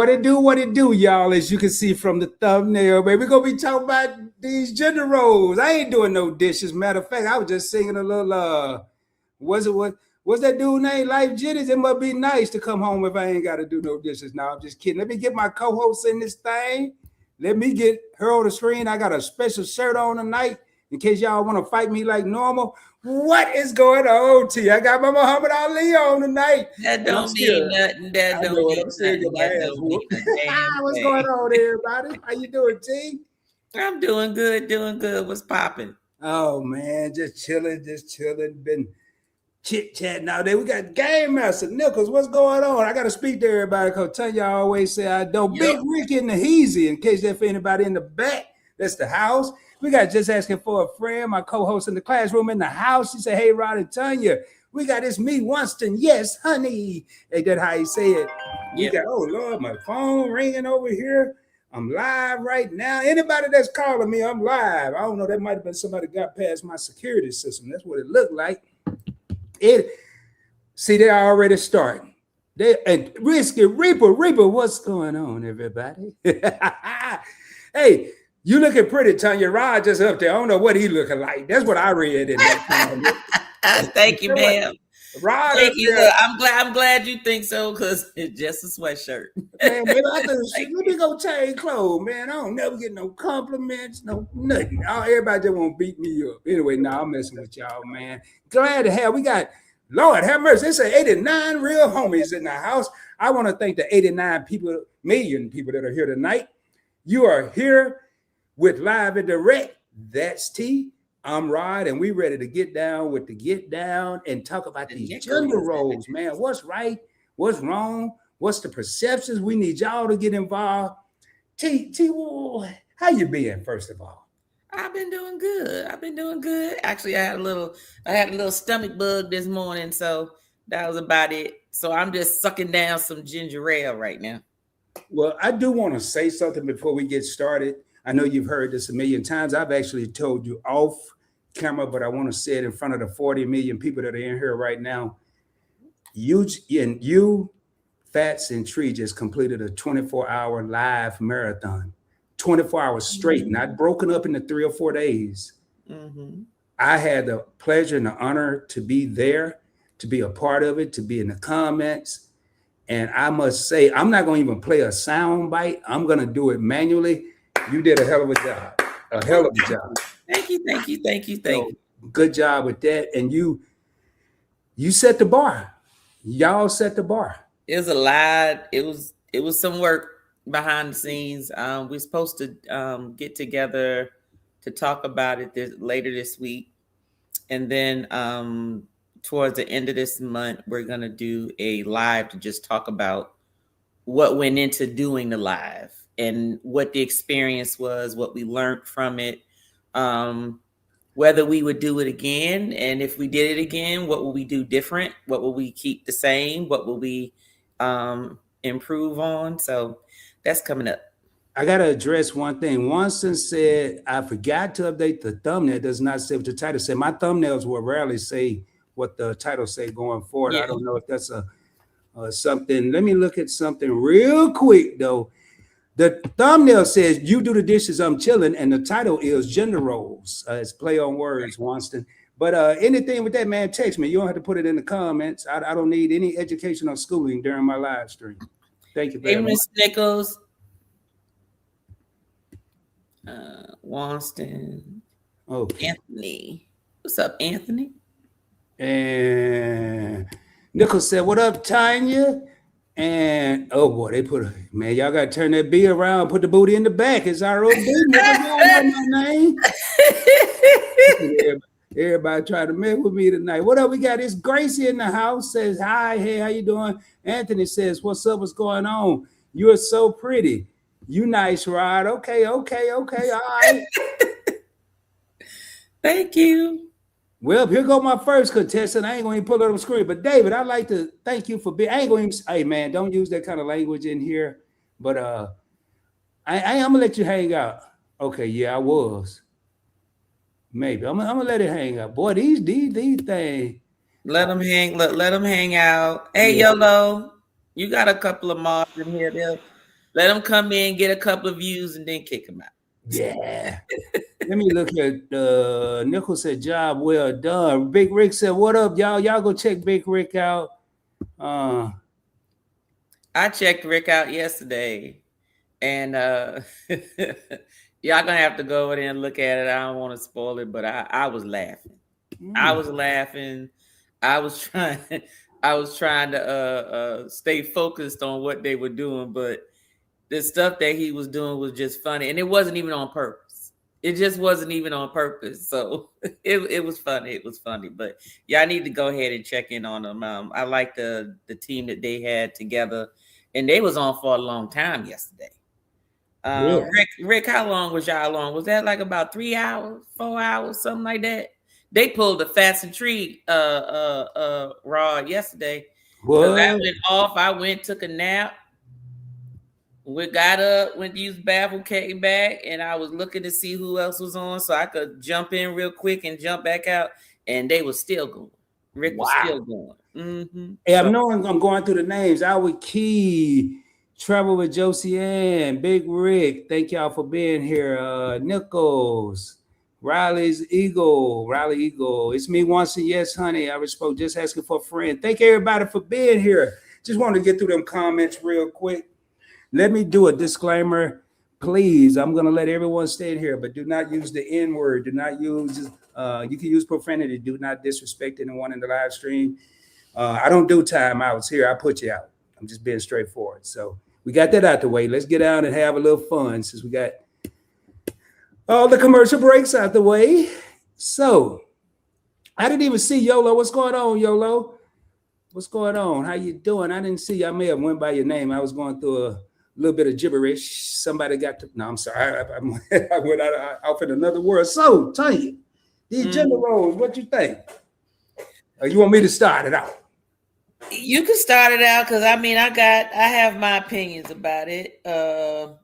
What it do, y'all? As you can see from the thumbnail, baby, we're gonna be talking about these gender roles. I ain't doing no dishes. Matter of fact, I was just singing a little. What's that dude named Life Jennings? It must be nice to come home if I ain't got to do no dishes. Now I'm just kidding. Let me get my co-host in this thing. Let me get her on the screen. I got a special shirt on tonight in case y'all want to fight me like normal. What is going on, T? I got my Muhammad Ali on tonight. That don't mean nothing. That don't mean nothing. What's going on, everybody? How you doing, T? I'm doing good. What's popping? Oh man, just chilling. Been chit-chat now. There we got Game Master Nichols. What's going on? I got to speak to everybody because Tanya always say I don't. Big Ricky and the Heezy, in case there's anybody in the back. That's the house. We got Just Asking for a Friend, my co-host in the classroom in the house. She said, hey, Rod and Tanya, we got this me, Winston. Yes, honey. Hey, that's how you say it. We got, oh, Lord, my phone ringing over here. I'm live right now. Anybody that's calling me, I'm live. I don't know. That might have been somebody got past my security system. That's what it looked like. See, they're already starting. And Risky Reaper, what's going on, everybody? Hey, you looking pretty, Tanya. Rod just up there. I don't know what he looking like. That's what I read in that. Thank you, ma'am. Rod, thank you. Look, I'm glad you think so because it's just a sweatshirt. Man, let me go change clothes, man. I don't never get no compliments, no nothing. Everybody just want to beat me up. Anyway, I'm messing with y'all, man. Glad to have. We got, Lord have mercy. It's 89 real homies in the house. I want to thank the 89 million people that are here tonight. You are here with Live and Direct. That's T. I'm Rod, and we ready to get down with the get down and talk about these gender roles, man. What's right? What's wrong? What's the perceptions? We need y'all to get involved. T, how you been, first of all? I've been doing good. Actually, I had a little stomach bug this morning, so that was about it. So I'm just sucking down some ginger ale right now. Well, I do want to say something before we get started. I know you've heard this a million times. I've actually told you off camera, but I want to say it in front of the 40 million people that are in here right now. You, Fats and Tree just completed a 24-hour live marathon, 24 hours straight, not broken up into 3 or 4 days. Mm-hmm. I had the pleasure and the honor to be there, to be a part of it, to be in the comments. And I must say, I'm not going to even play a sound bite. I'm going to do it manually. You did a hell of a job. Thank you. Good job with that. And you set the bar. Y'all set the bar. It was a lot. It was some work behind the scenes. We're supposed to get together to talk about it later this week. And then towards the end of this month, we're going to do a live to just talk about what went into doing the live and what the experience was, what we learned from it, whether we would do it again. And if we did it again, what will we do different? What will we keep the same? What will we improve on? So that's coming up. I got to address one thing. Winston said, I forgot to update the thumbnail. It does not say what the title said. My thumbnails will rarely say what the title say going forward. Yeah. I don't know if that's something. Let me look at something real quick, though. The thumbnail says, you do the dishes, I'm chilling. And the title is Gender Roles. It's play on words, Winston. But anything with that, man, text me. You don't have to put it in the comments. I don't need any educational schooling during my live stream. Thank you very much. Miss Nichols. Winston. Okay. Anthony. What's up, Anthony? And Nichols said, what up, Tanya? And oh boy, they man, y'all gotta turn that B around, put the booty in the back. It's R.O.B. my name. Everybody try to mess with me tonight. What up? We got this Gracie in the house, says hi, hey, how you doing? Anthony says, what's up? What's going on? You're so pretty. You nice, Rod. Okay, all right. Thank you. Well, here go my first contestant. I ain't going to pull it on the screen, but David, I'd like to thank you for being. I ain't going to. Hey, man, don't use that kind of language in here. But I'm gonna let you hang out. Okay, yeah, I was. Maybe I'm gonna let it hang out. Boy, these things. Let them hang. Let them hang out. Hey, yeah. YOLO, you got a couple of mods in here. Let them come in, get a couple of views, and then kick them out. Yeah. Let me look at Nickel said, job well done. Big Rick said, what up, y'all? Y'all go check Big Rick out. I checked Rick out yesterday, and y'all gonna have to go over there and look at it. I don't want to spoil it, but I was laughing. I was laughing. I was trying to stay focused on what they were doing, but the stuff that he was doing was just funny, and it wasn't even on purpose. It just wasn't even on purpose. So it was funny. It was funny. But yeah, I need to go ahead and check in on them. I like the team that they had together, and they was on for a long time yesterday. Rick, how long was y'all on? Was that like about 3 hours, 4 hours, something like that? They pulled the fast and tree rod yesterday. What? I went off. I went, took a nap. We got up, went to use the bathroom, came back, and I was looking to see who else was on so I could jump in real quick and jump back out. And they were still going. Rick was still going. Mm-hmm. Hey, I'm knowing I'm going through the names. Howard Key, Travel with Josie Ann, Big Rick. Thank y'all for being here. Nichols, Riley Eagle. It's me once and yes, honey. I spoke just asking for a friend. Thank everybody for being here. Just wanted to get through them comments real quick. Let me do a disclaimer, please. I'm going to let everyone stay in here, but do not use the N word. Do not use, you can use profanity. Do not disrespect anyone in the live stream. I don't do timeouts here. I put you out. I'm just being straightforward. So we got that out the way. Let's get out and have a little fun since we got all the commercial breaks out the way. So I didn't even see Yolo. What's going on, Yolo? What's going on? How you doing? I didn't see you. I may have went by your name. I was going through a little bit of gibberish. Somebody got to, no, I'm sorry. I went out in another world. So, Tanya, these gender roles, what you think? You want me to start it out? You can start it out because I have my opinions about it. I'm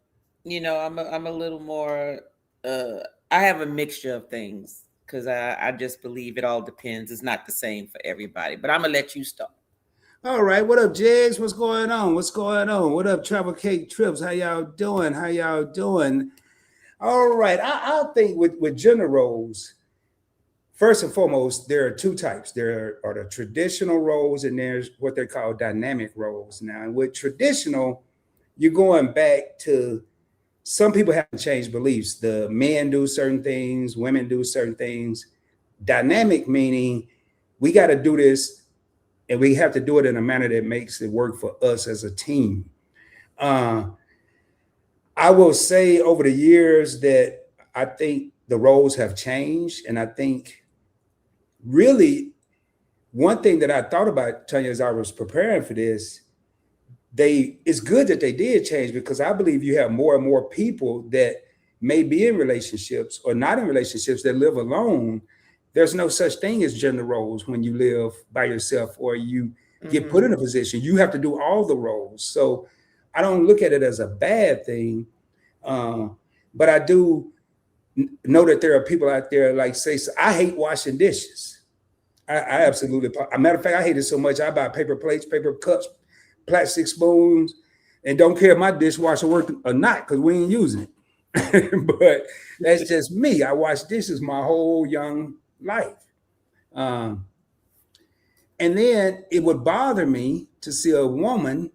a little more. I have a mixture of things because I just believe it all depends. It's not the same for everybody. But I'm gonna let you start. All right. What up, Jigs? What's going on? What up, Travel Cake Trips? How y'all doing? All right. I think with gender roles, first and foremost, there are two types. There are the traditional roles, and there's what they call dynamic roles. Now, with traditional, you're going back to some people haven't changed beliefs. The men do certain things, women do certain things. Dynamic meaning we got to do this, and we have to do it in a manner that makes it work for us as a team. I will say over the years that I think the roles have changed, and I think really, one thing that I thought about, Tanya, as I was preparing for this, it's good that they did change because I believe you have more and more people that may be in relationships or not in relationships that live alone. There's no such thing as gender roles when you live by yourself or you get put in a position. You have to do all the roles. So I don't look at it as a bad thing, but I do know that there are people out there like say, I hate washing dishes. I absolutely, as a matter of fact, I hate it so much. I buy paper plates, paper cups, plastic spoons, and don't care if my dishwasher works or not because we ain't using it. But that's just me. I wash dishes my whole young life. And then it would bother me to see a woman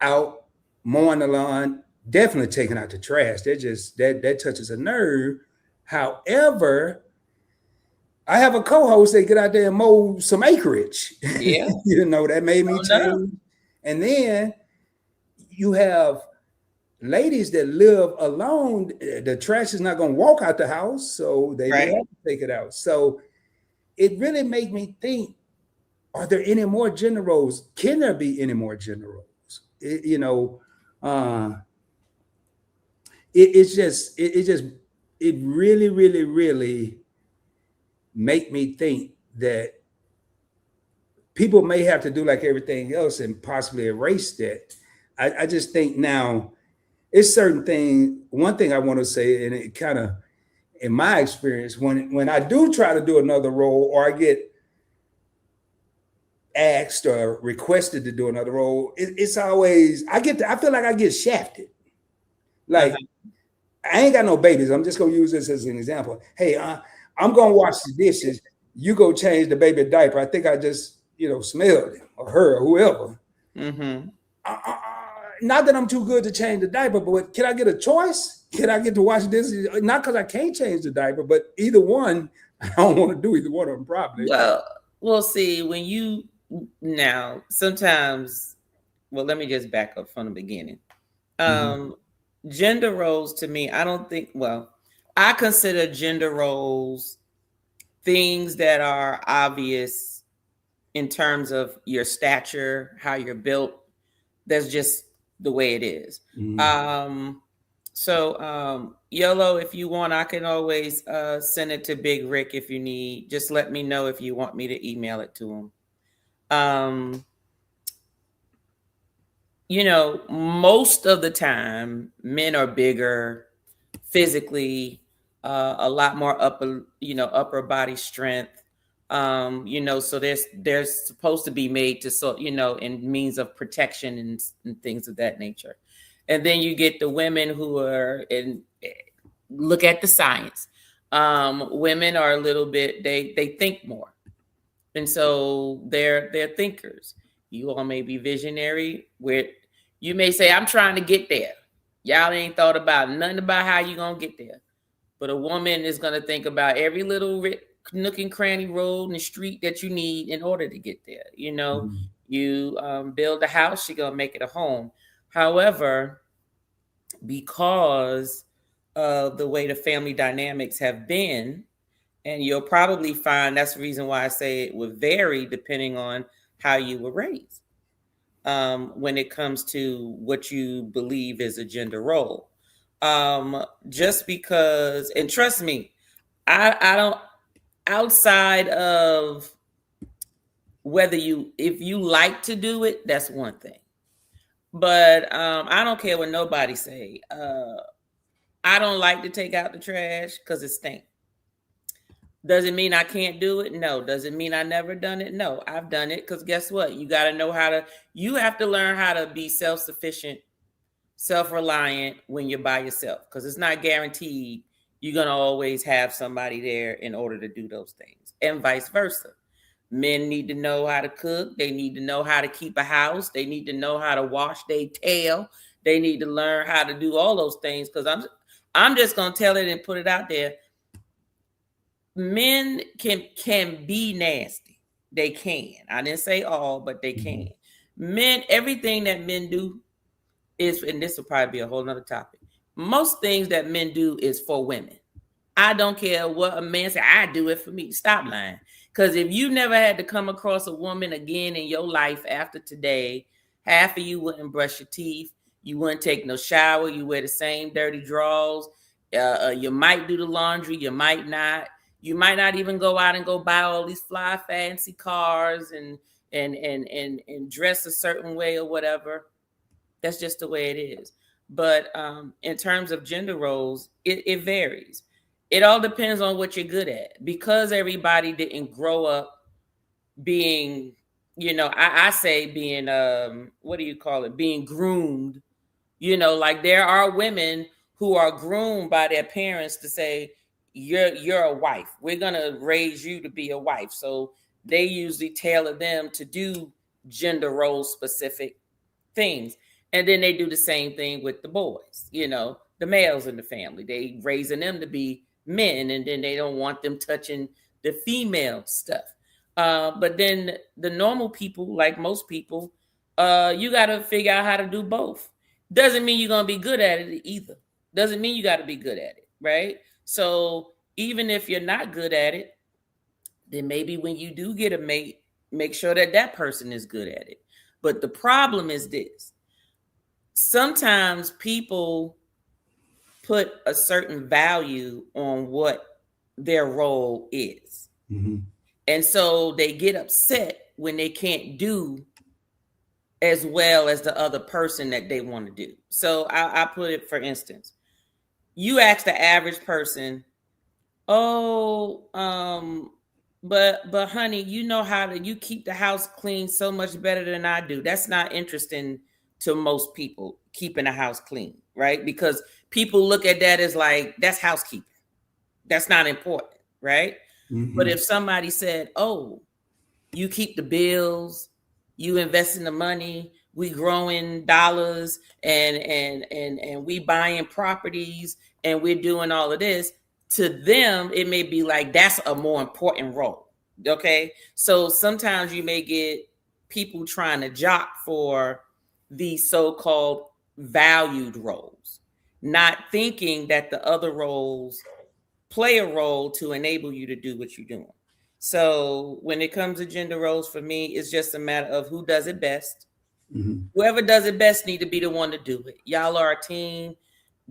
out mowing the lawn, definitely taking out the trash. That touches a nerve. However, I have a co-host that get out there and mow some acreage. Yeah. That made me change. No. And then you have ladies that live alone. The trash is not going to walk out the house, so they have to take it out. So it really made me think, are there any more gender roles? Can there be any more gender roles? It really, really, really make me think that people may have to do like everything else and possibly erase that. I just think now it's certain things. One thing I want to say, and it kind of, in my experience, when I do try to do another role or I get asked or requested to do another role, it's always I feel like I get shafted. Like I ain't got no babies. I'm just gonna use this as an example. Hey, I'm gonna wash the dishes. You go change the baby diaper. I think I just smelled him or her or whoever. Mm-hmm. Not that I'm too good to change the diaper, but can I get a choice? Can I get to wash dishes? Not because I can't change the diaper, but either one, I don't want to do either one of them probably. Well, we'll see. When you now sometimes, well, let me just back up from the beginning. Gender roles to me, I don't think. Well, I consider gender roles things that are obvious in terms of your stature, how you're built. That's just the way it is. So YOLO, if you want, I can always send it to Big Rick if you need. Just let me know if you want me to email it to him. Most of the time, men are bigger physically, a lot more upper body strength. So they're supposed to be made to in means of protection and things of that nature. And then you get the women who are look at the science. Women are a little bit, they think more. And so they're thinkers. You all may be visionary with, you may say, I'm trying to get there. Y'all ain't thought about nothing about how you gonna get there. But a woman is gonna think about every little nook and cranny road and street that you need in order to get there. You build a house, you're gonna make it a home. However, because of the way the family dynamics have been, and you'll probably find that's the reason why I say it would vary depending on how you were raised when it comes to what you believe is a gender role. Just because, and trust me, I don't, outside of if you like to do it, that's one thing. But I don't care what nobody say. I don't like to take out the trash because it stinks. Does it mean I can't do it? No. Does it mean I never done it? No. I've done it because guess what? You got to know you have to learn how to be self-sufficient, self-reliant when you're by yourself, because it's not guaranteed you're going to always have somebody there in order to do those things, and vice versa. Men need to know how to cook. They need to know how to keep a house. They need to know how to wash their tail. They need to learn how to do all those things, because I'm just going to tell it and put it out there. Men can be nasty. They can. I didn't say all, but they can. Men, everything that men do is, and this will probably be a whole nother topic. Most things that men do is for women. I don't care what a man say. I do it for me. Stop lying. Because if you never had to come across a woman again in your life after today, half of you wouldn't brush your teeth. You wouldn't take no shower. You wear the same dirty drawers. You might do the laundry. You might not. You might not even go out and go buy all these fly fancy cars and dress a certain way or whatever. That's just the way it is. But in terms of gender roles, it varies. It all depends on what you're good at, because everybody didn't grow up being, I say being, what do you call it? Being groomed, like there are women who are groomed by their parents to say, you're a wife. We're going to raise you to be a wife. So they usually tailor them to do gender role specific things. And then they do the same thing with the boys, the males in the family. They raising them to be men, and then they don't want them touching the female stuff. But then the normal people, like most people, you got to figure out how to do both. Doesn't mean you're going to be good at it either. Doesn't mean you got to be good at it, right? So even if you're not good at it, then maybe when you do get a mate, make sure that person is good at it. But the problem is this. Sometimes people put a certain value on what their role is. Mm-hmm. And so they get upset when they can't do as well as the other person that they want to do. So I put it, for instance, you ask the average person, But honey, you know how to you keep the house clean so much better than I do. That's not interesting to most people, keeping the house clean, right? Because people look at that as like that's housekeeping. That's not important, right? Mm-hmm. But if somebody said, "Oh, you keep the bills, you invest in the money, we growing dollars and we buying properties and we're doing all of this," to them it may be like that's a more important role. Okay, so sometimes you may get people trying to jock for these so-called valued roles, not thinking that the other roles play a role to enable you to do what you're doing. So when it comes to gender roles, for me, it's just a matter of who does it best. Mm-hmm. Whoever does it best need to be the one to do it. Y'all are a team,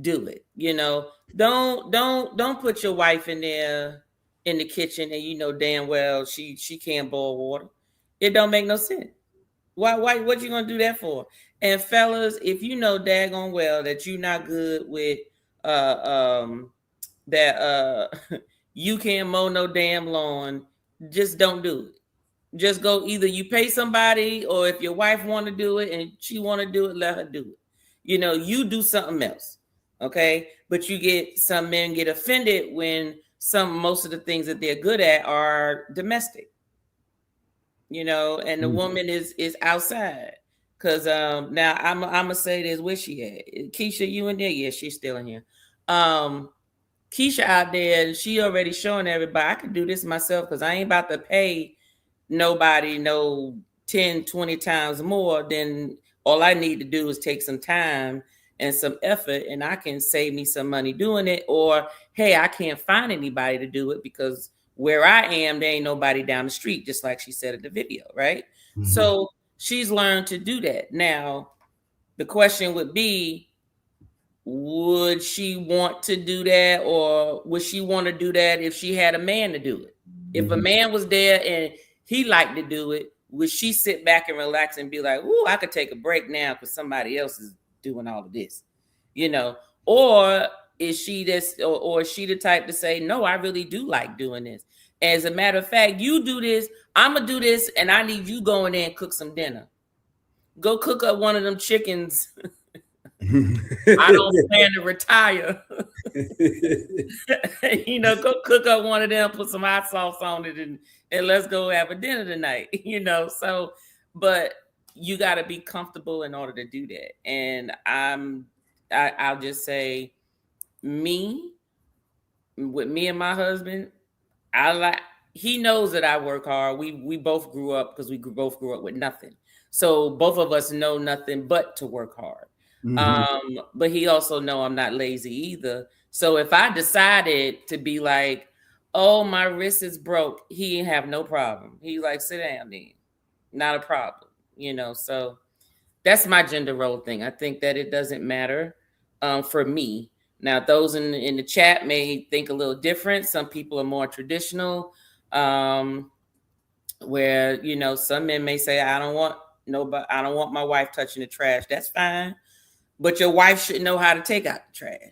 do it. You know, don't put your wife in there in the kitchen and you know damn well she can't boil water. It don't make no sense. Why what you gonna do that for? And fellas, if you know daggone well that you're not good with that you can't mow no damn lawn, just don't do it. Just go, either you pay somebody, or if your wife want to do it and she want to do it, let her do it. You know, you do something else. Okay. But you get, some men get offended when most of the things that they're good at are domestic, you know, and the woman is outside. Cause now I'm gonna say this, where she at? Keisha, you in there? Yeah, she's still in here. Keisha out there, she already showing everybody I can do this myself, because I ain't about to pay nobody no 10, 20 times more than all I need to do is take some time and some effort, and I can save me some money doing it. Or, hey, I can't find anybody to do it because where I am, there ain't nobody down the street, just like she said in the video, right? Mm-hmm. So she's learned to do that. Now, the question would be, would she want to do that, or would she want to do that if she had a man to do it? If a man was there and he liked to do it, would she sit back and relax and be like, "Ooh, I could take a break now because somebody else is doing all of this," you know? Or is she this, or is she the type to say, "No, I really do like doing this. As a matter of fact, you do this, I'm gonna do this, and I need you go in there and cook some dinner. Go cook up one of them chickens." I don't plan to retire. You know, go cook up one of them, put some hot sauce on it, and let's go have a dinner tonight. You know, so, but you got to be comfortable in order to do that. And I'll just say, with me and my husband, he knows that I work hard. We both grew up, because we both grew up with nothing. So both of us know nothing but to work hard. Mm-hmm. But he also know I'm not lazy either. So if I decided to be like, "Oh, my wrist is broke," he ain't have no problem. He like, "Sit down then." Not a problem, you know. So that's my gender role thing. I think that it doesn't matter for me. Now, those in the chat may think a little different. Some people are more traditional, where, you know, some men may say, I don't want my wife touching the trash. That's fine. But your wife should know how to take out the trash.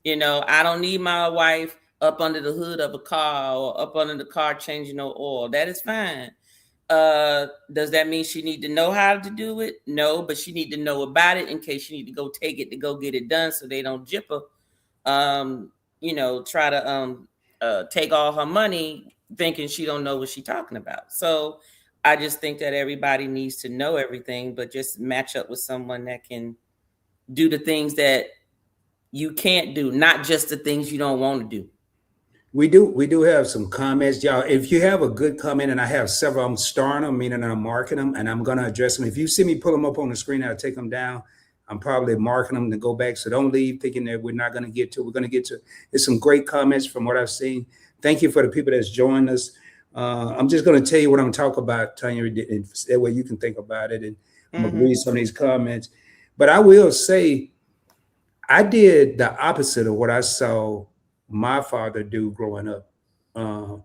You know, I don't need my wife up under the hood of a car or up under the car changing no oil. That is fine. Does that mean she need to know how to do it? No, but she need to know about it in case she need to go take it to go get it done, so they don't jip her. You know, try to take all her money thinking she don't know what she's talking about. So I just think that everybody needs to know everything, but just match up with someone that can do the things that you can't do, not just the things you don't want to do. We do have some comments, y'all. If you have a good comment, and I have several, I'm starring them, meaning I'm marking them, and I'm going to address them. If you see me pull them up on the screen, I'll take them down. I'm probably marking them to go back. So don't leave thinking that we're not going to get to. We're going to get to. There's some great comments from what I've seen. Thank you for the people that's joined us. I'm just going to tell you what I'm talking about, Tanya, and that way you can think about it. And I'm going to read some of these comments. But I will say, I did the opposite of what I saw my father do growing up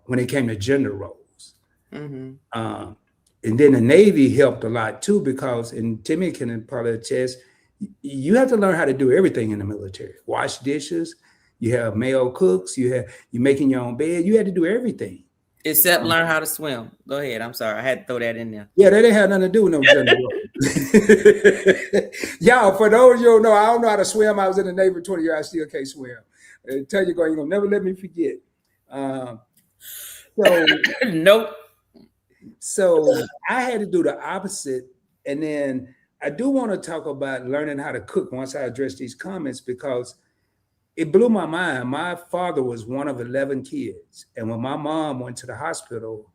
when it came to gender roles. Mm-hmm. And then the Navy helped a lot too, because, and Timmy can probably attest, you have to learn how to do everything in the military. Wash dishes, you have male cooks, you're making your own bed, you had to do everything. Except learn how to swim. Go ahead. I'm sorry. I had to throw that in there. Yeah, that didn't have nothing to do with no gender role. Y'all, for those of you who know, I don't know how to swim. I was in the Navy for 20 years. I still can't swim. I tell you, you're going to never let me forget. So Nope. So I had to do the opposite. And then I do want to talk about learning how to cook once I address these comments, because it blew my mind. My father was one of 11 kids. And when my mom went to the hospital,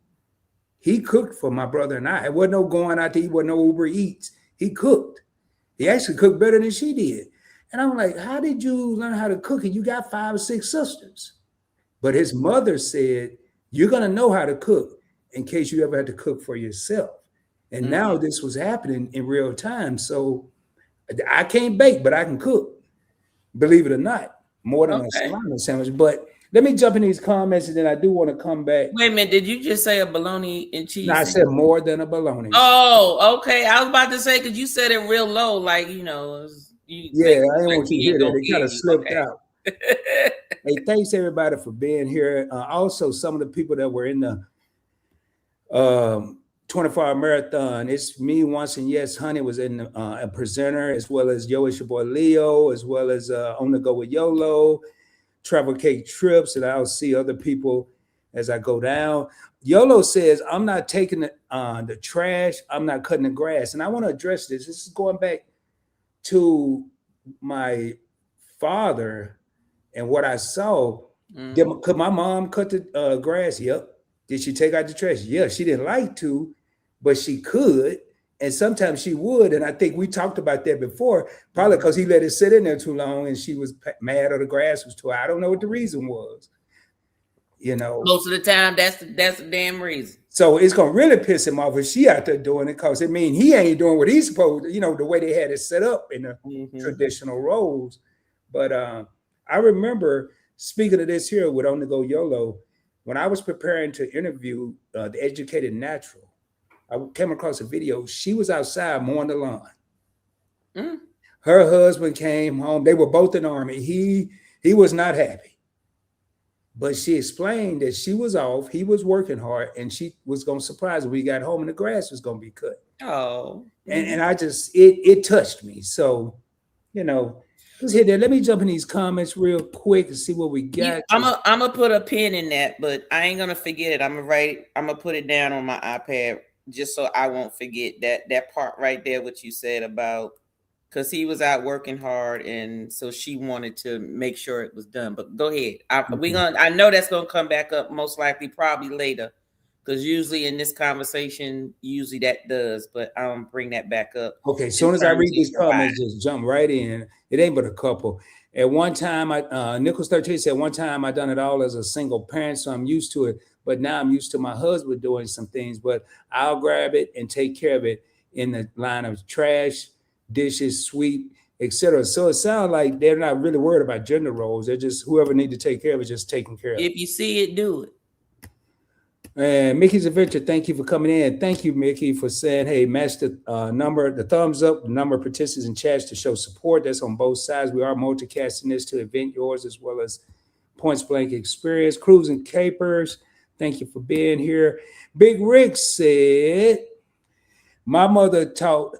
he cooked for my brother and I. It wasn't no going out to eat, wasn't no Uber Eats. He cooked. He actually cooked better than she did. And I'm like, how did you learn how to cook? And you got 5 or 6 sisters. But his mother said, you're going to know how to cook in case you ever had to cook for yourself. And now this was happening in real time. So I can't bake, but I can cook. Believe it or not, more than a salami sandwich. But let me jump in these comments, and then I do want to come back. Wait a minute. Did you just say a bologna and cheese? No, I said more than a bologna. Oh, okay. I was about to say, because you said it real low, like, you know. Yeah, I didn't want you to hear that. It kind of slipped out. Hey, thanks everybody for being here. Also, some of the people that were in the 24-hour marathon. It's me once, and yes, Honey was in a presenter, as well as Yo, it's your boy Leo, as well as On the Go with YOLO, Travel Cake Trips, and I'll see other people as I go down. YOLO says, I'm not taking the trash, I'm not cutting the grass. And I want to address this. This is going back to my father and what I saw. Could my mom cut the grass? Yep. Did she take out the trash? Yeah, she didn't like to, but she could. And sometimes she would. And I think we talked about that before, probably because he let it sit in there too long and she was mad or the grass was too high. I don't know what the reason was. You know, most of the time, that's the damn reason. So it's gonna really piss him off if she out there doing it, because it means he ain't doing what he's supposed to, you know, the way they had it set up in the traditional roles. But I remember speaking of this here with On the Go YOLO, when I was preparing to interview the Educated Natural, I came across a video. She was outside mowing the lawn. Her husband came home. They were both in the Army. He was not happy. But she explained that she was off, he was working hard, and she was going to surprise him when he got home and the grass was going to be cut. Oh. And I just, it touched me. So, you know, let's hit that. Let me jump in these comments real quick and see what we got. I'm gonna put a pin in that, but I ain't gonna forget it. I'm gonna put it down on my iPad just so I won't forget that part right there, what you said about, because he was out working hard, and so she wanted to make sure it was done. But go ahead. I know that's gonna come back up most likely, probably later, because usually in this conversation, usually that does. But I'll bring that back up. Okay, as soon as I read these comments, just jump right in. It ain't but a couple. At one time, Nichols 13 said, one time I done it all as a single parent, so I'm used to it. But now I'm used to my husband doing some things, but I'll grab it and take care of it in the line of trash, dishes, sweep, etc. So it sounds like they're not really worried about gender roles. They're just whoever need to take care of it, just taking care of it. If you see it, do it. And Mickey's Adventure, thank you for coming in. Thank you, Mickey, for saying, hey, match the number, the thumbs up, the number of participants in chats to show support. That's on both sides. We are multicasting this to event yours as well as Points Blank Experience. Cruising Capers, thank you for being here. Big Rick said, my mother taught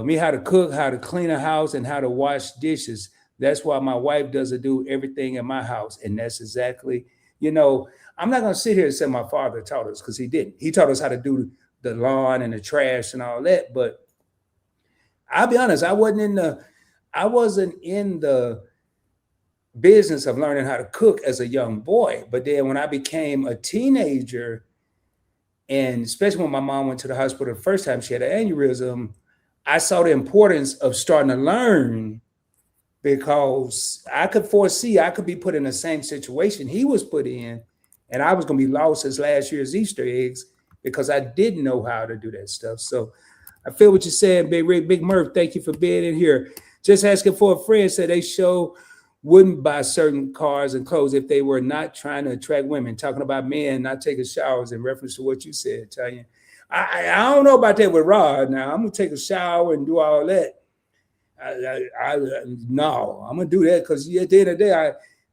me how to cook, how to clean a house, and how to wash dishes. That's why my wife doesn't do everything in my house. And that's exactly, you know, I'm not going to sit here and say my father taught us, because he didn't. He taught us how to do the lawn and the trash and all that. But I'll be honest, I wasn't in the business of learning how to cook as a young boy. But then when I became a teenager, and especially when my mom went to the hospital the first time she had an aneurysm, I saw the importance of starting to learn, because I could foresee I could be put in the same situation he was put in, and I was going to be lost as last year's Easter eggs because I didn't know how to do that stuff. So I feel what you're saying, Big Rick. Big Murph, thank you for being in here. Just asking for a friend, said they show wouldn't buy certain cars and clothes if they were not trying to attract women. Talking about men not taking showers in reference to what you said, Tanya. I don't know about that with Rod. Now I'm going to take a shower and do all that. No, I'm going to do that because at the end of the day,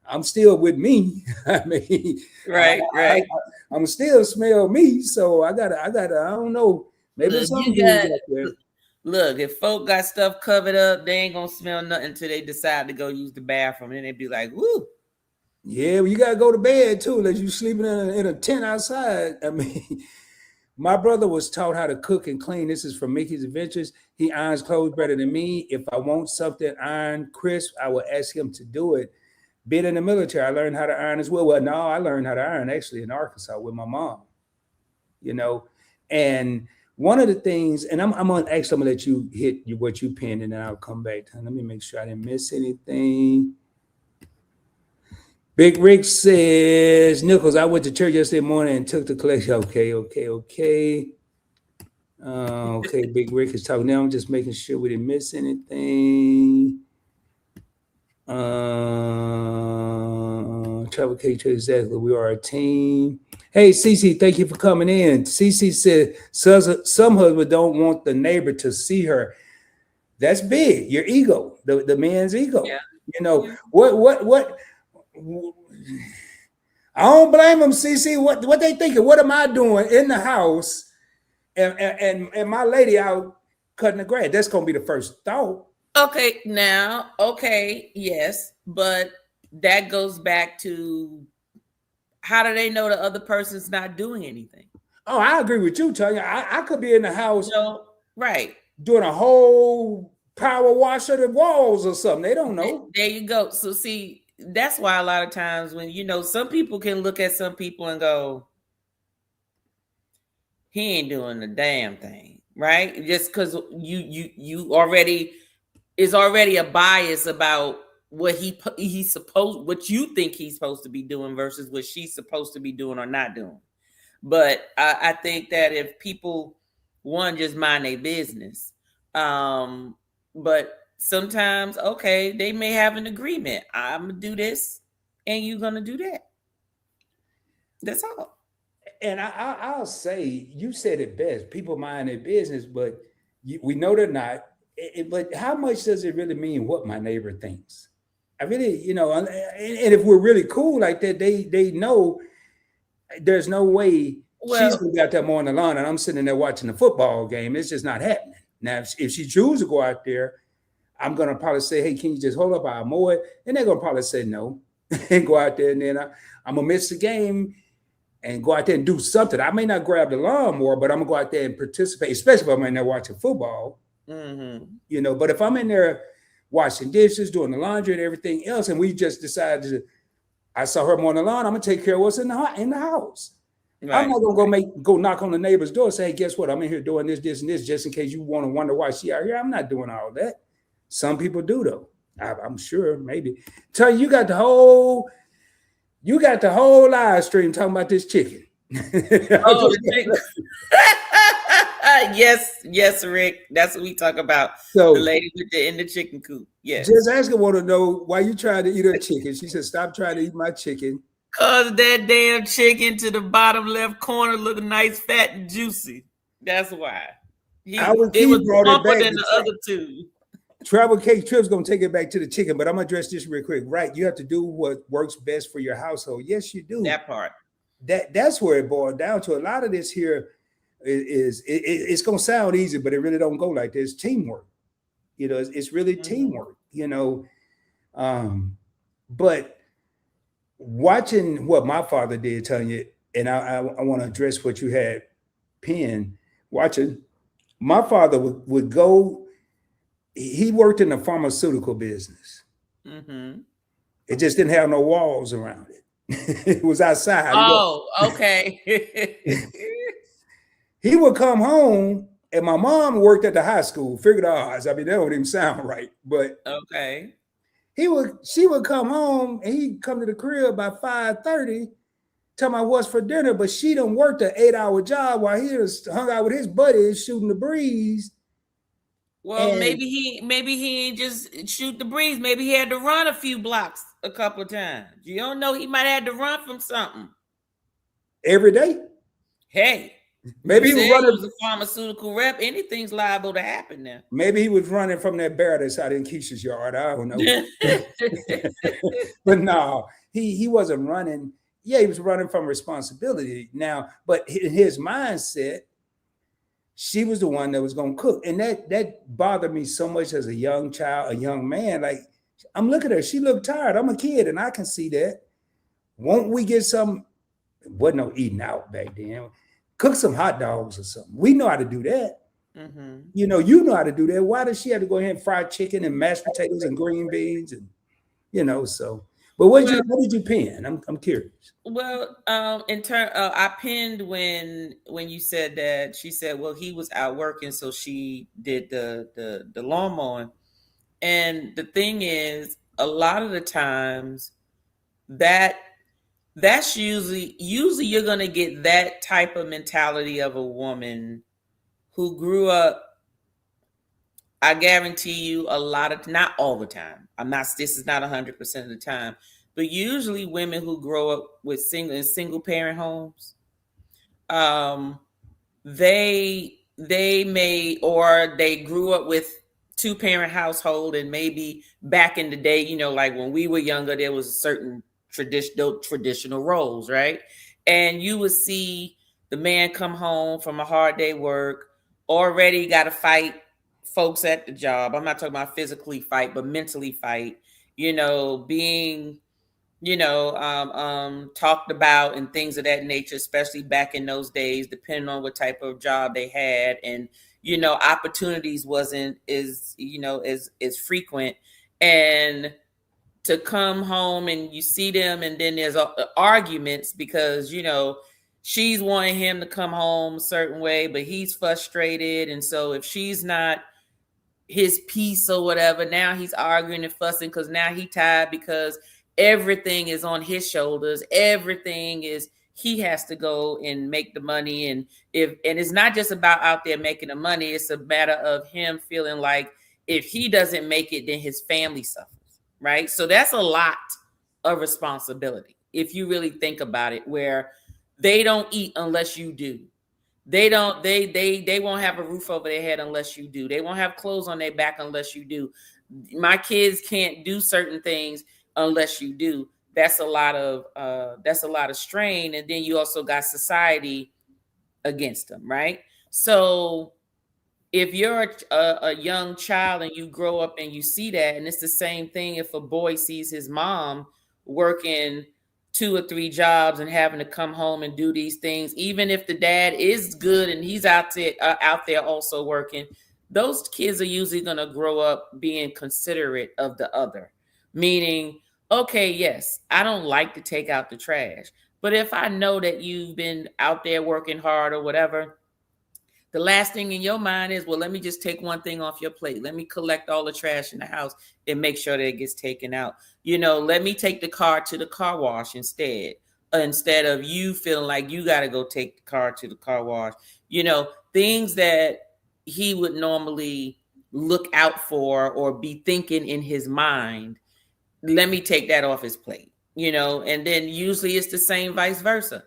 I'm still with me. I mean, Right, right. I'm still smell me. So I gotta, I don't know. Maybe Look, some you dudes got out there. look, if folk got stuff covered up, they ain't gonna smell nothing until they decide to go use the bathroom. And they be like, woo. Yeah, well, you gotta go to bed too, unless you sleeping in a tent outside. I mean, my brother was taught how to cook and clean. This is from Mickey's Adventures. He irons clothes better than me. If I want something ironed crisp, I will ask him to do it. Being in the military, I learned how to iron as well. Well, no, I learned how to iron actually in Arkansas with my mom. You know, and one of the things, and I'm gonna let you hit what you pinned, and then I'll come back. Let me make sure I didn't miss anything. Big Rick says, Nichols, I went to church yesterday morning and took the collection. Okay. Okay, Big Rick is talking now. I'm just making sure we didn't miss anything. Travel K, exactly. We are a team. Hey, Cece, thank you for coming in. Cece said, some husbands don't want the neighbor to see her. That's big. Your ego, the man's ego. Yeah. You know, what I don't blame them, CC. What they thinking? What am I doing in the house and my lady out cutting the grass? That's gonna be the first thought. Okay, now, yes, but that goes back to how do they know the other person's not doing anything? Oh, I agree with you, Tanya. I could be in the house, right, doing a whole power wash of the walls or something. They don't know. There you go. So see, that's why a lot of times when some people can look at some people and go, he ain't doing the damn thing, right? Just because you already is already a bias about what he's supposed, what you think he's supposed to be doing versus what she's supposed to be doing or not doing. But I think that if people just mind their business, but sometimes, they may have an agreement. I'm gonna do this, and you're gonna do that. That's all. And I'll say, you said it best. People mind their business, but we know they're not. But how much does it really mean what my neighbor thinks? I really, and if we're really cool like that, they know there's no way she's gonna be out there mowing the lawn and I'm sitting there watching the football game. It's just not happening. Now, if she chooses to go out there, I'm gonna probably say, hey, can you just hold up? I'll mow it. And they're gonna probably say no and go out there, and then I'm gonna miss the game and go out there and do something. I may not grab the lawnmower, but I'm gonna go out there and participate, especially if I'm in there watching football. Mm-hmm. But if I'm in there washing dishes, doing the laundry and everything else, and we just decided I saw her mowing the lawn, I'm gonna take care of what's in the house. Right. I'm not gonna go knock on the neighbor's door and say, hey, guess what? I'm in here doing this, and this, just in case you want to wonder why she out here. I'm not doing all that. Some people do though. I'm sure, maybe. Tell you got the whole live stream talking about this chicken. Yes, Rick. That's what we talk about. So the lady in the chicken coop. Yes. Just asking, want to know why you trying to eat her chicken. She said, stop trying to eat my chicken. Cause that damn chicken to the bottom left corner look nice, fat, and juicy. That's why. It was plumper than the other two. Travel Cake Trip's gonna take it back to the chicken, but I'm gonna address this real quick. Right, you have to do what works best for your household. Yes, you do. That part. That's where it boils down to. A lot of this here it's gonna sound easy, but it really don't go like this. Teamwork. It's really teamwork. But watching what my father did, Tanya, and I want to address what you had pinned. Watching my father would go. He worked in the pharmaceutical business. Mm-hmm. It just didn't have no walls around it. It was outside. Oh, okay. He would come home, and my mom worked at the high school. Figured odds. I mean, that don't even sound right, but okay. She would come home, and he'd come to the crib by 5:30, tell me what's for dinner. But she done worked an 8-hour job while he was hung out with his buddies shooting the breeze. Well, maybe he ain't just shoot the breeze. Maybe he had to run a few blocks a couple of times. You don't know. He might have had to run from something every day. Hey, Maybe You he was said he running. was a pharmaceutical rep. Anything's liable to happen now. Maybe he was running from that bear that's out in Keisha's yard. I don't know. But no, he wasn't running. Yeah, he was running from responsibility now. But in his mindset, she was the one that was going to cook, and that bothered me so much as a young child, a young man. Like, I'm looking at her, she looked tired. I'm a kid, and I can see that. Won't we get some? It wasn't no eating out back then. Cook some hot dogs or something. We know how to do that. Mm-hmm. You know how to do that. Why does she have to go ahead and fry chicken and mashed potatoes and green beans and so? But what did you pin? I'm curious. Well, in turn, I pinned when you said that. She said, "Well, he was out working, so she did the lawn mowing." And the thing is, a lot of the times that's usually you're gonna get that type of mentality of a woman who grew up. I guarantee you, a lot of, not all the time. This is not 100% of the time, but usually women who grow up with single parent homes, they may, or they grew up with 2-parent household, and maybe back in the day, like when we were younger, there was a certain traditional roles, right? And you would see the man come home from a hard day work, already got to fight folks at the job. I'm not talking about physically fight, but mentally fight, being talked about and things of that nature, especially back in those days, depending on what type of job they had. And, opportunities wasn't as frequent. And to come home and you see them, and then there's arguments because, she's wanting him to come home a certain way, but he's frustrated. And so if she's not his piece or whatever, now he's arguing and fussing because now he tired because everything is on his shoulders. Everything is, he has to go and make the money. And it's not just about out there making the money. It's a matter of him feeling like if he doesn't make it, then his family suffers. Right. So that's a lot of responsibility. If you really think about it, where they don't eat unless you do. They won't have a roof over their head unless you do. They won't have clothes on their back unless you do. My kids can't do certain things unless you do. That's a lot of strain. And then you also got society against them, right? So if you're a young child and you grow up and you see that, and it's the same thing if a boy sees his mom working 2 or 3 jobs and having to come home and do these things, even if the dad is good and he's out there also working, those kids are usually going to grow up being considerate of the other. Meaning, okay, yes, I don't like to take out the trash, but if I know that you've been out there working hard or whatever, the last thing in your mind is, well, let me just take one thing off your plate. Let me collect all the trash in the house and make sure that it gets taken out. Let me take the car to the car wash instead of you feeling like you got to go take the car to the car wash. Things that he would normally look out for or be thinking in his mind, let me take that off his plate, and then usually it's the same vice versa.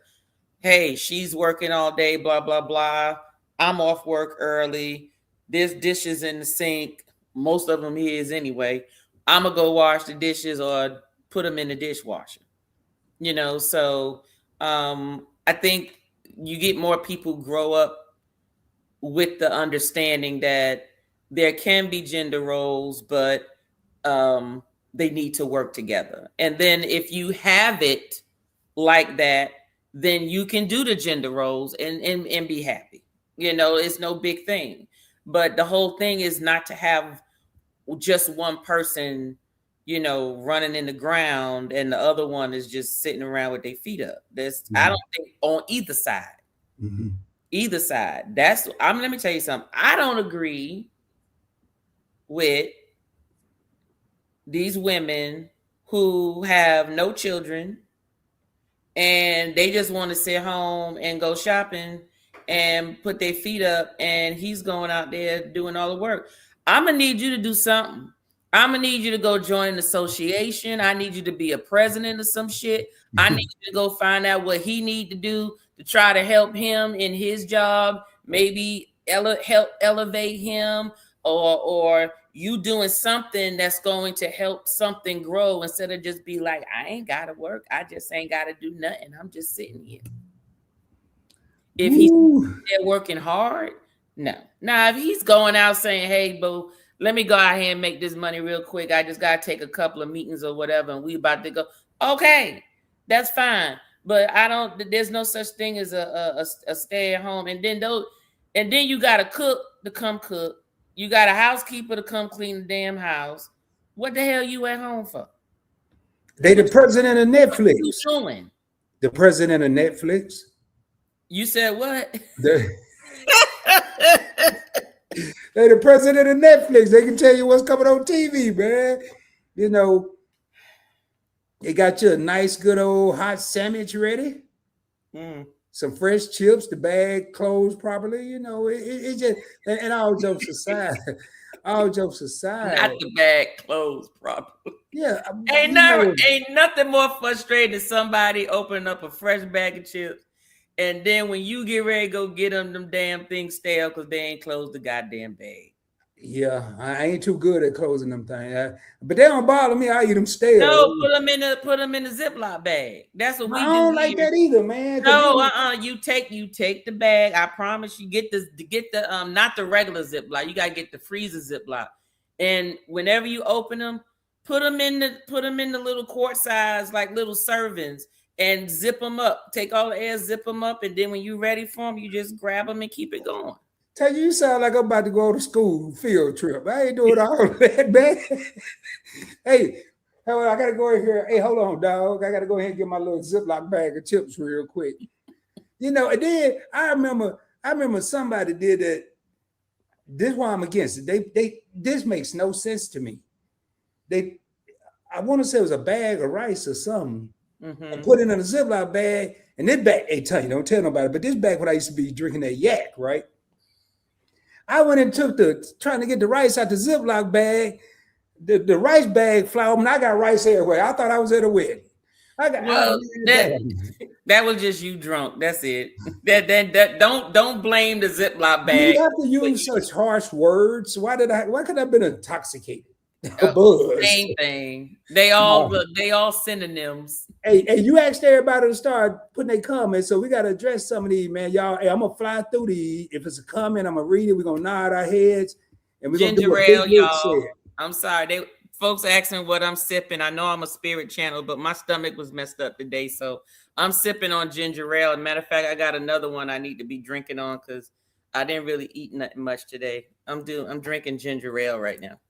Hey, she's working all day, blah, blah, blah. I'm off work early. There's dishes in the sink. Most of them is anyway. I'm going to go wash the dishes or put them in the dishwasher. So I think you get more people grow up with the understanding that there can be gender roles, but they need to work together. And then if you have it like that, then you can do the gender roles and be happy. It's no big thing. But the whole thing is not to have just one person, running in the ground and the other one is just sitting around with their feet up. I don't think on either side. Mm-hmm. Either side. Let me tell you something. I don't agree with these women who have no children and they just want to sit home and go shopping and put their feet up, and he's going out there doing all the work. I'm going to need you to do something. I'm going to need you to go join an association. I need you to be a president of some shit. I need you to go find out what he need to do try to help him in his job, maybe help elevate him, or you doing something that's going to help something grow instead of just be like, I ain't gotta work, I just ain't gotta do nothing, I'm just sitting here. If he's there working hard, no. Now, if he's going out saying, hey, boo, let me go out here and make this money real quick, I just got to take a couple of meetings or whatever, and we about to go, okay, that's fine. But there's no such thing as a stay at home. And then you got a cook to come cook. You got a housekeeper to come clean the damn house. What the hell you at home for? They the president of Netflix. What you doing? The president of Netflix. You said what? They the president of Netflix. They can tell you what's coming on TV, man. You know, they got you a nice, good old hot sandwich ready. Some fresh chips, the bag closed properly. You know, it just, and all jokes aside, not the bag closed properly. Yeah, ain't nothing more frustrating than somebody opening up a fresh bag of chips, and then when you get ready to go get them damn things stale because they ain't closed the goddamn bag. Yeah, I ain't too good at closing them things, but they don't bother me. I eat them stale. No, put them in the Ziploc bag. That's what we do. I don't like that either, man. No, you take the bag. I promise you, get the not the regular Ziploc. You gotta get the freezer Ziploc, and whenever you open them, put them in the little quart size, like little servings, and zip them up. Take all the air, zip them up, and then when you're ready for them, you just grab them and keep it going. Tell you sound like I'm about to go to school field trip. I ain't doing all that, man. Hey, I gotta go in here. Hey, hold on, dog. I gotta go ahead and get my little Ziploc bag of chips real quick. You know, and then I remember somebody did that. This is why I'm against it. This makes no sense to me. I want to say it was a bag of rice or something. I put it in a Ziploc bag, and this bag, hey, don't tell nobody, but this bag when I used to be drinking that yak, right? I went and trying to get the rice out the Ziploc bag. The rice bag flew open. I got rice everywhere. I thought I was at a wedding. That was just you drunk. That's it. That don't blame the Ziploc bag. You have to use such harsh words. Why could I have been intoxicated? Same thing. They all synonyms. Hey, you asked everybody to start putting their comments, so we got to address some of these, man. Y'all, hey, I'm gonna fly through these. If it's a comment, I'm gonna read it. We're gonna nod our heads, and we're gonna do a big y'all. I'm sorry, folks asking what I'm sipping. I know I'm a spirit channel, but my stomach was messed up today, so I'm sipping on ginger ale. As a matter of fact, I got another one I need to be drinking on because I didn't really eat nothing much today. I'm drinking ginger ale right now.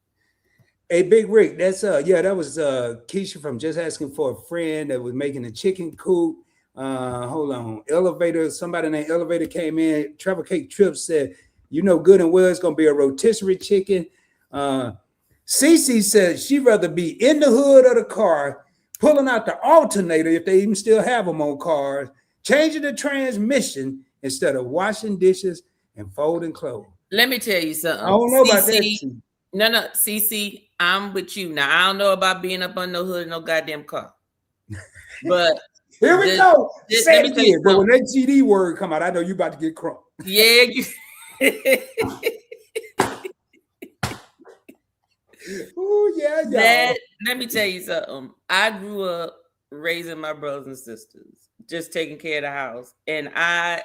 Hey, Big Rick, that's that was Keisha from Just Asking for a Friend that was making a chicken coop. Hold on, Elevator. Somebody named Elevator came in. Trevor Cake Trip said, "You know good and well it's gonna be a rotisserie chicken." Cece said she'd rather be in the hood of the car, pulling out the alternator if they even still have them on cars, changing the transmission instead of washing dishes and folding clothes. Let me tell you something. I don't know about that. No, Cece, I'm with you. Now, I don't know about being up on no hood, no goddamn car. But here we go. But when that GD word come out, I know you about to get crunk. Yeah. Oh, yeah. Let me tell you something. I grew up raising my brothers and sisters, just taking care of the house. And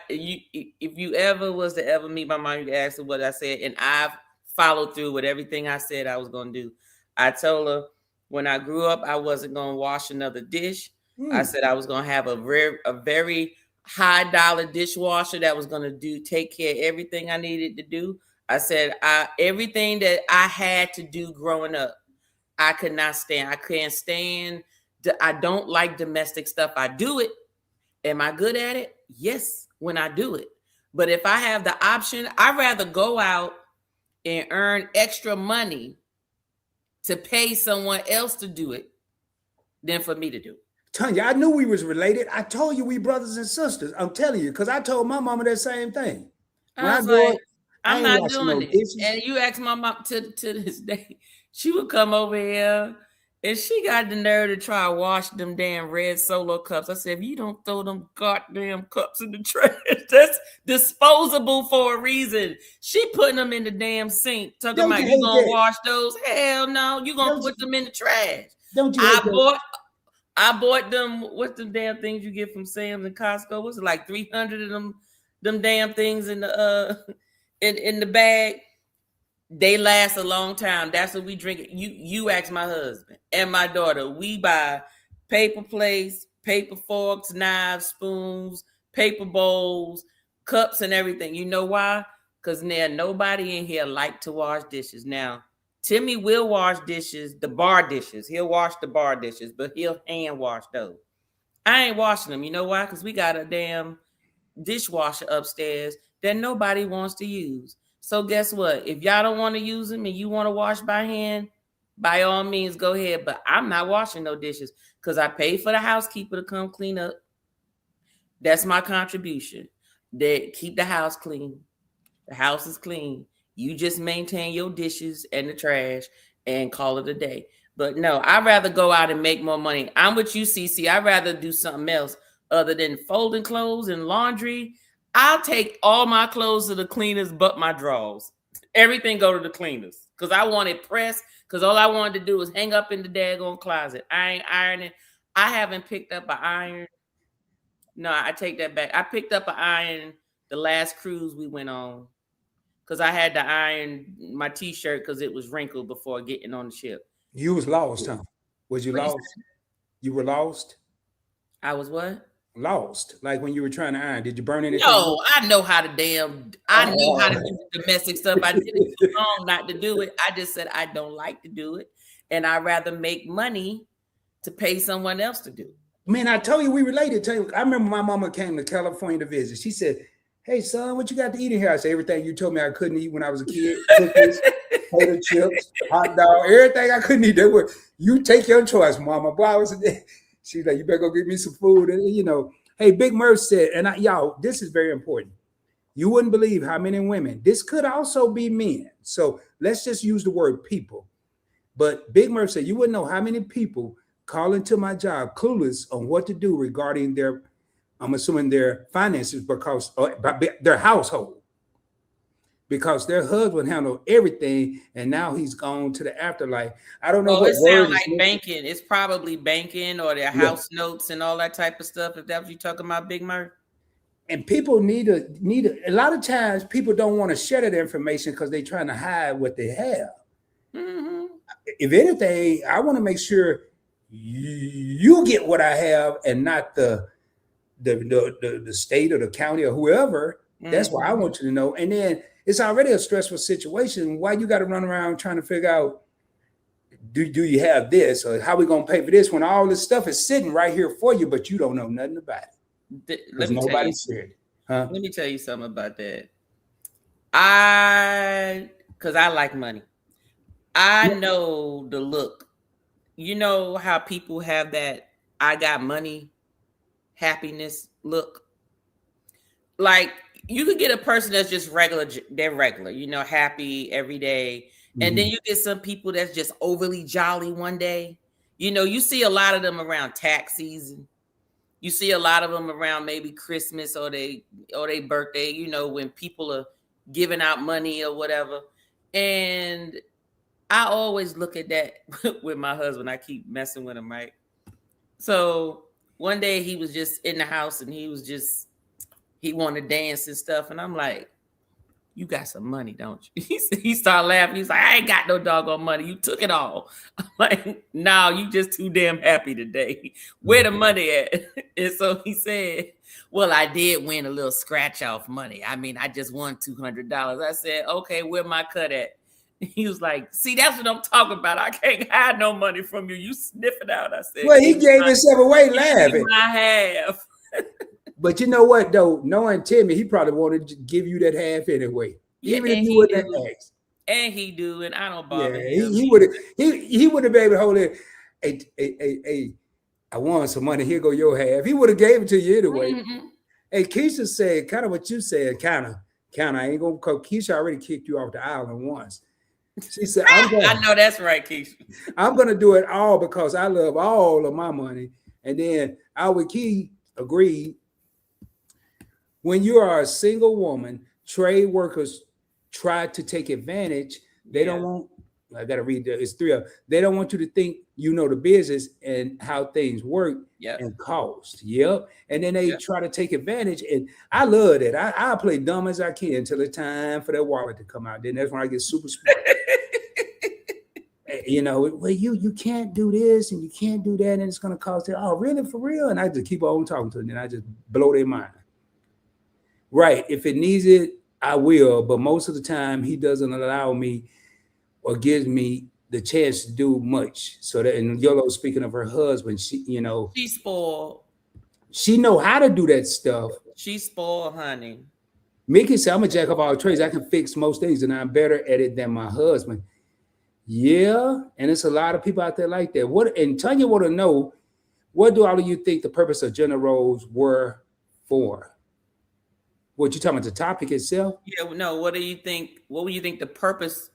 if you ever was to ever meet my mom, you ask her what I said, and I've followed through with everything I said I was going to do. I told her when I grew up, I wasn't going to wash another dish. I said I was going to have a very high dollar dishwasher that was going to take care of everything I needed to do. I said everything that I had to do growing up, I could not stand. I can't stand. I don't like domestic stuff. I do it. Am I good at it? Yes, when I do it. But if I have the option, I'd rather go out and earn extra money to pay someone else to do it than for me to do it. Tanya, I knew we was related. I told you we brothers and sisters. I'm telling you, because I told my mama that same thing. I'm not doing it. And you ask my mom to this day, she would come over here And she got the nerve to try to wash them damn red Solo cups. I said, if you don't throw them goddamn cups in the trash, that's disposable for a reason. She putting them in the damn sink. Talking Don't about you you hate gonna that? wash those? Hell no, you gonna put them in the trash. Don't you hate that? I bought them. What's the damn things you get from Sam's and Costco? What's it like 300 of them damn things in the in the bag? They last a long time. That's what we drink. You ask my husband and my daughter. We buy paper plates, paper forks, knives, spoons, paper bowls, cups, and everything. You know why? Because now nobody in here like to wash dishes. Now, Timmy will wash dishes, the bar dishes. He'll wash the bar dishes, but he'll hand wash those. I ain't washing them. You know why? Because we got a damn dishwasher upstairs that nobody wants to use. So guess what? If y'all don't want to use them and you want to wash by hand, by all means, go ahead. But I'm not washing no dishes because I paid for the housekeeper to come clean up. That's my contribution. They keep the house clean. The house is clean. You just maintain your dishes and the trash and call it a day. But no, I'd rather go out and make more money. I'm with you, CC. I'd rather do something else other than folding clothes and laundry. I'll take all my clothes to the cleaners but my drawers. Everything go to the cleaners because I want it pressed because all I wanted to do was hang up in the daggone closet. I ain't ironing. I haven't picked up an iron. No, I take that back. I picked up an iron the last cruise we went on because I had to iron my T-shirt because it was wrinkled before getting on the ship. You was lost, huh? Was you lost? You were lost? I was what? Lost. Like when you were trying to iron. Did you burn anything? No, I know how to damn. I know how to do domestic stuff. I did it too long not to do it. I just said I don't like to do it, and I'd rather make money to pay someone else to do it. Man, I told you we related. Tell you, I remember my mama came to California to visit. She said, "Hey son, what you got to eat in here?" I said, "Everything you told me I couldn't eat when I was a kid: cookies, potato chips, hot dog, everything I couldn't eat." That were you take your choice, mama. Boy, I was. She's like, "You better go get me some food," and you know. Hey, Big Murph said, and y'all, this is very important. You wouldn't believe how many women. This could also be men. So let's just use the word people. But Big Murph said, you wouldn't know how many people call into my job clueless on what to do regarding their, I'm assuming their finances because their household. Because their husband handled everything, and now he's gone to the afterlife. I don't know. It sounds like banking. It's probably banking or their house notes and all that type of stuff. If that's what you're talking about, Big Murph. And people need a lot of times people don't want to share that information because they're trying to hide what they have. Mm-hmm. If anything, I want to make sure you get what I have and not the state or the county or whoever. Mm-hmm. That's why I want you to know. And then it's already a stressful situation. Why you got to run around trying to figure out, do you have this or how we going to pay for this when all this stuff is sitting right here for you, but you don't know nothing about it. Let me nobody said it. Huh? Let me tell you something about that. Because I like money. I know the look. You know how people have that I got money, happiness look? Like, you could get a person that's just regular, they're regular, you know, happy every day. And then you get some people that's just overly jolly one day. You know, you see a lot of them around tax season. You see a lot of them around maybe Christmas or they birthday, you know, when people are giving out money or whatever. And I always look at that with my husband. I keep messing with him, right? So one day he was just in the house and he wanted to dance and stuff. And I'm like, you got some money, don't you? He started laughing. He's like, I ain't got no doggone money. You took it all. I'm like, no, you just too damn happy today. Where the money at? And so he said, well, I did win a little scratch off money. I mean, I just won $200. I said, okay, where my cut at? He was like, see, that's what I'm talking about. I can't hide no money from you. You sniff it out. I said, well, he gave himself away laughing. I have. But you know what, though? Knowing Timmy, he probably wanted to give you that half anyway. Even if you wouldn't have asked. And he do, and I don't bother him. He would have been able to hold it. Hey, I want some money. Here go your half. He would have gave it to you anyway. Mm-hmm. Hey, Keisha said kind of what you said, kind of. I ain't gonna call Keisha already kicked you off the island once. She said, I know that's right, Keisha. I'm going to do it all because I love all of my money. And then our key agreed, when you are a single woman, trade workers try to take advantage. They don't want, I got to read there. It's three of them. They don't want you to think you know the business and how things work and cost. Yep. And then they try to take advantage. And I love that. I play dumb as I can until it's time for that wallet to come out. Then that's when I get super smart. You know, well, you can't do this and you can't do that, and it's gonna cost it. Oh, really, for real? And I just keep on talking to them, and I just blow their mind. Right. If it needs it, I will. But most of the time, he doesn't allow me or gives me the chance to do much. So that, and Yolo, speaking of her husband, she, you know, she's spoiled. She know how to do that stuff. She's spoiled, honey. Mickey said, I'm a jack of all trades. I can fix most things, and I'm better at it than my husband. Yeah, and it's a lot of people out there like that. What, and Tanya want to know, what do all of you think the purpose of gender roles were for? What you talking about, the topic itself? Yeah, no. What do you think? What would you think the purpose?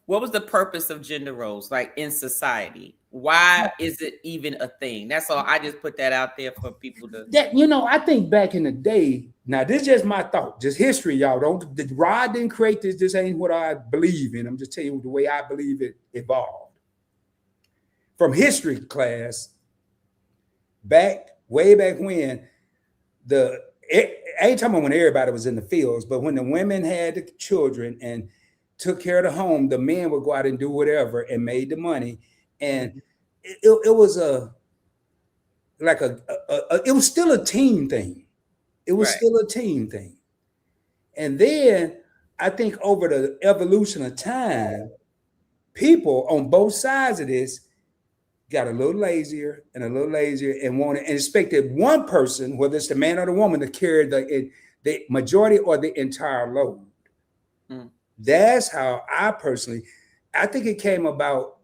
What was the purpose of gender roles, like in society? Why is it even a thing? That's all. I just put that out there for people to. That, you know, I think back in the day. Now, this is just my thought, just history, y'all. Don't. Rod didn't create this. This ain't what I believe in. I'm just telling you the way I believe it evolved from history class. Way back when I ain't talking about when everybody was in the fields, but when the women had the children and took care of the home, the men would go out and do whatever and made the money. And it was it was still a team thing. It was still a team thing. And then I think over the evolution of time, people on both sides of this got a little lazier and wanted and expected one person, whether it's the man or the woman, to carry the majority or the entire load. That's how I think it came about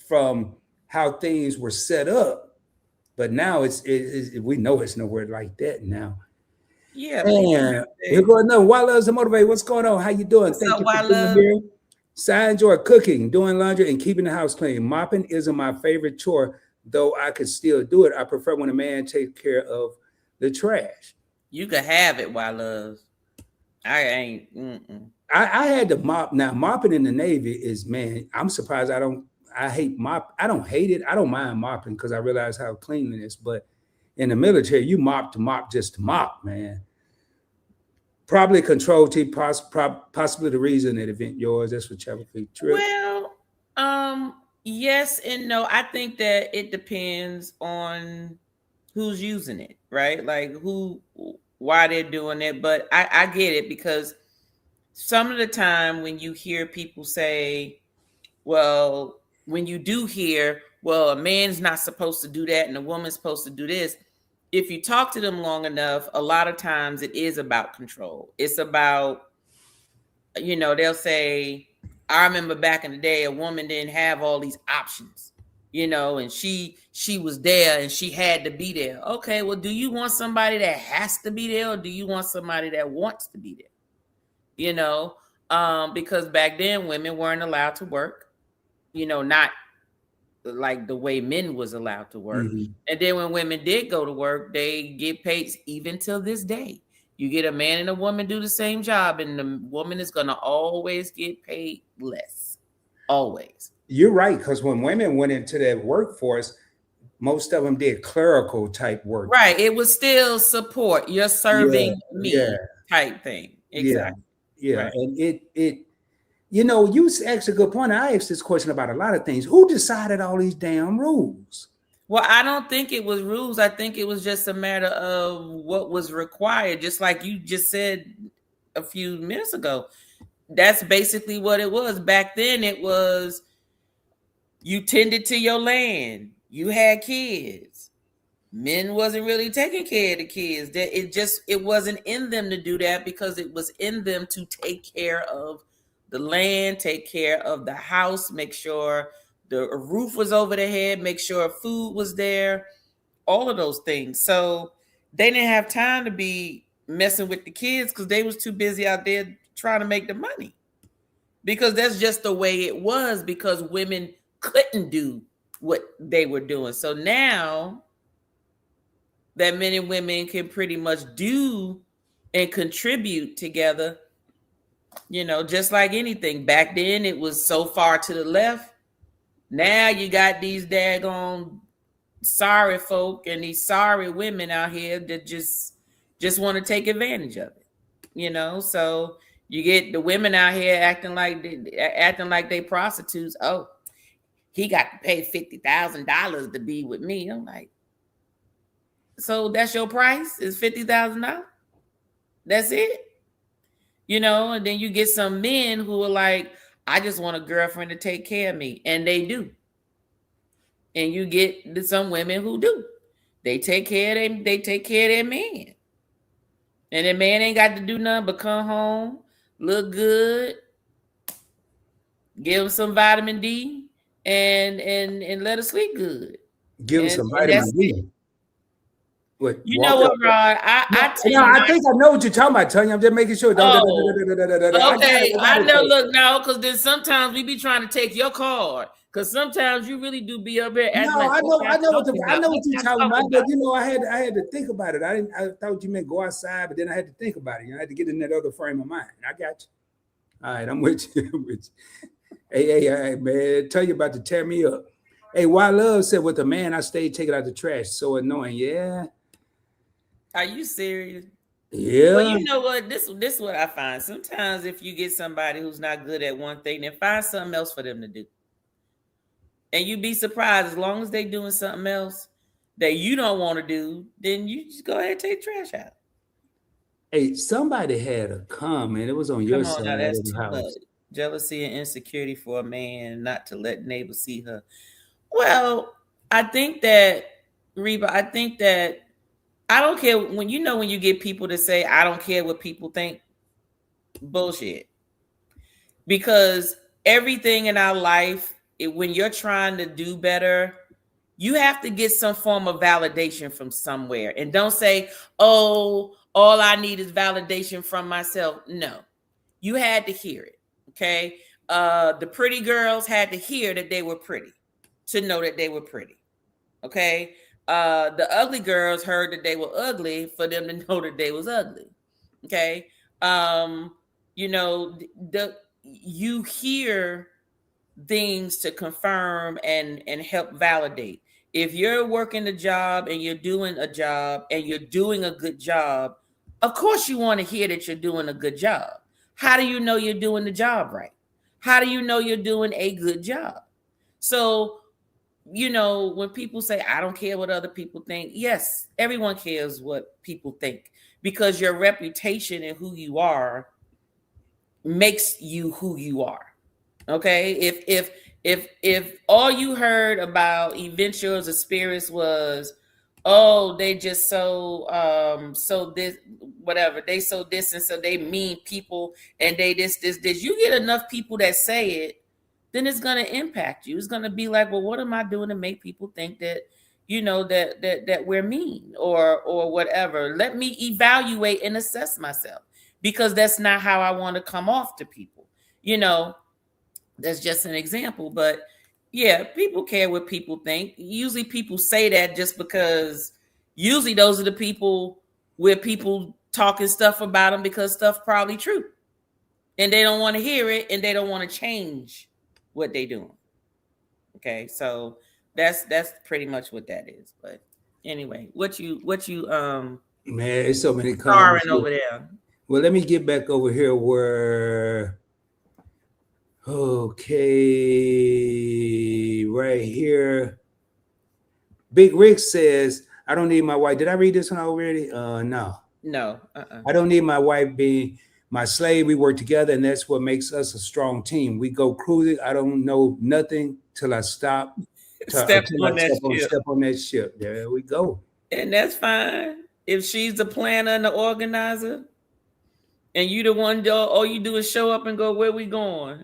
from how things were set up, but now we know it's nowhere like that now. Yeah. Man, here goes another. Why Loves to Motivate. What's going on? How you doing? Thank you for being here. So I enjoy cooking, doing laundry, and keeping the house clean. Mopping isn't my favorite chore, though I could still do it. I prefer when a man takes care of the trash. You could have it, Why Loves. I ain't. I had to mop. Now, mopping in the Navy is, man, I'm surprised I hate mop. I don't hate it. I don't mind mopping because I realize how clean it is. But in the military, you mop to mop just to mop, man. Probably control team, possibly the reason that event yours. That's what Chapel Creek trip. Well, yes and no. I think that it depends on who's using it, right? Like why they're doing it. But I get it, because some of the time when you hear people say, well, when you do hear, well, a man's not supposed to do that and a woman's supposed to do this. If you talk to them long enough, a lot of times it is about control. It's about, they'll say, I remember back in the day, a woman didn't have all these options, and she was there and she had to be there. Okay, well, do you want somebody that has to be there, or do you want somebody that wants to be there? Because back then women weren't allowed to work, not like the way men was allowed to work. Mm-hmm. And then when women did go to work, they get paid. Even till this day, you get a man and a woman do the same job, and the woman is going to always get paid less. Always. You're right, because when women went into that workforce, most of them did clerical type work. Right. It was still support. You're serving me type thing. Exactly. Yeah. Right. And it you asked a good point. I asked this question about a lot of things. Who decided all these damn rules? Well, I don't think it was rules. I think it was just a matter of what was required. Just like you just said a few minutes ago. That's basically what it was. Back then, it was you tended to your land. You had kids. Men wasn't really taking care of the kids. It wasn't in them to do that, because it was in them to take care of the land, take care of the house, make sure the roof was over their head, make sure food was there, all of those things. So they didn't have time to be messing with the kids because they was too busy out there trying to make the money. because that's just the way it was, because women couldn't do what they were doing. So now that men and women can pretty much do and contribute together, you know, just like anything. Back then it was so far to the left. Now you got these daggone sorry folk and these sorry women out here that just want to take advantage of it, you know. So you get the women out here acting like they prostitutes. Oh, he got to pay $50,000 to be with me. I'm like, so that's your price? Is $50,000? That's it? You know. And then you get some men who are like, I just want a girlfriend to take care of me, and they do. And you get some women who do. They take care of their man. And the man ain't got to do nothing but come home, look good, give him some vitamin D, and let her sleep good. Give him some vitamin D. What, you know what, Rod? I think I know what you're talking about, Tanya. I'm just making sure. Okay, I know. Look, now, because then sometimes we be trying to take your card. Because sometimes you really do be up there. No, I know what you're talking about. But you know, I had to think about it. I thought you meant go outside, but then I had to think about it. You know, I had to get in that other frame of mind. I got you. All right, I'm with you. Hey, man, tell you about to tear me up. Hey, Why Love said, with a man, I stayed taking out the trash. So annoying. Yeah. Are you serious? Yeah. Well, you know what? This is what I find. Sometimes if you get somebody who's not good at one thing, then find something else for them to do. And you'd be surprised, as long as they're doing something else that you don't want to do, then you just go ahead and take trash out. Hey, somebody had a comment. It was on your side now, that's of the house. Much. Jealousy and insecurity for a man not to let neighbors see her. Well, I think that, Reba, I don't care when you get people to say, I don't care what people think. Bullshit. Because everything in our life, when you're trying to do better, you have to get some form of validation from somewhere. And don't say, oh, all I need is validation from myself. No, you had to hear it. Okay. The pretty girls had to hear that they were pretty to know that they were pretty. Okay. The ugly girls heard that they were ugly for them to know that they was ugly. Okay. You hear things to confirm and help validate. If you're working a job and you're doing a job and you're doing a good job, of course you want to hear that you're doing a good job. How do you know you're doing the job right? How do you know you're doing a good job? So, when people say, I don't care what other people think, yes, everyone cares what people think, because your reputation and who you are makes you who you are. Okay, if all you heard about Eventuals of Spirits was, oh, they just so this whatever, they so this and so they mean people and they this, you get enough people that say it, then it's gonna impact you. It's gonna be like, well, what am I doing to make people think that that we're mean or whatever? Let me evaluate and assess myself, because that's not how I want to come off to people. That's just an example, but yeah, people care what people think. Usually people say that just because usually those are the people where people talking stuff about them because stuff probably true. And they don't want to hear it and they don't want to change what they doing. Okay, so that's pretty much what that is. But anyway, what you man, it's so many comments over there. Well, let me get back over here where okay, right here. Big Rick says, I don't need my wife. Did I read this one already? No. I don't need my wife being my slave. We work together, and that's what makes us a strong team. We go cruising. I don't know nothing till I step on that ship. There we go. And that's fine. If she's the planner and the organizer, and you the one, all you do is show up and go, where we going?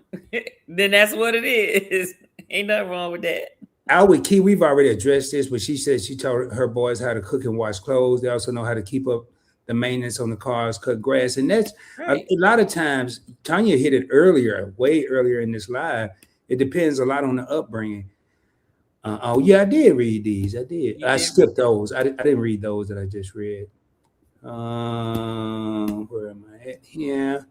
Then that's what it is. Ain't nothing wrong with that. Out with Key, we've already addressed this, but she said she taught her boys how to cook and wash clothes. They also know how to keep up the maintenance on the cars, cut grass, and that's Right. a lot of times. Tanya hit it earlier, way earlier in this live. It depends a lot on the upbringing. Oh yeah, I did read these. I did. You I did. skipped those. I didn't read those that I just read. Where am I at? Yeah,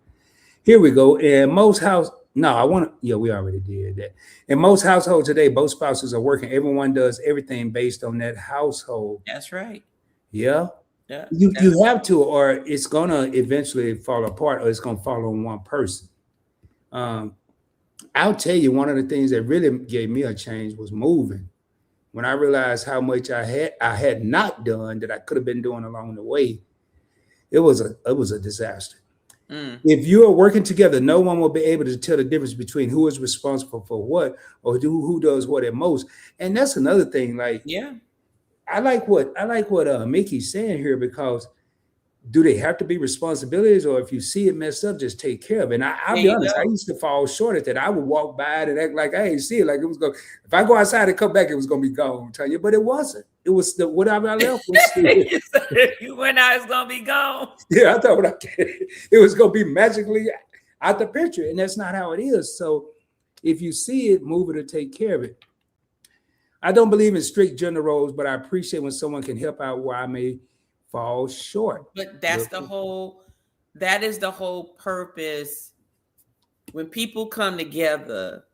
here we go. In most house, no, I want to. Yeah, we already did that. In most households today, both spouses are working. Everyone does everything based on that household. That's right. Yeah, Yeah. you have to, or it's gonna eventually fall apart, or it's gonna fall on one person. Um, I'll tell you, one of the things that really gave me a change was moving. When I realized how much I had not done that I could have been doing along the way, it was a disaster. Mm. If you are working together, no one will be able to tell the difference between who is responsible for what or who does what at most. And that's another thing. Like Yeah. I like what Mickey's saying here, because do they have to be responsibilities, or if you see it messed up, just take care of it? And I'll There be you honest, I go. used to fall short at that. I would walk by it and act like I ain't see it, like it was going. If I go outside and come back, it was going to be gone, Tanya. But it wasn't. It was whatever I left was still. You went out, it's gonna be gone. Yeah, I thought it was going to be magically out the picture, and that's not how it is. So if you see it, move it or take care of it. I don't believe in strict gender roles, but I appreciate when someone can help out where I may fall short. But that is the whole purpose. When people come together,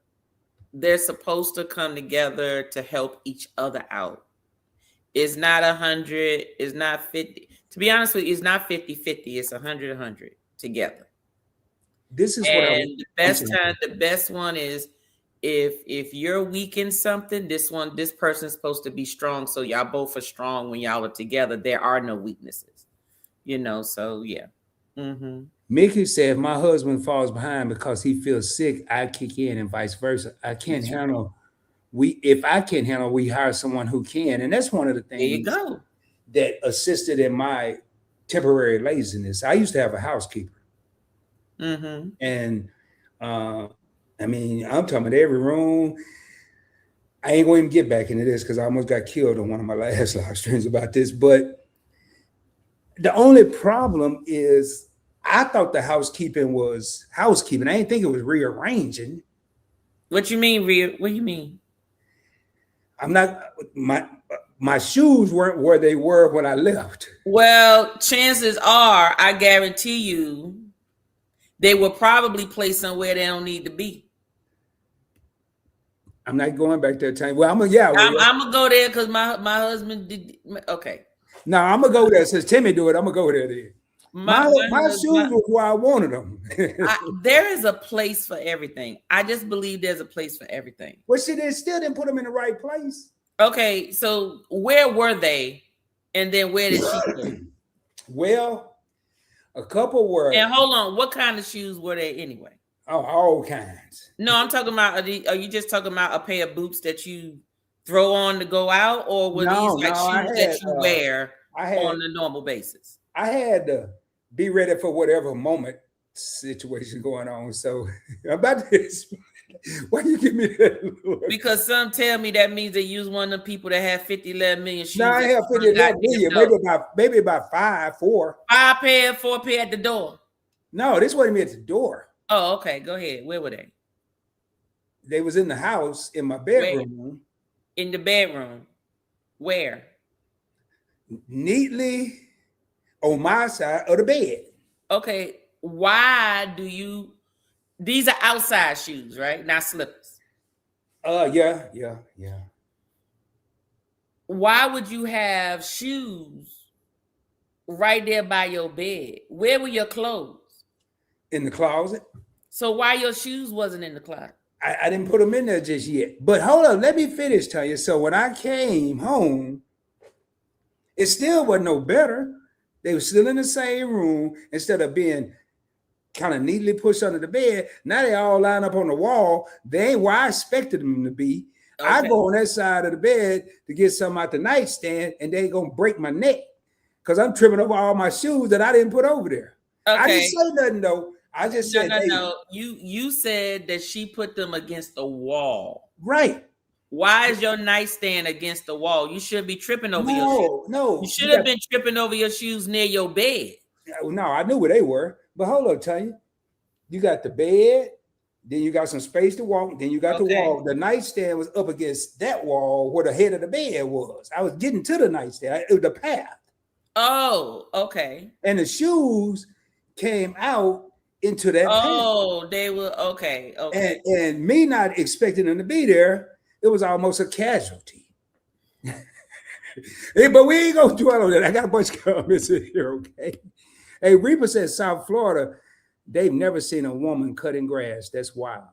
they're supposed to come together to help each other out. It's not 100, it's not 50. To be honest with you, it's not 50-50, it's 100 together. This is And the best one is if you're weak in something, this person's supposed to be strong. So y'all both are strong when y'all are together. There are no weaknesses, so yeah. Mm-hmm. Mickey said, if my husband falls behind because he feels sick, I kick in, and vice versa. I can't handle. If I can't handle, we hire someone who can. And that's one of the things There you go. that assisted in my temporary laziness. I used to have a housekeeper. Mm-hmm. And I mean, I'm talking about every room. I ain't going to even get back into this because I almost got killed on one of my last live streams about this. But the only problem is I thought the housekeeping was housekeeping. I didn't think it was rearranging. What you mean, what do you mean? I'm not, my shoes weren't where they were when I left. Well, chances are, I guarantee you, they will probably placed somewhere they don't need to be. I'm not going back there. Time. Well, I'm gonna go there because my husband did. Okay. No, I'm gonna go there. Since Timmy do it, I'm gonna go there then. My shoes were where I wanted them. There is a place for everything. I just believe there's a place for everything. Well, see, they still didn't put them in the right place. Okay, so where were they, and then where did she go? Well, a couple were. And hold on, what kind of shoes were they anyway? Oh, all kinds. No, I'm talking about. Are you just talking about a pair of boots that you throw on to go out, or were these like shoes that you wear on a normal basis? I had to be ready for whatever moment situation going on. So about this, why you give me that look? Because some tell me that means they use one of the people that have 11 million shoes. No, I have 11 million. Maybe about 4 pair, 4 pair at the door. No, this wasn't me at the door. Oh, okay. Go ahead. Where were they? They was in the house in my bedroom. Where? In the bedroom. Where? Neatly on my side of the bed. Okay. Why do you? These are outside shoes, right? Not slippers. Yeah. Why would you have shoes right there by your bed? Where were your clothes? In the closet. So why your shoes wasn't in the closet? I didn't put them in there just yet. But hold on, let me finish, Tanya. So when I came home, it still wasn't no better. They were still in the same room. Instead of being kind of neatly pushed under the bed, now they all line up on the wall. They ain't where I expected them to be. Okay. I go on that side of the bed to get something out the nightstand, and they gonna break my neck because I'm tripping over all my shoes that I didn't put over there. Okay. I didn't say nothing though. I just said no. You said that she put them against the wall. Right. Why is your nightstand against the wall? You should be tripping over your shoes. No. You should have been tripping over your shoes near your bed. No, I knew where they were. But hold up, Tanya. You got the bed, then you got some space to walk, then you got the wall. The nightstand was up against that wall where the head of the bed was. I was getting to the nightstand. It was the path. Oh, okay. And the shoes came out into that path. They were okay. And me not expecting them to be there, it was almost a casualty. Hey, but we ain't gonna dwell on that. I got a bunch of comments in here, okay? Hey, Reaper says South Florida, they've never seen a woman cutting grass. That's wild.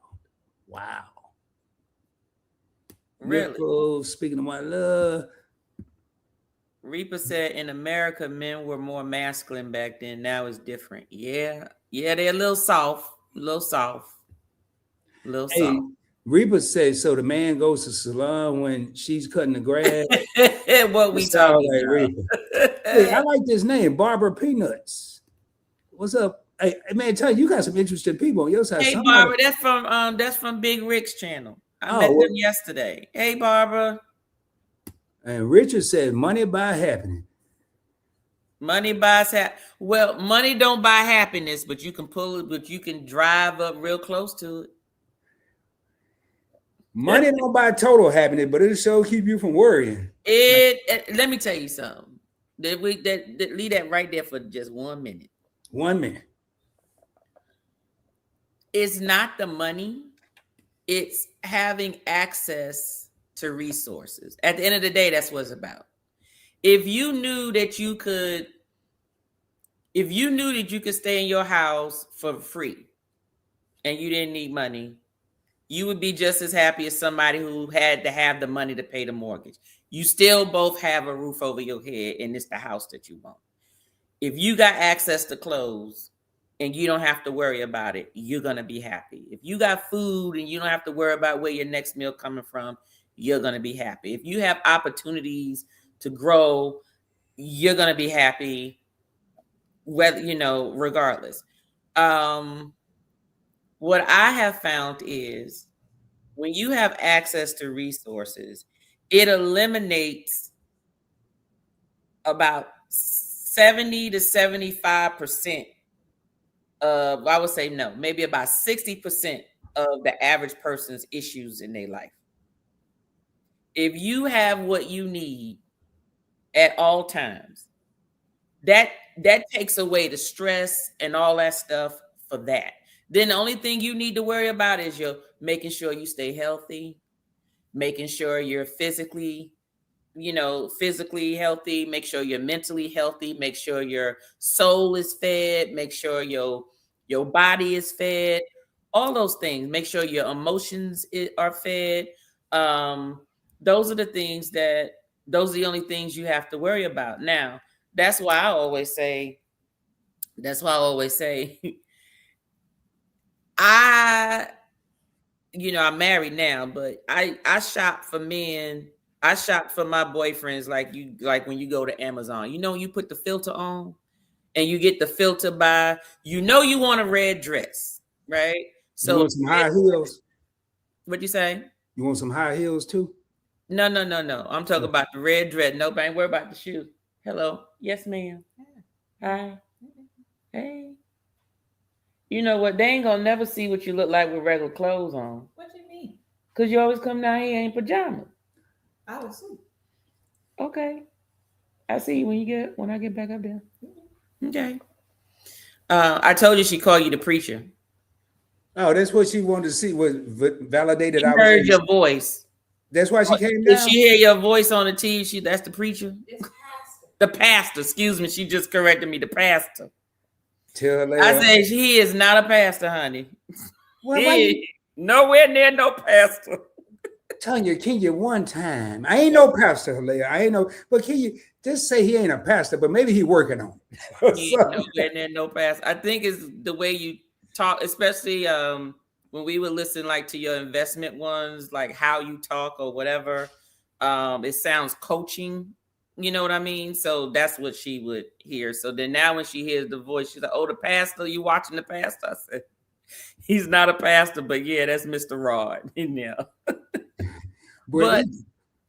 Wow. Really? Nicole, speaking of my love. Reaper said in America, men were more masculine back then. Now it's different. Yeah, they're a little soft. Hey, Reaper says, so the man goes to salon when she's cutting the grass. What we talking about? Reaper. Hey, I like this name, Barbara Peanuts. What's up? Hey, man, tell you got some interesting people on your side. Hey, Barbara, that's from Big Rick's channel. I met them yesterday. Hey, Barbara. And Richard said, money buy happiness. Money buys well, money don't buy happiness, but you can pull it, but you can drive up real close to it. Money don't buy total happiness, but it'll sure keep you from worrying. Let me tell you something. Leave that right there for just 1 minute. 1 minute. It's not the money, it's having access to resources. At the end of the day, that's what it's about. If you knew that you could stay in your house for free and you didn't need money, you would be just as happy as somebody who had to have the money to pay the mortgage. You still both have a roof over your head and it's the house that you want. If you got access to clothes and you don't have to worry about it, you're going to be happy. If you got food and you don't have to worry about where your next meal coming from, you're going to be happy. If you have opportunities to grow, you're going to be happy, whether, regardless. What I have found is when you have access to resources, it eliminates about 70 to 75% of, I would say no, maybe about 60% of the average person's issues in their life. If you have what you need at all times, that takes away the stress and all that stuff for that. Then the only thing you need to worry about is you're making sure you stay healthy, making sure you're physically healthy, make sure you're mentally healthy, make sure your soul is fed, make sure your body is fed, all those things, make sure your emotions are fed. Those are the only things you have to worry about. Now, that's why I always say, I'm married now, but I shop for men. I shop for my boyfriends like when you go to Amazon. You put the filter on and you get the filter by, you want a red dress, right? So you want some high heels? What'd you say? You want some high heels too? No. I'm talking about the red dress. Nobody ain't worry about the shoes. Hello. Yes, ma'am. Hi. Hey. You know what? They ain't gonna never see what you look like with regular clothes on. What you mean? Because you always come down here in pajamas. I will see. Okay. I see you when I get back up there. Okay. I told you she called you the preacher. Oh, that's what she wanted to see. Was validated. I heard your voice. That's why she came down. Did she hear your voice on the TV? That's the preacher. The pastor. Excuse me. She just corrected me. The pastor. Tell her later. I said he is not a pastor, honey. Well, he nowhere near no pastor. Tanya, can you one time? I ain't no pastor, Leah. I ain't no, but can you just say he ain't a pastor, but maybe he working on it. He ain't nowhere near no pastor. I think it's the way you talk, especially when we would listen to your investment ones, like how you talk or whatever. It sounds coaching. You know what I mean? So that's what she would hear. So then now when she hears the voice, she's like, oh, the pastor, you watching the pastor? I said, he's not a pastor, but yeah, that's Mr. Rod in there. Boy, But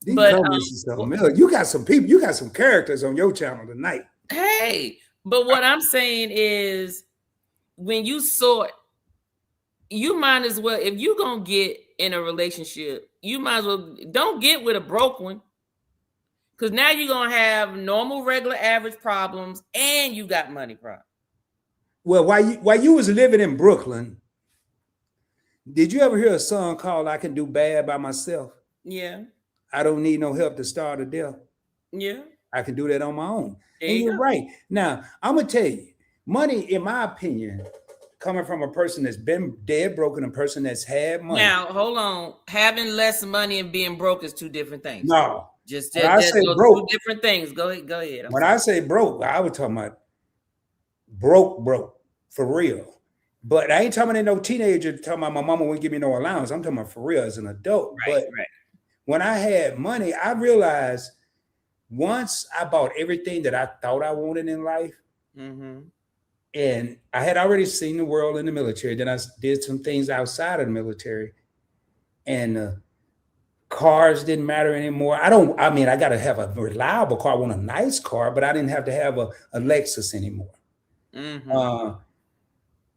these but comments is something else. You got some people, you got some characters on your channel tonight. hey, but what I'm saying is, when you sort, you might as well, if you're gonna get in a relationship, you might as well don't get with a broke one. Because now you're gonna have normal, regular, average problems, and you got money problems. Well, while you was living in Brooklyn, did you ever hear a song called "I Can Do Bad by Myself"? Yeah. I don't need no help to starve to death. Yeah. I can do that on my own. There And you you're go. right. Now, I'm gonna tell you, money, in my opinion, coming from a person that's been dead broke and a person that's had money. Now, hold on. Having less money and being broke is two different things. No. Just When I say those broke, two different things. Go ahead. When I say broke, I was talking about broke for real. But I ain't talking about no teenager talking about my mama wouldn't give me no allowance. I'm talking about for real as an adult. Right, But when I had money, I realized once I bought everything that I thought I wanted in life, and I had already seen the world in the military. Then I did some things outside of the military, and cars didn't matter anymore. I got to have a reliable car. I want a nice car, but I didn't have to have a Lexus anymore.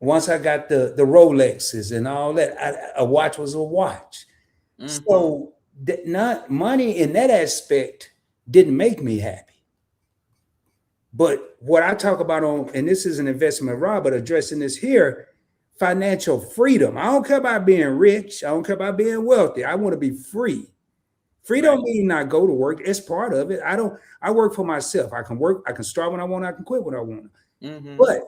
Once I got the Rolexes and all that, a watch was a watch. So not money in that aspect didn't make me happy. But what I talk about and this is an investment, Rob, but addressing this here, financial freedom. I don't care about being rich. I don't care about being wealthy. I want to be free. Free don't mean not go to work. It's part of it. I work for myself. I can work. I can start when I want. I can quit when I want. But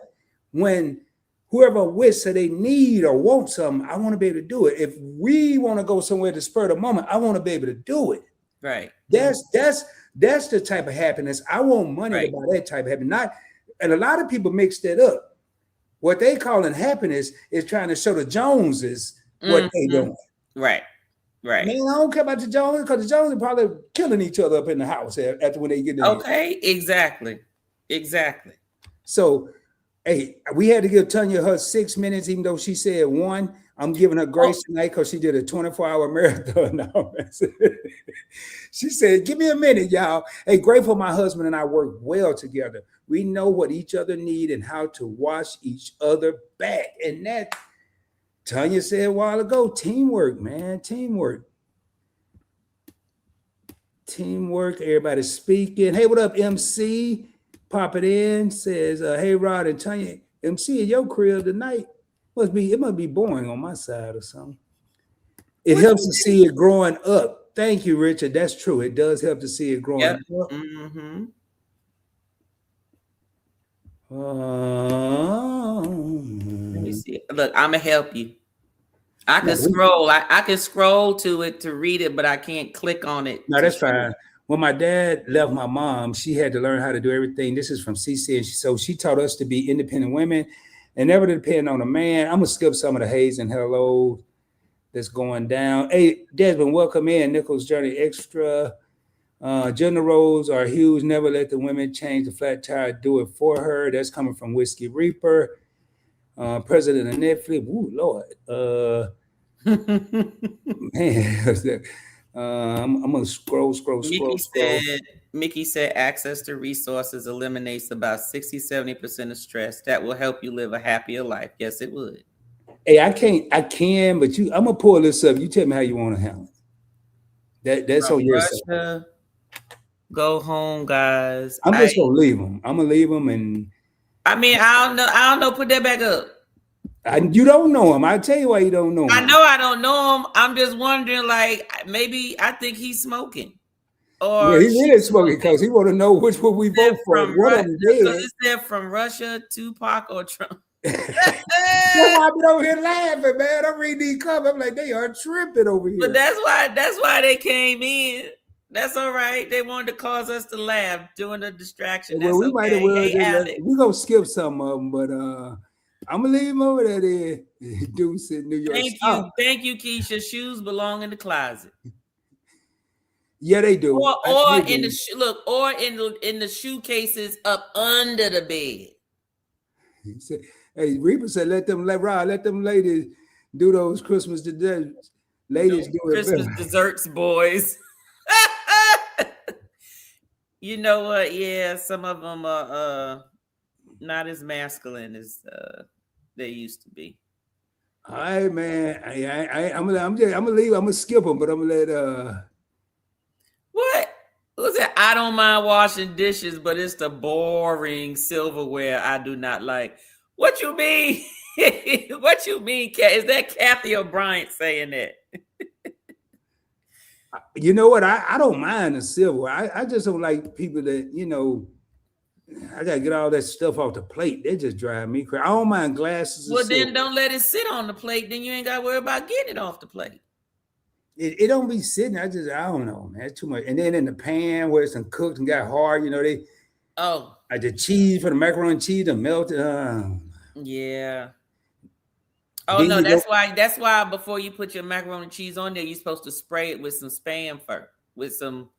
when whoever wishes they need or want something, I want to be able to do it. If we want to go somewhere to spur the moment, I want to be able to do it. Right. That's the type of happiness. I want money to buy that type of happiness. And a lot of people mix that up. What they call happiness is trying to show the Joneses what they doing. Right. Man, I don't care about the Joneses because the Joneses are probably killing each other up in the house after when they get there. Okay, exactly. So, hey, we had to give Tanya her 6 minutes, even though she said 1. I'm giving her grace tonight because she did a 24-hour marathon. She said, give me a minute, y'all. Hey, grateful my husband and I work well together. We know what each other need and how to watch each other back. And that, Tanya said a while ago, teamwork, man, teamwork. Everybody's speaking. Hey, what up, MC? Pop it in. Says, hey, Rod and Tanya, MC in your crib tonight. It must be boring on my side or something. It helps to see it growing up. Thank you, Richard. That's true. It does help to see it growing up. Let me see. Look, I'm gonna help you. I can scroll. I can scroll to it to read it, but I can't click on it. No, that's fine. When my dad left my mom, she had to learn how to do everything. This is from CC, and so she taught us to be independent women and never to depend on a man. I'm gonna skip some of the haze and hello that's going down. Hey, Desmond, welcome in. Nichols Journey Extra. Generals are huge. Never let the women change the flat tire. Do it for her. That's coming from Whiskey Reaper. President of Netflix. Ooh, Lord. Man, I'm gonna scroll. Mickey said access to resources eliminates about 60-70% of stress. That will help you live a happier life. Yes, it would. Hey, I can, but I'm gonna pull this up. You tell me how you want to handle it. That's on your side. Go home, guys. I'm just gonna leave them. I'm gonna leave them, and I mean, I don't know. Put that back up. You don't know him. I'll tell you why you don't know him. I know I don't know him. I'm just wondering, like, maybe I think he's smoking. Or yeah, he is smoking because he want to know which one we vote for. One of them dead. Is that from Russia, Tupac, or Trump? That's why I've been over here laughing, man. I'm reading these comments. I'm like, they are tripping over here. But that's why they came in. That's all right. They wanted to cause us to laugh during the distraction. That's we might have we're gonna skip some of them, but I'm gonna leave them over there. Deuce in New York. Thank you, Keisha. Shoes belong in the closet. Yeah, they do. Or in the shoe cases up under the bed. Hey, Reaper said, let them ladies do those Christmas Ladies do it Christmas better. desserts, boys. You know what? Yeah, some of them are not as masculine as they used to be. All right, man. I'm gonna leave. I'm gonna skip them, but I'm gonna let What? Who said I don't mind washing dishes, but it's the boring silverware I do not like? What you mean? What you mean, Kat? Is that Kathy O'Brien saying that? You know what? I don't mind the silver. I just don't like people that, I gotta get all that stuff off the plate. They just drive me crazy. I don't mind glasses. Well, then don't let it sit on the plate. Then you ain't got to worry about getting it off the plate. It don't be sitting. I don't know, man. It's too much. And then in the pan where it's cooked and got hard, they the cheese for the macaroni and cheese to melt. Yeah. Oh no, that's why before you put your macaroni and cheese on there, you're supposed to spray it with some Spam first, with some,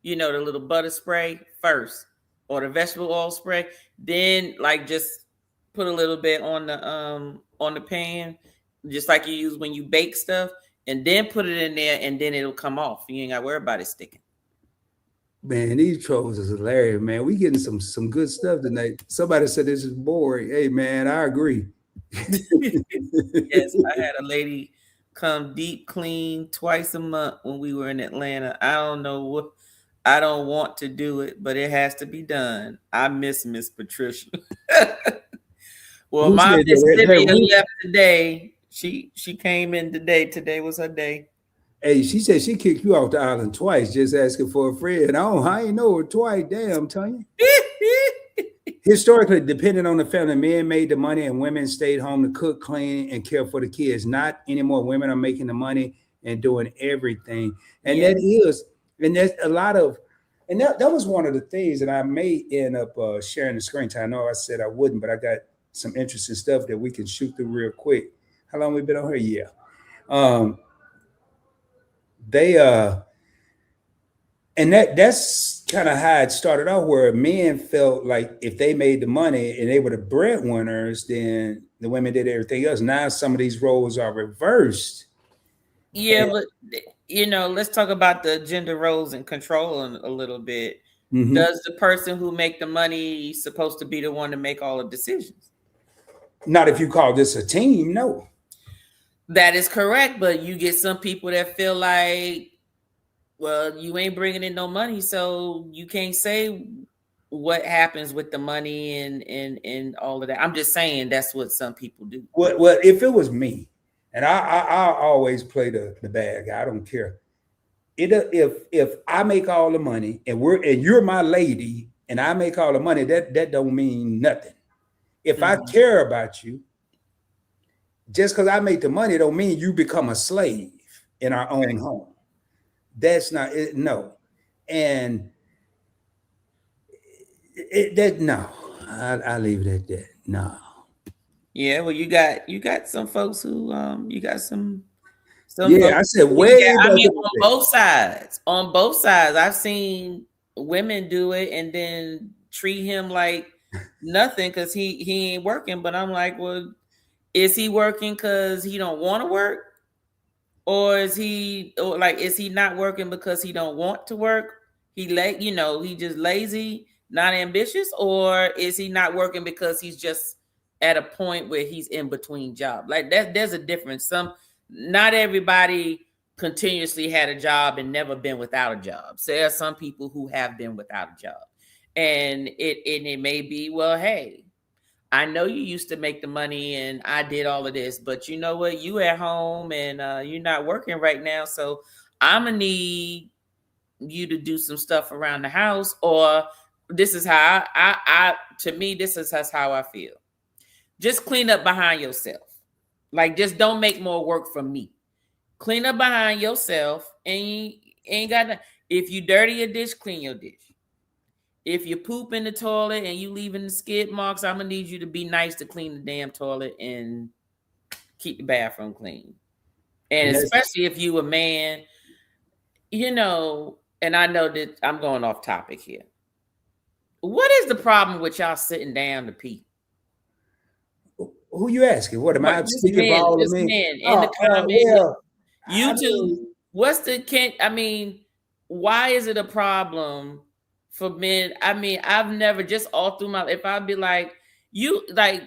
the little butter spray first, or the vegetable oil spray. Then just put a little bit on the pan, just like you use when you bake stuff, and then put it in there, and then it'll come off. You ain't got to worry about it sticking. Man, these trolls is hilarious, man. We getting some good stuff tonight. Somebody said this is boring. Hey, man, I agree. Yes, I had a lady come deep clean twice a month when we were in Atlanta. I don't want to do it, but it has to be done. I miss Miss Patricia. Well, my Miss Livia left today. She came in today. Today was her day. Hey, she said she kicked you off the island twice, just asking for a friend. I ain't know her twice. Damn, Tanya. Historically, depending on the family, men made the money and women stayed home to cook, clean, and care for the kids. Not anymore. Women are making the money and doing everything. And that's a lot of, and that was one of the things that I may end up sharing the screen time. I know I said I wouldn't, but I got some interesting stuff that we can shoot through real quick. How long we been on here? Yeah. And that's kind of how it started out, where men felt like if they made the money and they were the breadwinners, then the women did everything else. Now some of these roles are reversed. Yeah, but let's talk about the gender roles and control a little bit. Mm-hmm. Does the person who make the money supposed to be the one to make all the decisions? Not if you call this a team, no. That is correct, but you get some people that feel like, well, you ain't bringing in no money, so you can't say what happens with the money and all of that. I'm just saying that's what some people do. Well, if it was me, and I always play the bad guy, I don't care. If I make all the money and you're my lady and I make all the money, that don't mean nothing. If mm-hmm. I care about you, just because I make the money don't mean you become a slave in our own home. That's not it. No. And no, I leave it at that. No. Yeah. Well, you got some folks who, you got some. Yeah. I said, on both sides, I've seen women do it and then treat him like nothing because he ain't working. But I'm like, well, is he working because he don't want to work? Or is he not working because he don't want to work? He just lazy, not ambitious, or is he not working because he's just at a point where he's in between jobs? Like that, there's a difference. Not everybody continuously had a job and never been without a job. So there are some people who have been without a job, and it may be, well, hey, I know you used to make the money and I did all of this, but you know what? You at home and you're not working right now. So I'm going to need you to do some stuff around the house, or this is how this is how I feel. Just clean up behind yourself. Like, just don't make more work for me. Clean up behind yourself and you ain't got to, if you dirty your dish, clean your dish. If you poop in the toilet and you leaving the skid marks, I'm going to need you to be nice to clean the damn toilet and keep the bathroom clean. And especially if you a man, and I know that I'm going off topic here. What is the problem with y'all sitting down to pee? Who you asking? What am I speaking for all of me? Men in the comments. YouTube. What's the can't? I mean, why is it a problem for men? I mean, I've never just all through my. If I'd be like you, like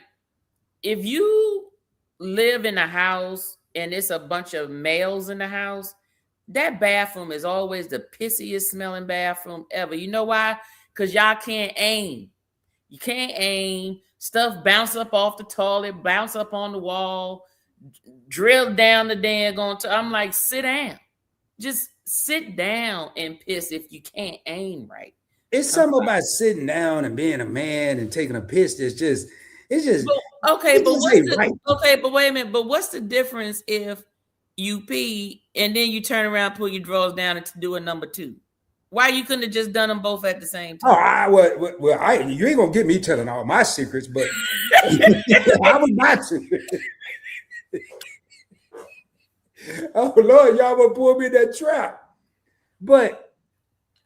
if you live in a house and it's a bunch of males in the house, that bathroom is always the pissiest smelling bathroom ever. You know why? Because y'all can't aim. You can't aim. Stuff bounce up off the toilet, bounce up on the wall, drill down the daggone. I'm like, sit down. Just sit down and piss if you can't aim right. It's something about sitting down and being a man and taking a piss. It's just. Okay, but wait a minute. But what's the difference if you pee and then you turn around, pull your drawers down, and do a number 2? Why you couldn't have just done them both at the same time? You ain't gonna get me telling all my secrets, but I would not to. Oh Lord, y'all gonna pull me in that trap. But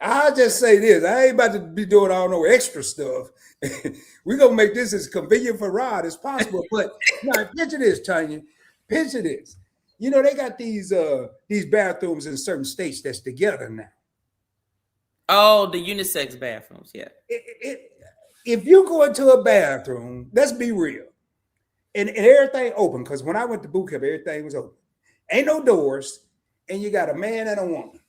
I'll just say this: I ain't about to be doing all no extra stuff. We're gonna make this as convenient for Rod as possible. But now, picture this, Tanya. Picture this. You know, they got these bathrooms in certain states that's together now. Oh, the unisex bathrooms, yeah. If you go into a bathroom, let's be real, and everything open, because when I went to boot camp, everything was open. Ain't no doors, and you got a man and a woman.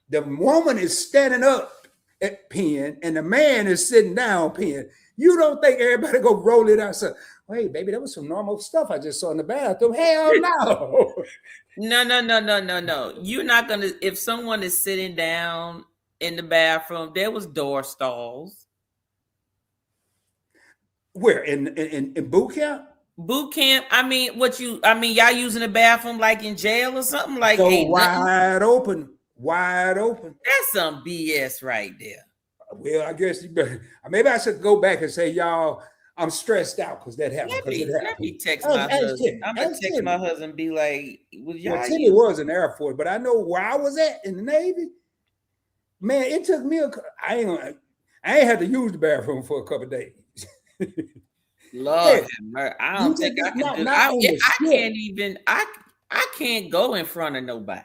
The woman is standing up at peeing, and the man is sitting down peeing. You don't think everybody go roll it out? So, wait, baby, that was some normal stuff I just saw in the bathroom. Hell no. No. You're not gonna. If someone is sitting down in the bathroom, there was door stalls. Where in boot camp? Boot camp. I mean, y'all using the bathroom like in jail or something? Like so wide open. That's some BS right there. Well, I guess you better. Maybe I should go back and say, y'all, I'm stressed out because that happened. Let me text my husband. I'm gonna text my husband and be like, Timmy was in the Air Force, but I know where I was at in the Navy. Man, it took me I ain't had to use the bathroom for a couple of days. Lord, I don't think I can do. I can't even. I can't go in front of nobody.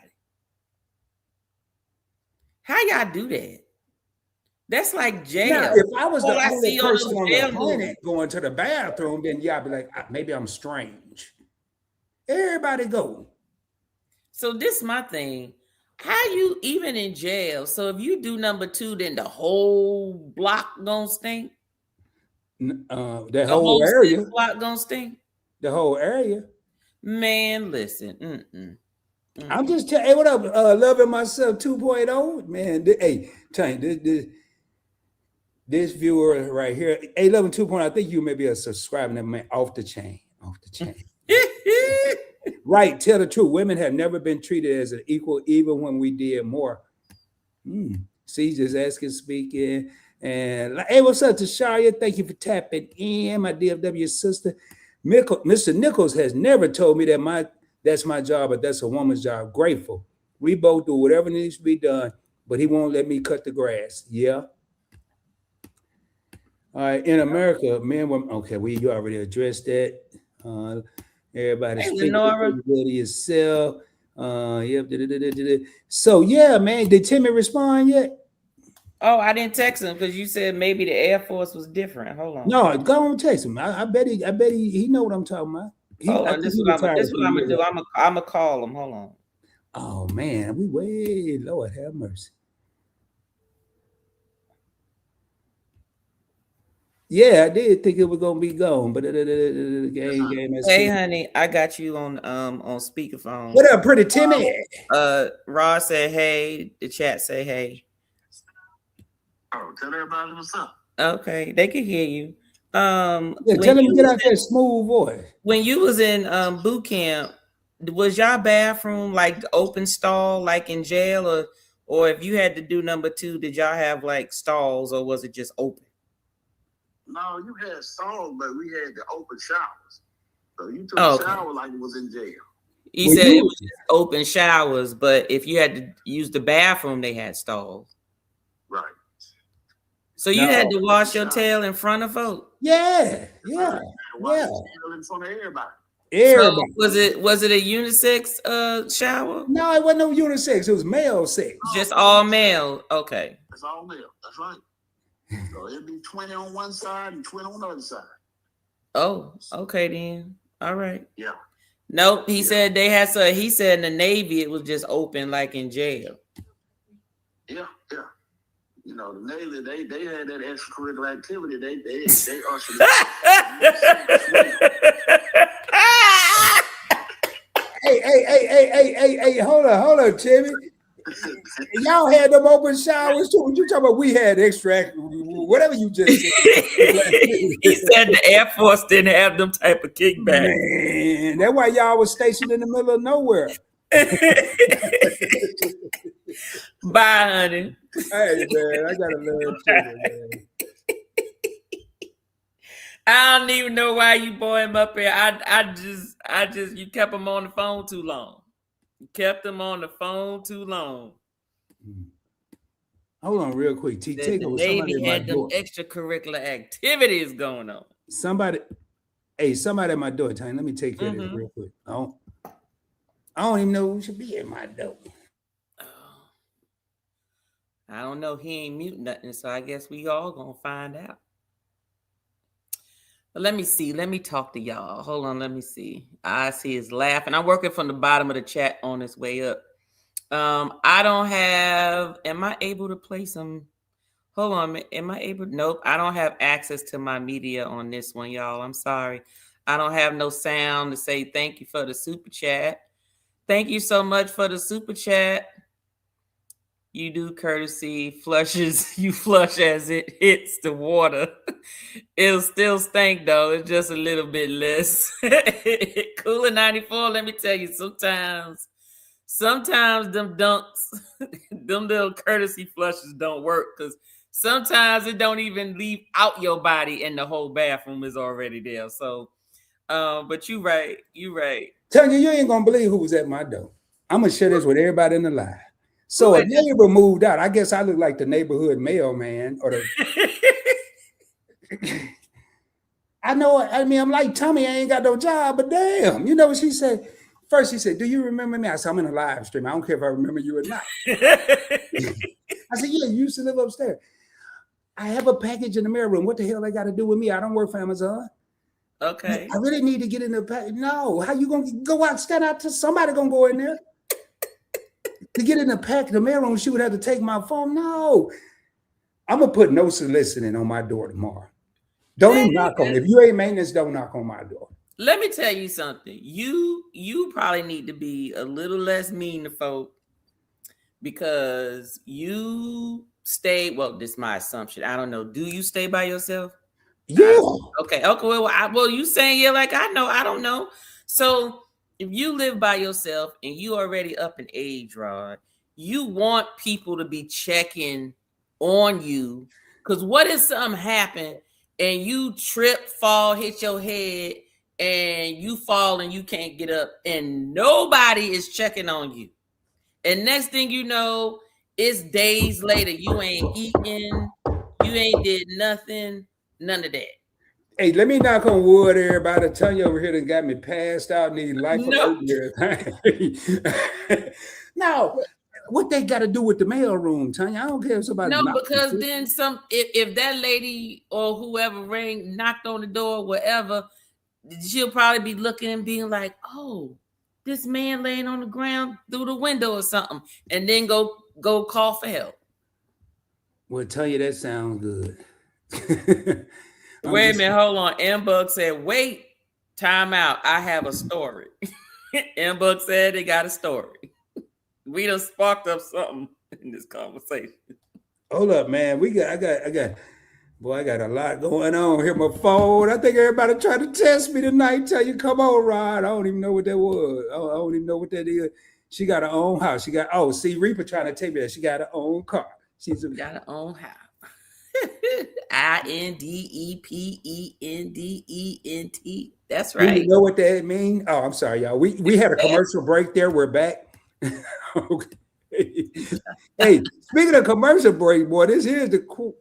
How y'all do that? That's like jail. Now, if I was the only person on the planet going to the bathroom, then y'all be like, maybe I'm strange. Everybody go. So this is my thing. How you even in jail? So if you do number 2, then the whole block gonna stink. The whole area block gonna stink. The whole area. Man, listen. I'm just telling. Hey, what up? Loving myself 2.0. Man, hey, Tanya, this viewer right here, hey, loving 2.0. I think you may be a subscriber, man. Off the chain. Right, tell the truth. Women have never been treated as an equal, even when we did more. See, just asking, speaking. And hey, what's up, Tasharia? Thank you for tapping in, my DFW sister. Mr. Nichols has never told me that that's my job, but that's a woman's job. Grateful. We both do whatever needs to be done, but he won't let me cut the grass. Yeah. All right, in America, men, women. Okay, you already addressed that. Everybody speak to yourself. Yep. So yeah, man. Did Timmy respond yet? Oh, I didn't text him because you said maybe the Air Force was different. Hold on. No, go on, text him. I bet he know what I'm talking about. Hold on, this is what I'm gonna do. I'm gonna call him. Hold on. Oh man, we way Lord have mercy. Yeah, I did think it was gonna be gone, but the game. Hey, honey, I got you on speakerphone. What up, pretty Timmy? Rod said hey. The chat say hey. Oh, tell everybody what's up. Okay, they can hear you. Tell them to get out that smooth voice. When you was in boot camp, was y'all bathroom like open stall like in jail, or if you had to do number 2, did y'all have like stalls or was it just open? No, you had stalls, but we had the open showers. So you took a shower like it was in jail. He said it was just open showers, but if you had to use the bathroom, they had stalls. Right. So you had to wash your tail in front of folks? Yeah. In front of everybody. Everybody. So was it a unisex shower? No, it wasn't no unisex. It was male sex. Just all male. Okay. It's all male. That's right. So it'd be 20 on one side and 20 on the other side. Oh, okay then. All right. Yeah. Nope. He said they had he said in the Navy it was just open like in jail. Yeah. You know, the Navy, they had that extracurricular activity. They ushered Hey, hold on, Timmy. Y'all had them open showers too. What you talking about? We had extra, whatever you just said. He said the Air Force didn't have them type of kickback. Man, that's why y'all was stationed in the middle of nowhere. Bye, honey. Hey, man, I gotta love Timmy, man. I don't even know why you brought him up here. I just you kept him on the phone too long. You kept him on the phone too long. Hold on, real quick. The Somebody Navy had them extracurricular activities going on. Somebody at my door. Tony, let me take care of this real quick. I don't even know who should be at my door. I don't know. He ain't mute nothing, so I guess we all gonna find out. But let me see. Let me talk to y'all. Hold on. Let me see. I see his laughing. I'm working from the bottom of the chat on his way up. I don't have. Am I able to play some? Hold on. Am I able? Nope. I don't have access to my media on this one, y'all. I'm sorry. I don't have no sound to say thank you for the super chat. Thank you so much for the super chat. You do courtesy flushes. You flush as it hits the water. It'll still stink though. It's just a little bit less. Cooler 94. Let me tell you, sometimes them dunks, them little courtesy flushes don't work because sometimes it don't even leave out your body and the whole bathroom is already there. So, but you right. Tanya, you ain't gonna believe who was at my door. I'm gonna share this with everybody in the live. So a neighbor moved out. I guess I look like the neighborhood mailman or the. I know. I mean, I'm like Tommy. I ain't got no job, but damn, you know what she said? First, she said, "Do you remember me?" I said, "I'm in a live stream. I don't care if I remember you or not." I said, "Yeah, you used to live upstairs." I have a package in the mail room. What the hell they got to do with me? I don't work for Amazon. Okay. I really need to get in the package. No, how you gonna go out? Stand out to somebody gonna go in there. To get in the mail room, she would have to take my phone. No, I'm gonna put no soliciting on my door tomorrow. Don't even knock on it. If you ain't maintenance, don't knock on my door. Let me tell you something. You probably need to be a little less mean to folk because you stay. Well, this is my assumption. I don't know. Do you stay by yourself? Yeah. Okay. Well, you saying yeah, like I know. I don't know. So. If you live by yourself and you already up in age, Rod, you want people to be checking on you. Because what if something happened and you trip, fall, hit your head, and you fall and you can't get up and nobody is checking on you. And next thing you know, it's days later. You ain't eating, you ain't did nothing, none of that. Hey, let me knock on wood, everybody. Tanya over here that got me passed out, need life alert. No, what they got to do with the mail room, Tanya? I don't care if somebody. No, because then if that lady or whoever knocked on the door, whatever, she'll probably be looking and being like, "Oh, this man laying on the ground through the window or something," and then go call for help. Well, Tanya, that sounds good. Wait a minute, hold on. M-Bug said, wait, time out. I have a story. M-Bug said they got a story. We done sparked up something in this conversation. Hold up, man. I got a lot going on here. My phone. I think everybody tried to test me tonight. Tell you, come on, Rod. I don't even know what that was. I don't even know what that is. She got her own house. Reaper trying to tell me that she got her own car. She's got her own house. INDEPENDENT. That's right. You know what that means? Oh, I'm sorry, y'all. We had a commercial break there. We're back. Okay. Hey, speaking of commercial break, boy, this here's the cool.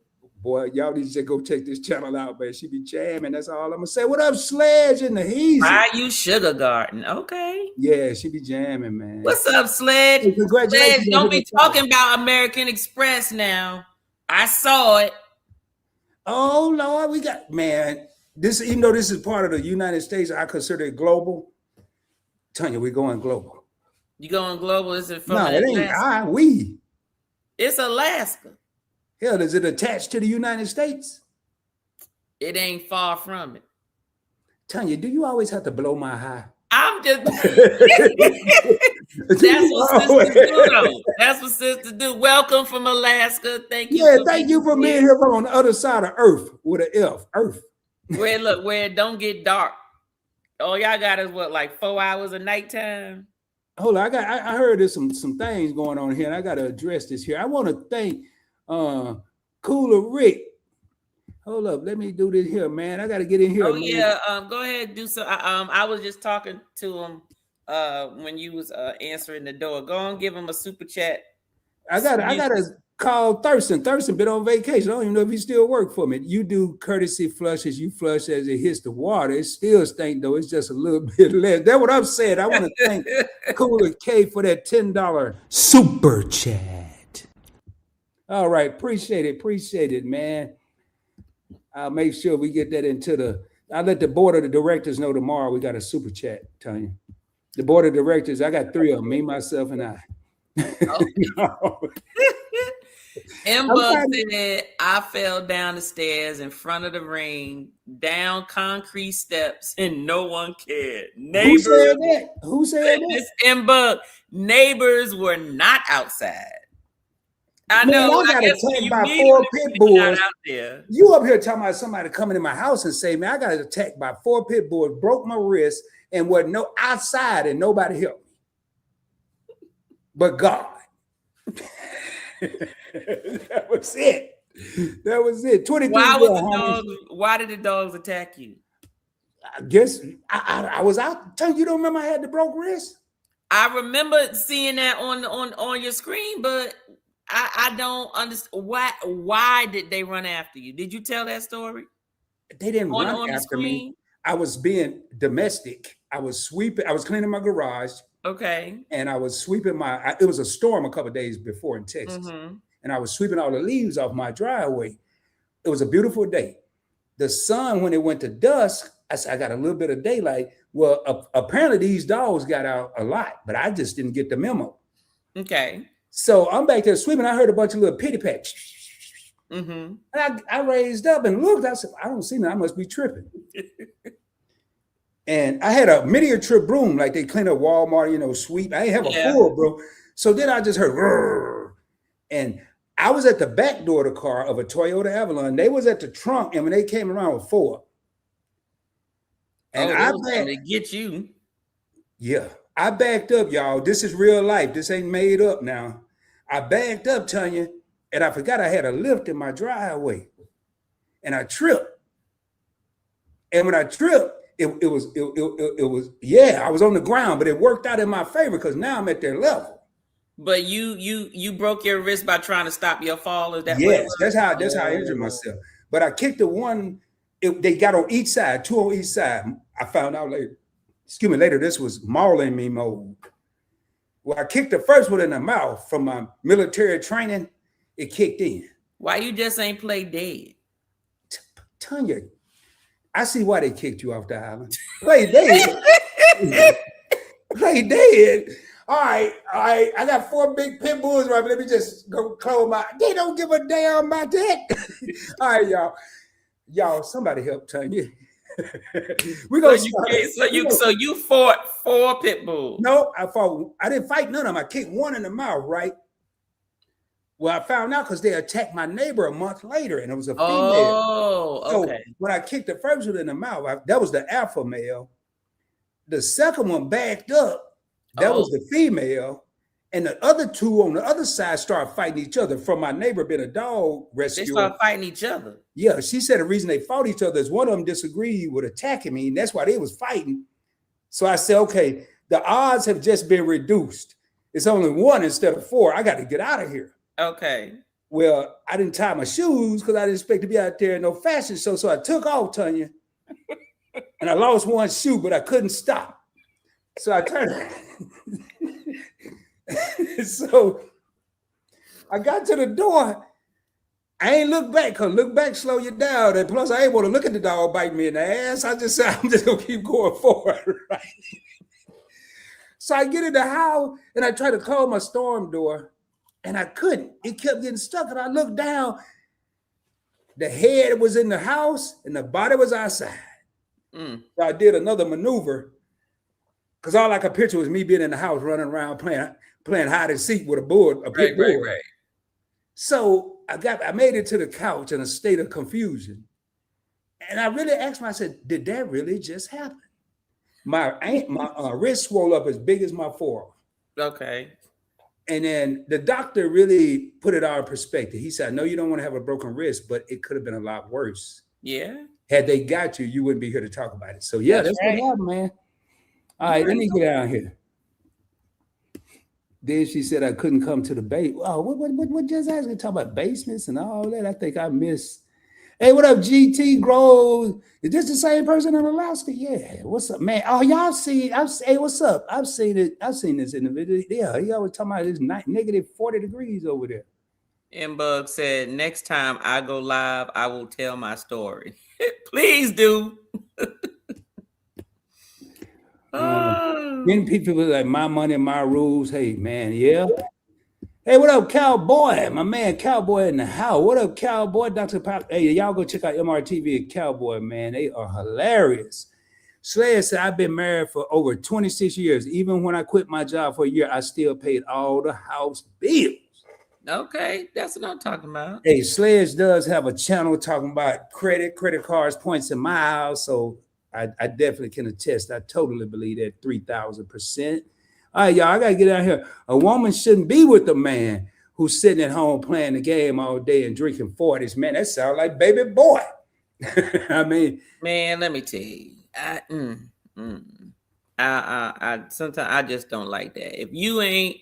Boy, y'all need to go check this channel out, man. She be jamming. That's all I'm gonna say. What up, Sledge in the Heezy? Bayou Sugar Garden. Okay. Yeah, she be jamming, man. What's up, Sledge? Hey, congratulations. Sledge, don't be talking about American Express now. I saw it. Oh Lord, we got man. This, even though this is part of the United States, I consider it global. Tanya, we're going global. You going global? Is it from No, it ain't Alaska? we. It's Alaska. Hell, is it attached to the United States? It ain't far from it. Tanya, do you always have to blow my high? I'm just that's what sisters do though. That's what sisters do. Welcome from Alaska. Thank you. Yeah, thank you for being here from on the other side of Earth with an F. Earth. Where it don't get dark. All y'all got is what, like 4 hours of nighttime? Hold on, I heard there's some things going on here, and I gotta address this here. I want to thank Cooler Rick. Hold up, let me do this here, man. I gotta get in here. Oh man. yeah, go ahead and do so. I was just talking to him when you was answering the door. Go on, give him a super chat. I gotta call Thurston. Thurston been on vacation. I don't even know if he still work for me. You do courtesy flushes. You flush as it hits the water. It still stink though. It's just a little bit less. That's what I'm saying. I want to thank Cooler K for that $10 super chat. All right, appreciate it, man. I'll make sure we get that into the. I'll let the board of the directors know tomorrow. We got a super chat, Tanya. The board of directors. I got 3 of them. Me, myself, and I. Okay. No. Emma said, I fell down the stairs in front of the ring, down concrete steps, and no one cared. Who said that? Who said that? This Emma, neighbors were not outside. I Man, know. I got I guess attacked you by need 4 them pit to be out bulls. there. You up here talking about somebody coming in my house and say, man, I got attacked by 4 pit bulls, broke my wrist, and was no outside, and nobody helped me. But God. That was it. That was it. 23. Why did the dogs attack you? I guess I was out. Tell you don't remember I had the broke wrist? I remember seeing that on your screen, but I don't understand why did they run after you? Did you tell that story? They didn't run after me. I was being domestic. I was sweeping. I was cleaning my garage. Okay. And I was sweeping it was a storm a couple of days before in Texas. Mm-hmm. And I was sweeping all the leaves off my driveway. It was a beautiful day. The sun, when it went to dusk, I said, I got a little bit of daylight. Well, apparently these dogs got out a lot, but I just didn't get the memo. Okay. So I'm back there sweeping. I heard a bunch of little pitty pats. Mm-hmm. And I raised up and looked. I said, I don't see nothing. I must be tripping. And I had a miniature broom, like they clean up Walmart, sweep. I didn't have a full broom. So then I just heard, rrr, and I was at the back door of the car of a Toyota Avalon. They was at the trunk, and when they came around with 4. And I backed to get you. Yeah, I backed up, y'all. This is real life. This ain't made up now. I backed up, Tanya, and I forgot I had a lift in my driveway, and I tripped. And when I tripped, it was I was on the ground, but it worked out in my favor because now I'm at their level. But you broke your wrist by trying to stop your fall. Is that yes? That's how I injured myself. But I kicked the one. They got on each side, 2 on each side. I found out later. Later, this was mauling me mode. Well, I kicked the first one in the mouth from my military training. It kicked in. Why you just ain't play dead? Tanya, I see why they kicked you off the island. Play dead. Play dead. All right. I got 4 big pit bulls right, but let me just go close my. They don't give a damn about that. All right, y'all. Y'all, somebody help Tanya. We're gonna so you fought 4 pit bulls. No, I didn't fight none of them. I kicked one in the mouth, right? Well, I found out because they attacked my neighbor a month later, and it was a female. Oh, okay. So when I kicked the first one in the mouth, that was the alpha male. The second one backed up. That was the female. And the other 2 on the other side started fighting each other. From my neighbor being a dog rescuer. They started fighting each other. Yeah, she said the reason they fought each other is one of them disagreed with attacking me, and that's why they was fighting. So I said, okay, the odds have just been reduced. It's only 1 instead of 4. I got to get out of here. Okay. Well, I didn't tie my shoes because I didn't expect to be out there in no fashion show. So I took off, Tanya, and I lost one shoe, but I couldn't stop. So I turned. So I got to the door. I ain't look back because look back slow you down. And plus, I ain't want to look at the dog bite me in the ass. I just said, I'm just going to keep going forward, right? So I get in the house and I try to close my storm door and I couldn't. It kept getting stuck. And I looked down. The head was in the house and the body was outside. So I did another maneuver because all I could picture was me being in the house running around playing hide and seek with a pit bull. Right. So I made it to the couch in a state of confusion. And I really asked myself, did that really just happen? My wrist swelled up as big as my forearm. Okay. And then the doctor really put it all in perspective. He said, I know you don't want to have a broken wrist, but it could have been a lot worse. Yeah. Had they got you, you wouldn't be here to talk about it. So yeah, that's right. What happened, man. All right, let me get down here. Then she said I couldn't come to the base. Oh, what just asking talk about basements and all that? I think I missed. Hey, what up, GT Grove? Is this the same person in Alaska? Yeah. What's up, man? Oh, y'all see? Hey, what's up? I've seen it. I've seen this in the video. Yeah, he always talking about it's negative 40 degrees over there. M-Bug said, next time I go live, I will tell my story. Please do. Many people like my money, my rules. Hey, man, yeah. Hey, what up, Cowboy? My man, Cowboy in the house. What up, Cowboy? Dr. Pop. Hey, y'all go check out MRTV and Cowboy, man. They are hilarious. Slayer said, I've been married for over 26 years. Even when I quit my job for a year, I still paid all the house bills. Okay, that's what I'm talking about. Hey, Sledge does have a channel talking about credit cards, points, and miles. So I definitely can attest. I totally believe that 3,000%. All right, y'all, I got to get out here. A woman shouldn't be with a man who's sitting at home playing the game all day and drinking 40s. Man, that sounds like baby boy. I mean. Man, let me tell you. I sometimes I just don't like that. If you ain't,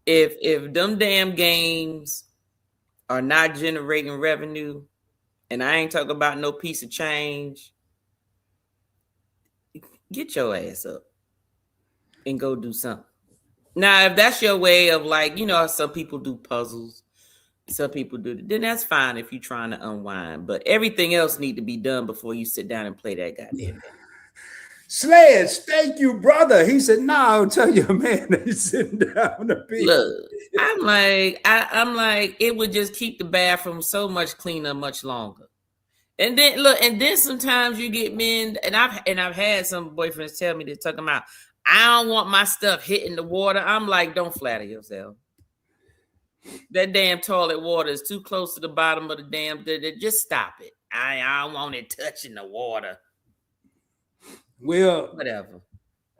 if them damn games are not generating revenue, and I ain't talking about no piece of change, get your ass up and go do something. Now, if that's your way of like, you know, some people do puzzles, some people do, then that's fine if you're trying to unwind. But everything else need to be done before you sit down and play that goddamn game. Sledge, thank you, brother. He said, no, I'll tell your man that he's sitting down on the beach. Look, I'm like, it would just keep the bathroom so much cleaner, much longer. And then look, and then sometimes you get men, and I've had some boyfriends tell me they're talking about, I don't want my stuff hitting the water. I'm like, don't flatter yourself. That damn toilet water is too close to the bottom of the damn. Just stop it. I don't want it touching the water. Well, whatever.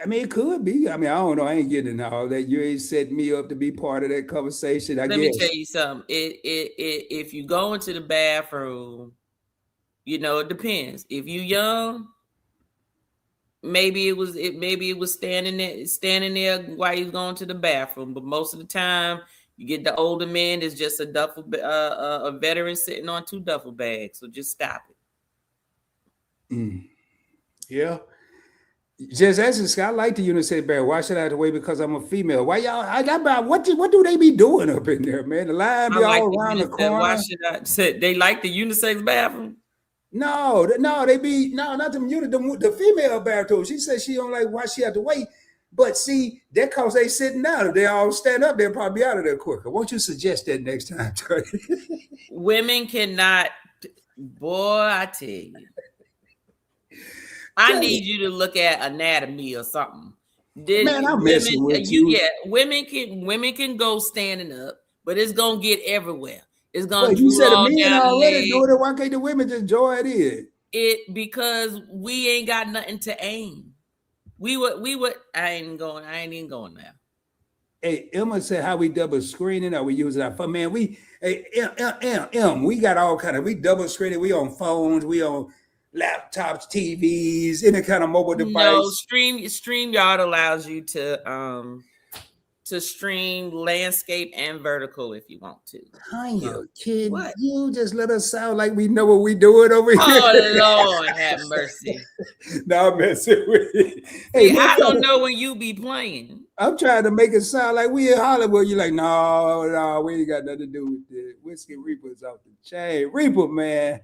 I mean, it could be. I mean, I don't know. I ain't getting all that. You ain't setting me up to be part of that conversation. Let me tell you something. If you go into the bathroom, you know, it depends. If you young, maybe it was standing there while you was going to the bathroom. But most of the time, you get the older men. It's just a veteran sitting on 2 duffel bags. So just stop it. Yeah. Just asking, I like the unisex bear. Why should I have to wait because I'm a female? Why y'all? What do they be doing up in there, man? The line be all around the corner. Why should I say they like the unisex bathroom? No, they be not the female bathroom. She said she don't like why she have to wait. But see, that cause they sitting down. If they all stand up, they'll probably be out of there quicker. Won't you suggest that next time? Women cannot, boy, I tell you. I need you to look at anatomy or something. Man, I'm messing with you. Yeah, women can go standing up, but it's gonna get everywhere. It's gonna. Well, you said the men already doing it. Why can't the women just join in? Because we ain't got nothing to aim. We would. I ain't even going now. Hey, Emma said how we double screening. Are we using our phone? Man, we got all kind of. We double screening. We on phones. We on laptops, TVs, any kind of mobile device. No, StreamYard allows you to to stream landscape and vertical if you want to. Tanya, kid, What? you just let us sound like we know what we doing over here. Oh Lord, have mercy. No, I'm messing with you. Hey, Hey, I don't know when you be playing. I'm trying to make it sound like we in Hollywood. You're like, no, we ain't got nothing to do with this. Whiskey Reaper's off the chain. Reaper, man.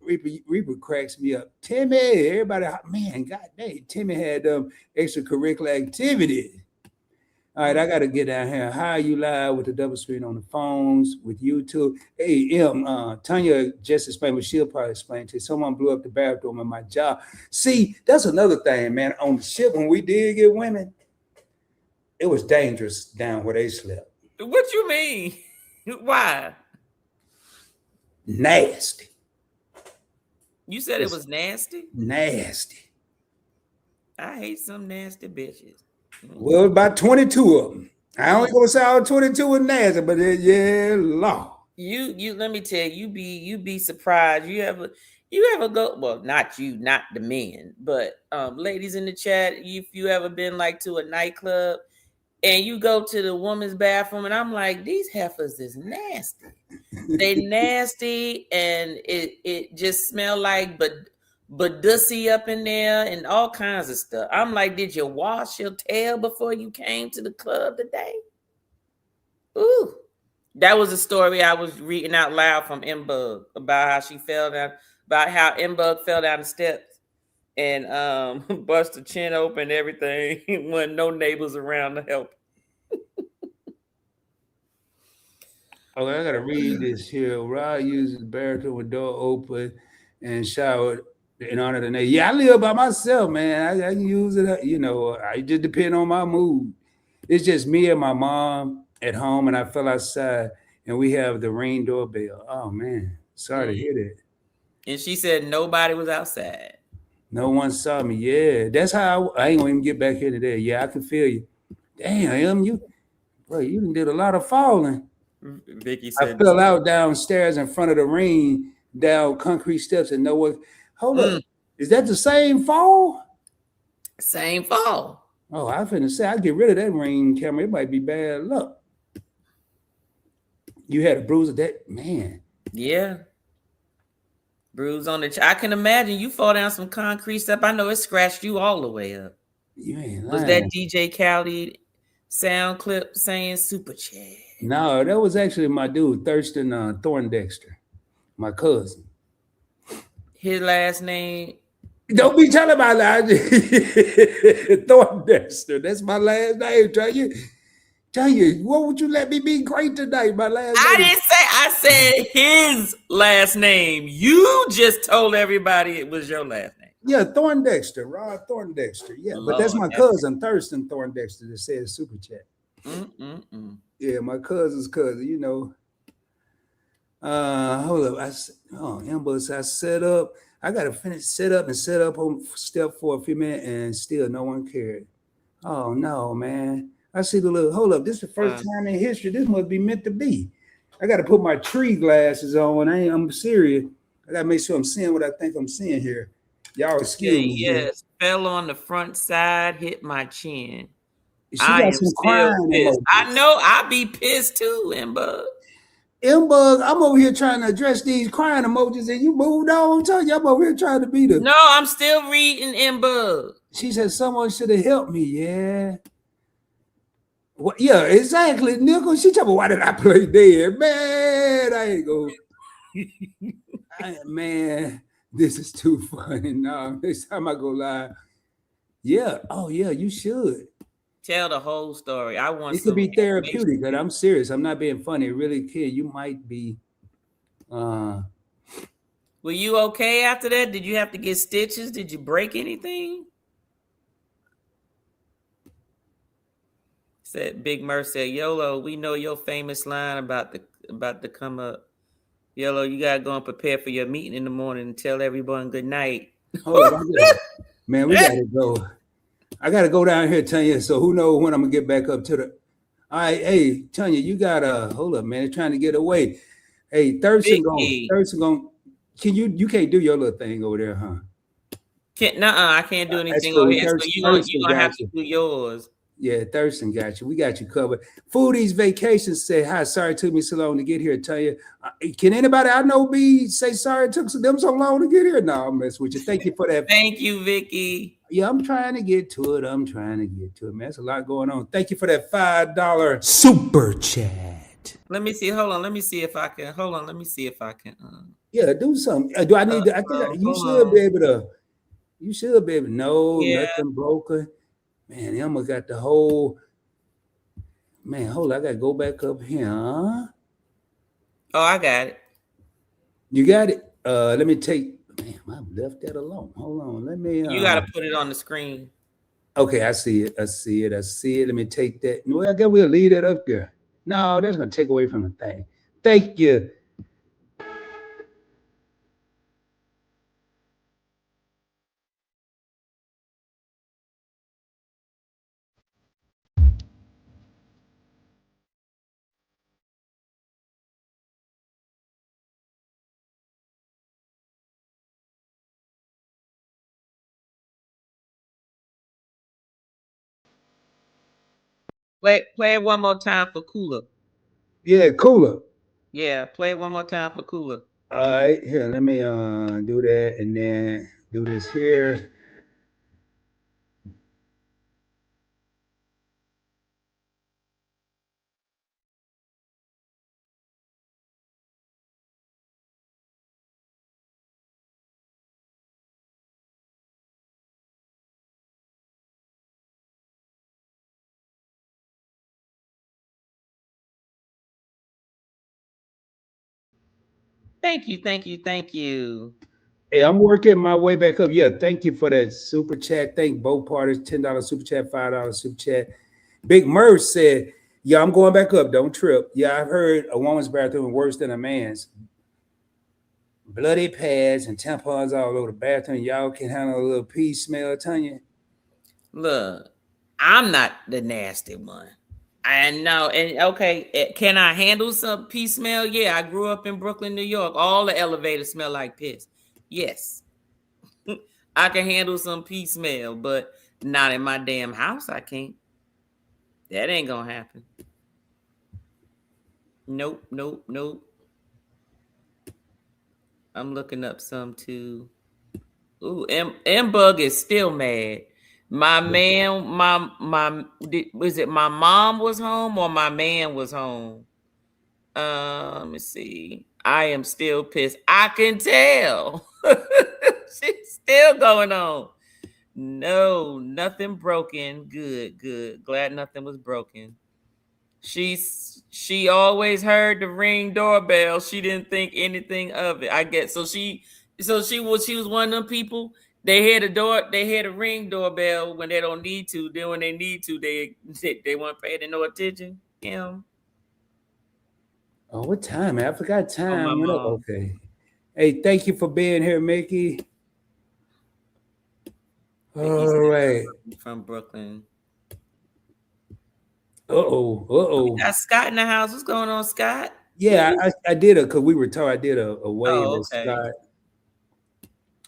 Reaper cracks me up. Timmy, everybody, man, god dang, Timmy had extracurricular activity. All right, I got to get down here. How you live with the double screen on the phones with YouTube? Hey, Tanya just explained, but she'll probably explain to you. Someone blew up the bathroom in my job. See, that's another thing, man. On the ship, when we did get women, it was dangerous down where they slept. What you mean? Why? Nasty. You said it was nasty? Nasty. I hate some nasty bitches. Well, about 22 of them. I only gonna say all 22 was nasty, but yeah, law. You let me tell you, you be surprised. You ever go, well, not you, not the men, but ladies in the chat, if you ever been like to a nightclub and you go to the woman's bathroom and I'm like, these heifers is nasty. They nasty and it just smell like Badussy up in there and all kinds of stuff. I'm like, did you wash your tail before you came to the club today? Ooh, that was a story I was reading out loud from M-Bug about how she fell down, about how M-Bug fell down the steps and bust her chin open and everything. Wasn't no neighbors around to help. Okay, I gotta read this here. Rod uses the bathroom with door open and shower in honor of the name. Yeah, I live by myself, man. I can use it. I just depend on my mood. It's just me and my mom at home, and I fell outside, and we have the Ring doorbell. Oh man, sorry to hear that. And she said nobody was outside. No one saw me. Yeah, that's how I ain't gonna even get back here today. Yeah, I can feel you. Damn, you did a lot of falling. Vicky said I fell out downstairs in front of the Ring, down concrete steps, and no one. Hold up, is that the same fall? Same fall. Oh, I finna say I get rid of that Ring camera. It might be bad luck. You had a bruise of that, man. Yeah. Bruise on the. I can imagine you fall down some concrete step. I know it scratched you all the way up. You ain't lying. Was that DJ Khaled sound clip saying super chat? No, that was actually my dude, Thurston Thorndexter, my cousin. His last name? Don't be telling my last name. Thorndexter. That's my last name. Tell you, what would you let me be great tonight? My last name. I didn't say. I said his last name. You just told everybody it was your last name. Yeah, Thorndexter, Rod Thorndexter. Yeah, but that's my cousin, Thurston Thorndexter, that says super chat. Yeah, my cousin's cousin, Hold up. Ambush, I set up. I got to finish set up on step 4 a few minutes and still no one cared. Oh, no, man. I see the little, hold up. This is the first time in history. This must be meant to be. I got to put my tree glasses on. I'm serious. I got to make sure I'm seeing what I think I'm seeing here. Y'all excuse me. Yes, fell on the front side, hit my chin. She got some crying pissed. I know. I be pissed too, M-Bug. M-Bug, I'm over here trying to address these crying emojis, and you moved on. I'm telling you, I'm over here trying to be the. No, I'm still reading M-Bug. She said someone should have helped me. Yeah. Well, yeah, exactly, Nickel. She told me, why did I play dead? Man, I ain't go. Man, this is too funny. No, next time I go live. Yeah. Oh, yeah, you should. Tell the whole story. I want. It could be therapeutic, but I'm serious. I'm not being funny. Really, kid, you might be. Were you okay after that? Did you have to get stitches? Did you break anything? Said Big Mer said, YOLO, we know your famous line about the come up. YOLO, you gotta go and prepare for your meeting in the morning and tell everyone good night. Oh, man, we gotta go. I gotta go down here, Tanya. So who knows when I'm gonna get back up to the. All right, hey, Tanya, you gotta hold up, man. They're trying to get away. Hey, Thurston going. Can you can't do your little thing over there, huh? I can't do anything over here. So you're gonna have to do yours. Yeah, Thurston got you. We got you covered. Foodies Vacations say, hi, sorry it took me so long to get here. Tell you, can anybody I know be say sorry it took them so long to get here? No, I'll mess with you. Thank you for that. Thank you, Vicky. Yeah, I'm trying to get to it. Man. There's a lot going on. Thank you for that $5 super chat. Let me see. Hold on. Let me see if I can. Hold on. Let me see if I can. Yeah, do something. Do I need to? I think you should be able to. You should be able to know nothing broken. Man, Emma got the whole. Man, hold on. I got to go back up here. Huh? Oh, I got it. You got it? Let me take. Man, I left that alone. Hold on. Let me. You got to put it on the screen. Okay, I see it. Let me take that. Well, I guess we'll leave that up there. No, that's going to take away from the thing. Thank you. Play it one more time for Cooler. Yeah, Cooler. Yeah, play it one more time for Cooler. All right, here, let me do that and then do this here. Thank you. Hey, I'm working my way back up. Yeah, thank you for that super chat. Thank both parties. $10 super chat, $5 super chat. Big Murph said, yeah, I'm going back up. Don't trip. Yeah, I've heard a woman's bathroom worse than a man's. Bloody pads and tampons all over the bathroom. Y'all can handle a little pee smell, Tanya. Look, I'm not the nasty one. I know. And okay, can I handle some pee smell? Yeah, I grew up in Brooklyn, New York. All the elevators smell like piss. Yes. I can handle some pee smell, but not in my damn house. I can't. That ain't gonna happen. Nope. I'm looking up some too. Ooh, M Bug is still mad. My man, was it my mom was home or my man was home? Let me see. I am still pissed. I can tell. She's still going on. No, nothing broken. Good. Glad nothing was broken. She always heard the ring doorbell. She didn't think anything of it. I guess she was one of them people. They hear a ring doorbell when they don't need to. Then when they need to, they won't pay no attention. Yeah. Oh, what time? I forgot time. Oh, my mom. Okay. Hey, thank you for being here, Mickey. All right. From Brooklyn. Uh-oh. We got Scott in the house. What's going on, Scott? Yeah, I did because we were told I did a wave of okay.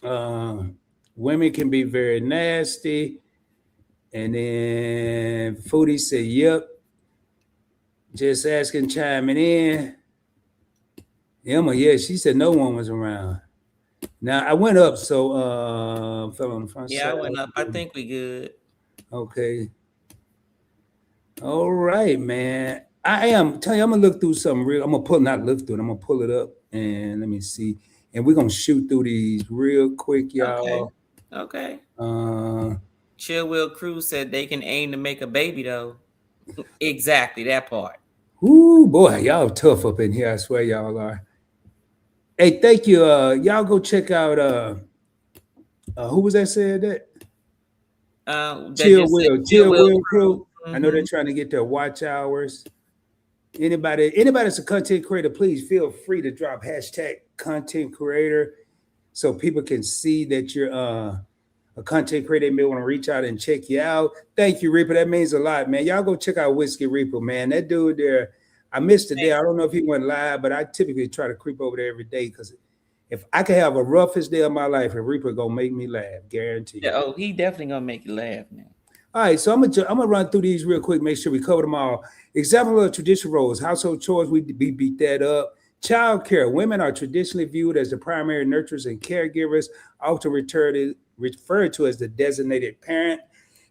Scott. Women can be very nasty. And then Foodie said, yep. Just asking, chiming in. Emma, yeah, she said no one was around. Now I went up, so fell on the front side. Yeah, I went up. I think we good. Okay. All right, man. I'm gonna look through something real. I'm gonna pull it up and let me see. And we're gonna shoot through these real quick, y'all. Okay. Chill Will Cruz said they can aim to make a baby though. Exactly that part. Ooh, boy, y'all tough up in here. I swear y'all are. Hey, thank you. Y'all go check out who was that said that? Chill Will Crew. Mm-hmm. I know they're trying to get their watch hours. Anybody that's a content creator, please feel free to drop hashtag content creator so people can see that you're a content creator. They may want to reach out and check you out. Thank you, Reaper. That means a lot, man. Y'all go check out Whiskey Reaper, man. That dude there, I missed it there. I don't know if he went live, but I typically try to creep over there every day because if I could have a roughest day of my life, a Reaper gonna make me laugh, guaranteed. Yeah, he definitely gonna make you laugh, man. All right, so I'm gonna run through these real quick, make sure we cover them all. Example of traditional roles: household chores, we beat that up. Child care: women are traditionally viewed as the primary nurturers and caregivers, often referred to as the designated parent.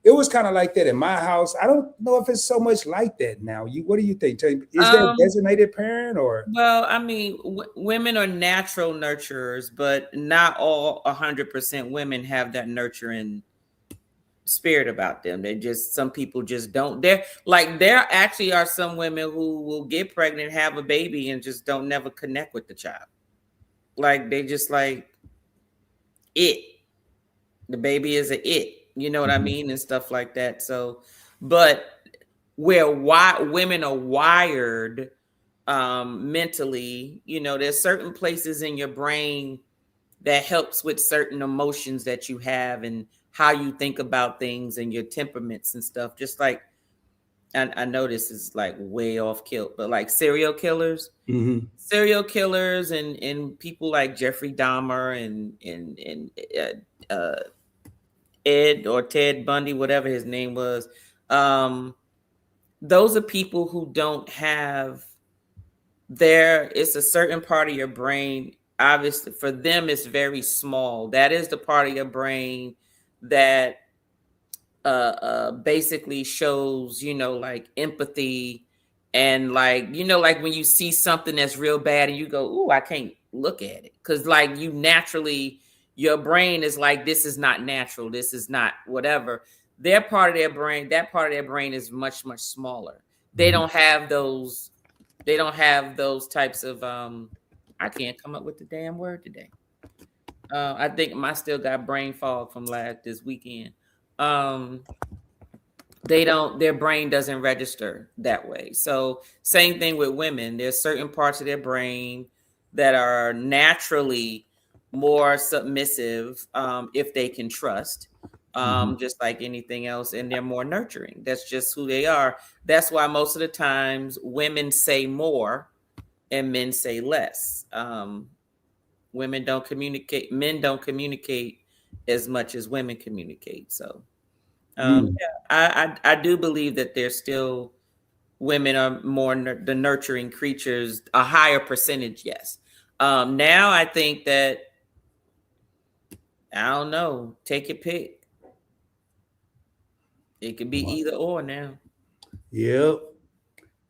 It was kind of like that in my house. I don't know if it's so much like that now. What do you think? Is there a designated parent or? Well, I mean, women are natural nurturers, but not all 100% women have that nurturing spirit about them. Some people just don't. There actually are some women who will get pregnant, have a baby, and just don't never connect with the child. Like they just like it. The baby is a it. You know what I mean? And stuff like that. So, but where women are wired mentally, there's certain places in your brain that helps with certain emotions that you have and how you think about things and your temperaments and stuff. Just like, I know this is like way off kilt, but like serial killers, and people like Jeffrey Dahmer and Ed or Ted Bundy, whatever his name was. Those are people who don't have it's a certain part of your brain. Obviously for them, it's very small. That is the part of your brain that basically shows, like empathy and like, like when you see something that's real bad and you go, ooh, I can't look at it. Cause like you naturally, your brain is like, this is not natural. This is not whatever. That part of their brain is much, much smaller. They don't have those types of, I can't come up with the damn word today. I think I still got brain fog from this weekend. Their brain doesn't register that way. So same thing with women. There's certain parts of their brain that are naturally more submissive if they can trust, just like anything else, and they're more nurturing. That's just who they are. That's why most of the times women say more and men say less. Men don't communicate as much as women communicate. So I do believe that there's still women are more the nurturing creatures, a higher percentage. Yes. Now I think that, I don't know, take your pick. It could be either or now. Yep.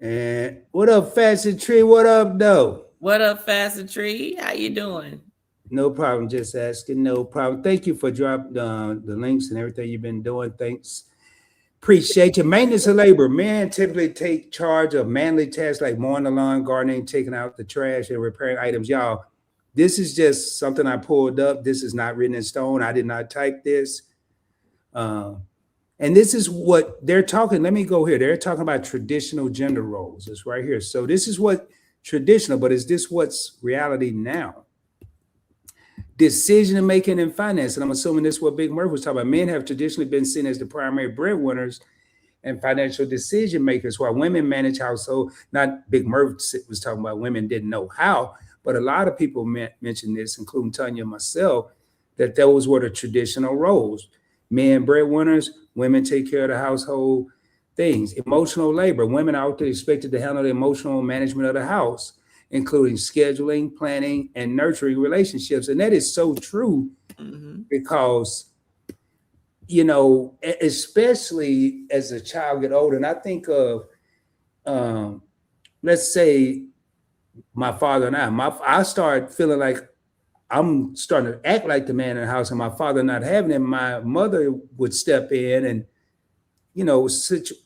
And what up, Facet Tree? What up, though? What up, Facet Tree? How you doing? No problem. Just asking. No problem. Thank you for dropping the links and everything you've been doing. Thanks. Appreciate you. Maintenance of labor. Men typically take charge of manly tasks like mowing the lawn, gardening, taking out the trash, and repairing items. Y'all, this is just something I pulled up. This is not written in stone. I did not type this. And this is what they're talking. Let me go here. They're talking about traditional gender roles. It's right here. So this is what traditional, but is this what's reality now? Decision making and finance. And I'm assuming this is what Big Murph was talking about. Men have traditionally been seen as the primary breadwinners and financial decision makers, while women manage household. Not Big Murph was talking about women didn't know how, but a lot of people mentioned this, including Tanya and myself, that those were the traditional roles. Men breadwinners, women take care of the household things. Emotional labor. Women are often expected to handle the emotional management of the house, including scheduling, planning, and nurturing relationships. And that is so true because, especially as a child get older, and I think of, let's say my father and I start feeling like I'm starting to act like the man in the house, and my father not having it. My mother would step in and,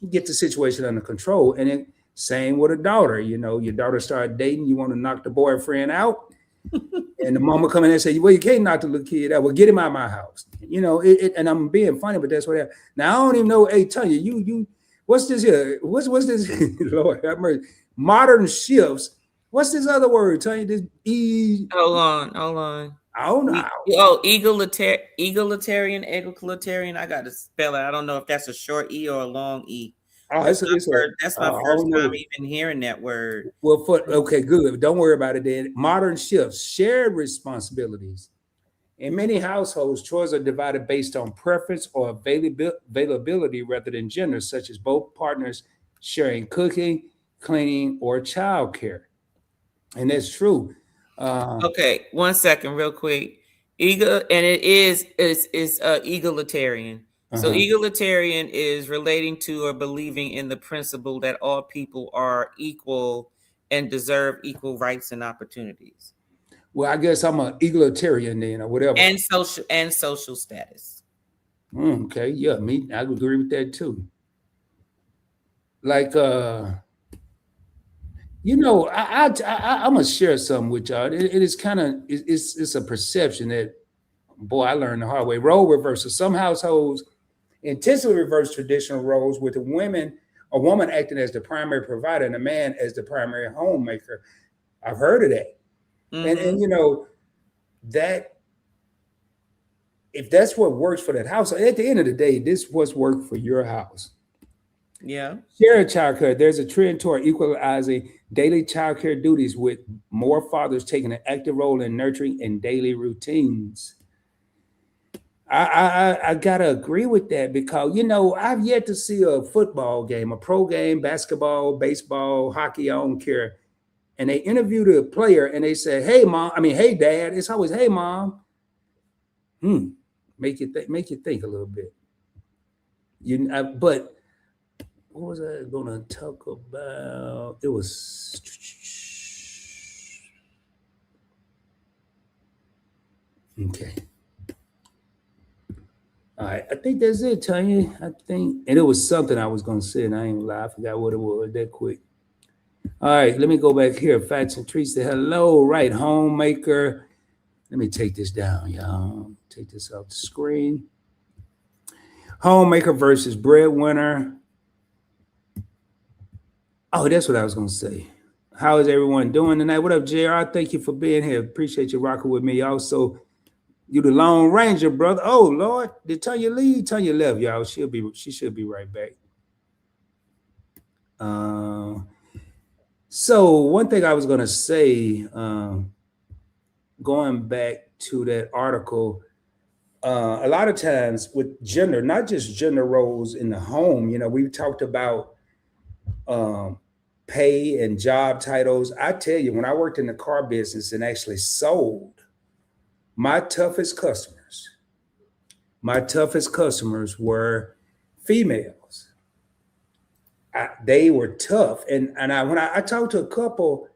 get the situation under control. And then same with a daughter. Your daughter started dating, you want to knock the boyfriend out, and the mama come in and say, "Well, you can't knock the little kid out. Well, get him out of my house." And I'm being funny, but that's what happened. Now I don't even know. Hey, Tanya, you, what's this here? What's this? Lord have mercy. Modern shifts. What's this other word? Tanya, this E. Hold on. I don't know. Egalitarian. I got to spell it. I don't know if that's a short E or a long E. Oh, that's my first time even hearing that word. Well, okay, good. Don't worry about it then. Modern shifts, shared responsibilities, In many households, chores are divided based on preference or availability rather than gender, such as both partners sharing cooking, cleaning, or childcare. And that's true. Okay, 1 second, real quick. And it is egalitarian. So Uh-huh. egalitarian is relating to or believing in the principle that all people are equal and deserve equal rights and opportunities. Well, I guess I'm an egalitarian then, or whatever. And social status. Okay, yeah, I agree with that too. Like, I'm gonna share something with y'all. It is kind of it's a perception that, boy, I learned the hard way. Role reversal. Some households intentionally reverse traditional roles with a woman acting as the primary provider and a man as the primary homemaker. I've heard of that. And that if that's what works for that house, at the end of the day, this was worked for your house. Yeah. Shared childcare. There's a trend toward equalizing daily childcare duties, with more fathers taking an active role in nurturing and daily routines. I gotta agree with that because I've yet to see a football game, a pro game, basketball, baseball, hockey, I don't care. And they interview the player and they say, "Hey mom," hey dad. It's always, "Hey mom." Make you think a little bit. But what was I gonna talk about? It was okay. All right, I think that's it, Tanya. And it was something I was gonna say, and I ain't gonna lie, I forgot what it was that quick. All right, let me go back here. Fats and Treats say hello, right? Homemaker. Let me take this down, y'all. Take this off the screen. Homemaker versus breadwinner. Oh, that's what I was gonna say. How is everyone doing tonight? What up, JR? Thank you for being here. Appreciate you rocking with me. Also, you the Lone Ranger, brother. Oh Lord, did Tanya leave? Tanya left, y'all. She should be right back. So one thing I was gonna say, going back to that article, a lot of times with gender, not just gender roles in the home, we've talked about pay and job titles. I tell you, when I worked in the car business and actually sold, my toughest customers were females. They were tough. And when I talked to a couple,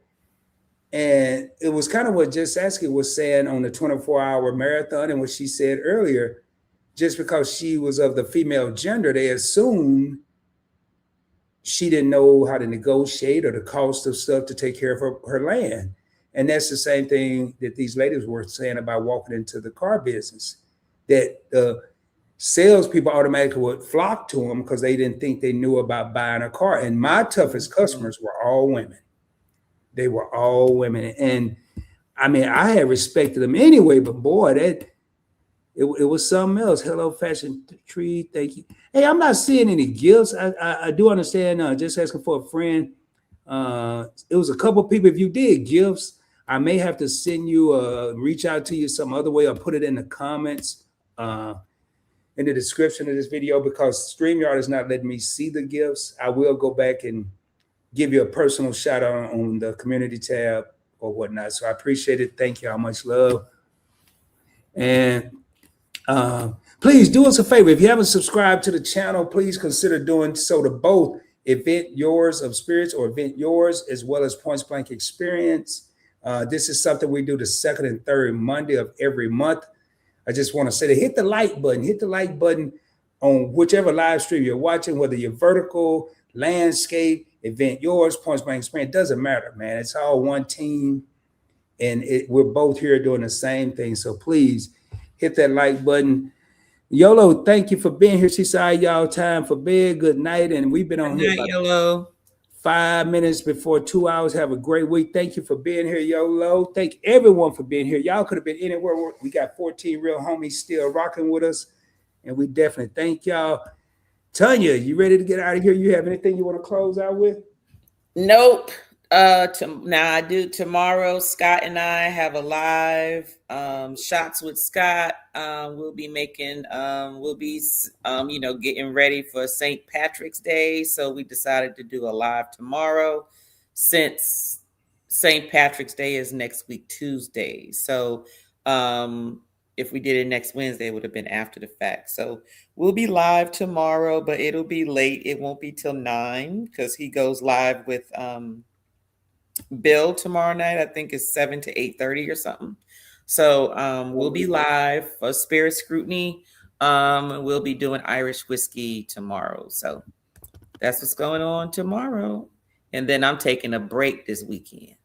and it was kind of what Just Asking was saying on the 24-hour marathon, and what she said earlier, just because she was of the female gender, they assumed she didn't know how to negotiate or the cost of stuff to take care of her land. And that's the same thing that these ladies were saying about walking into the car business, that the salespeople automatically would flock to them because they didn't think they knew about buying a car. And my toughest customers were all women. They were all women. And I mean, I had respected them anyway, but boy, it was something else. Hello, Fashion Tree. Thank you. Hey, I'm not seeing any gifts. I do understand. Just asking for a friend. It was a couple people. If you did gifts, I may have to send you, reach out to you some other way, or put it in the comments, in the description of this video, because StreamYard is not letting me see the gifts. I will go back and give you a personal shout out on the community tab or whatnot. So I appreciate it. Thank you. How much love. And please do us a favor. If you haven't subscribed to the channel, please consider doing so to both Event Yours of Spirits or Event Yours, as well as Points Blank Experience. This is something we do the second and third Monday of every month. I just want to say to hit the like button on whichever live stream you're watching, whether you're vertical, landscape, Event Yours, Points Blank Experience, doesn't matter, man. It's all one team, and we're both here doing the same thing. So please hit that like button. Yolo, thank you for being here. She said, y'all, time for bed. Good night. And we've been on here Yolo. 5 minutes before 2 hours. Have a great week. Thank you for being here, Yolo. Thank everyone for being here. Y'all could have been anywhere. We got 14 real homies still rocking with us, and we definitely thank y'all. Tanya, you ready to get out of here? You have anything you want to close out with? Nope. Now I do tomorrow. Scott and I have a live shots with Scott. We'll be making getting ready for St. Patrick's Day. So we decided to do a live tomorrow since St. Patrick's Day is next week, Tuesday. So if we did it next Wednesday, it would have been after the fact. So we'll be live tomorrow, but it'll be late. It won't be till 9 because he goes live with Bill tomorrow night. I think it's 7 to 8:30 or something. So we'll be live for Spirit Scrutiny. We'll be doing Irish whiskey tomorrow. So that's what's going on tomorrow. And then I'm taking a break this weekend.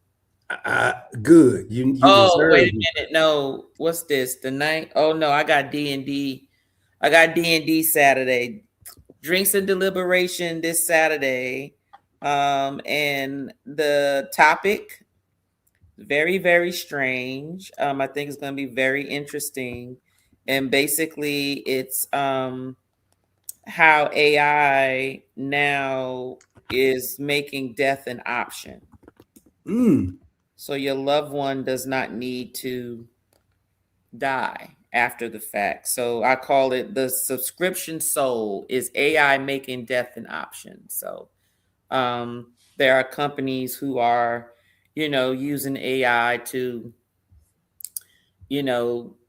Good. You wait a minute. No, what's this? The night? Oh no, I got D&D. I got D&D Saturday. Drinks and Deliberation this Saturday. And the topic, very, very strange. I think it's going to be very interesting. And basically it's how AI now is making death an option. So your loved one does not need to die after the fact. So I call it the subscription soul. Is AI making death an option? So there are companies who are, using AI to,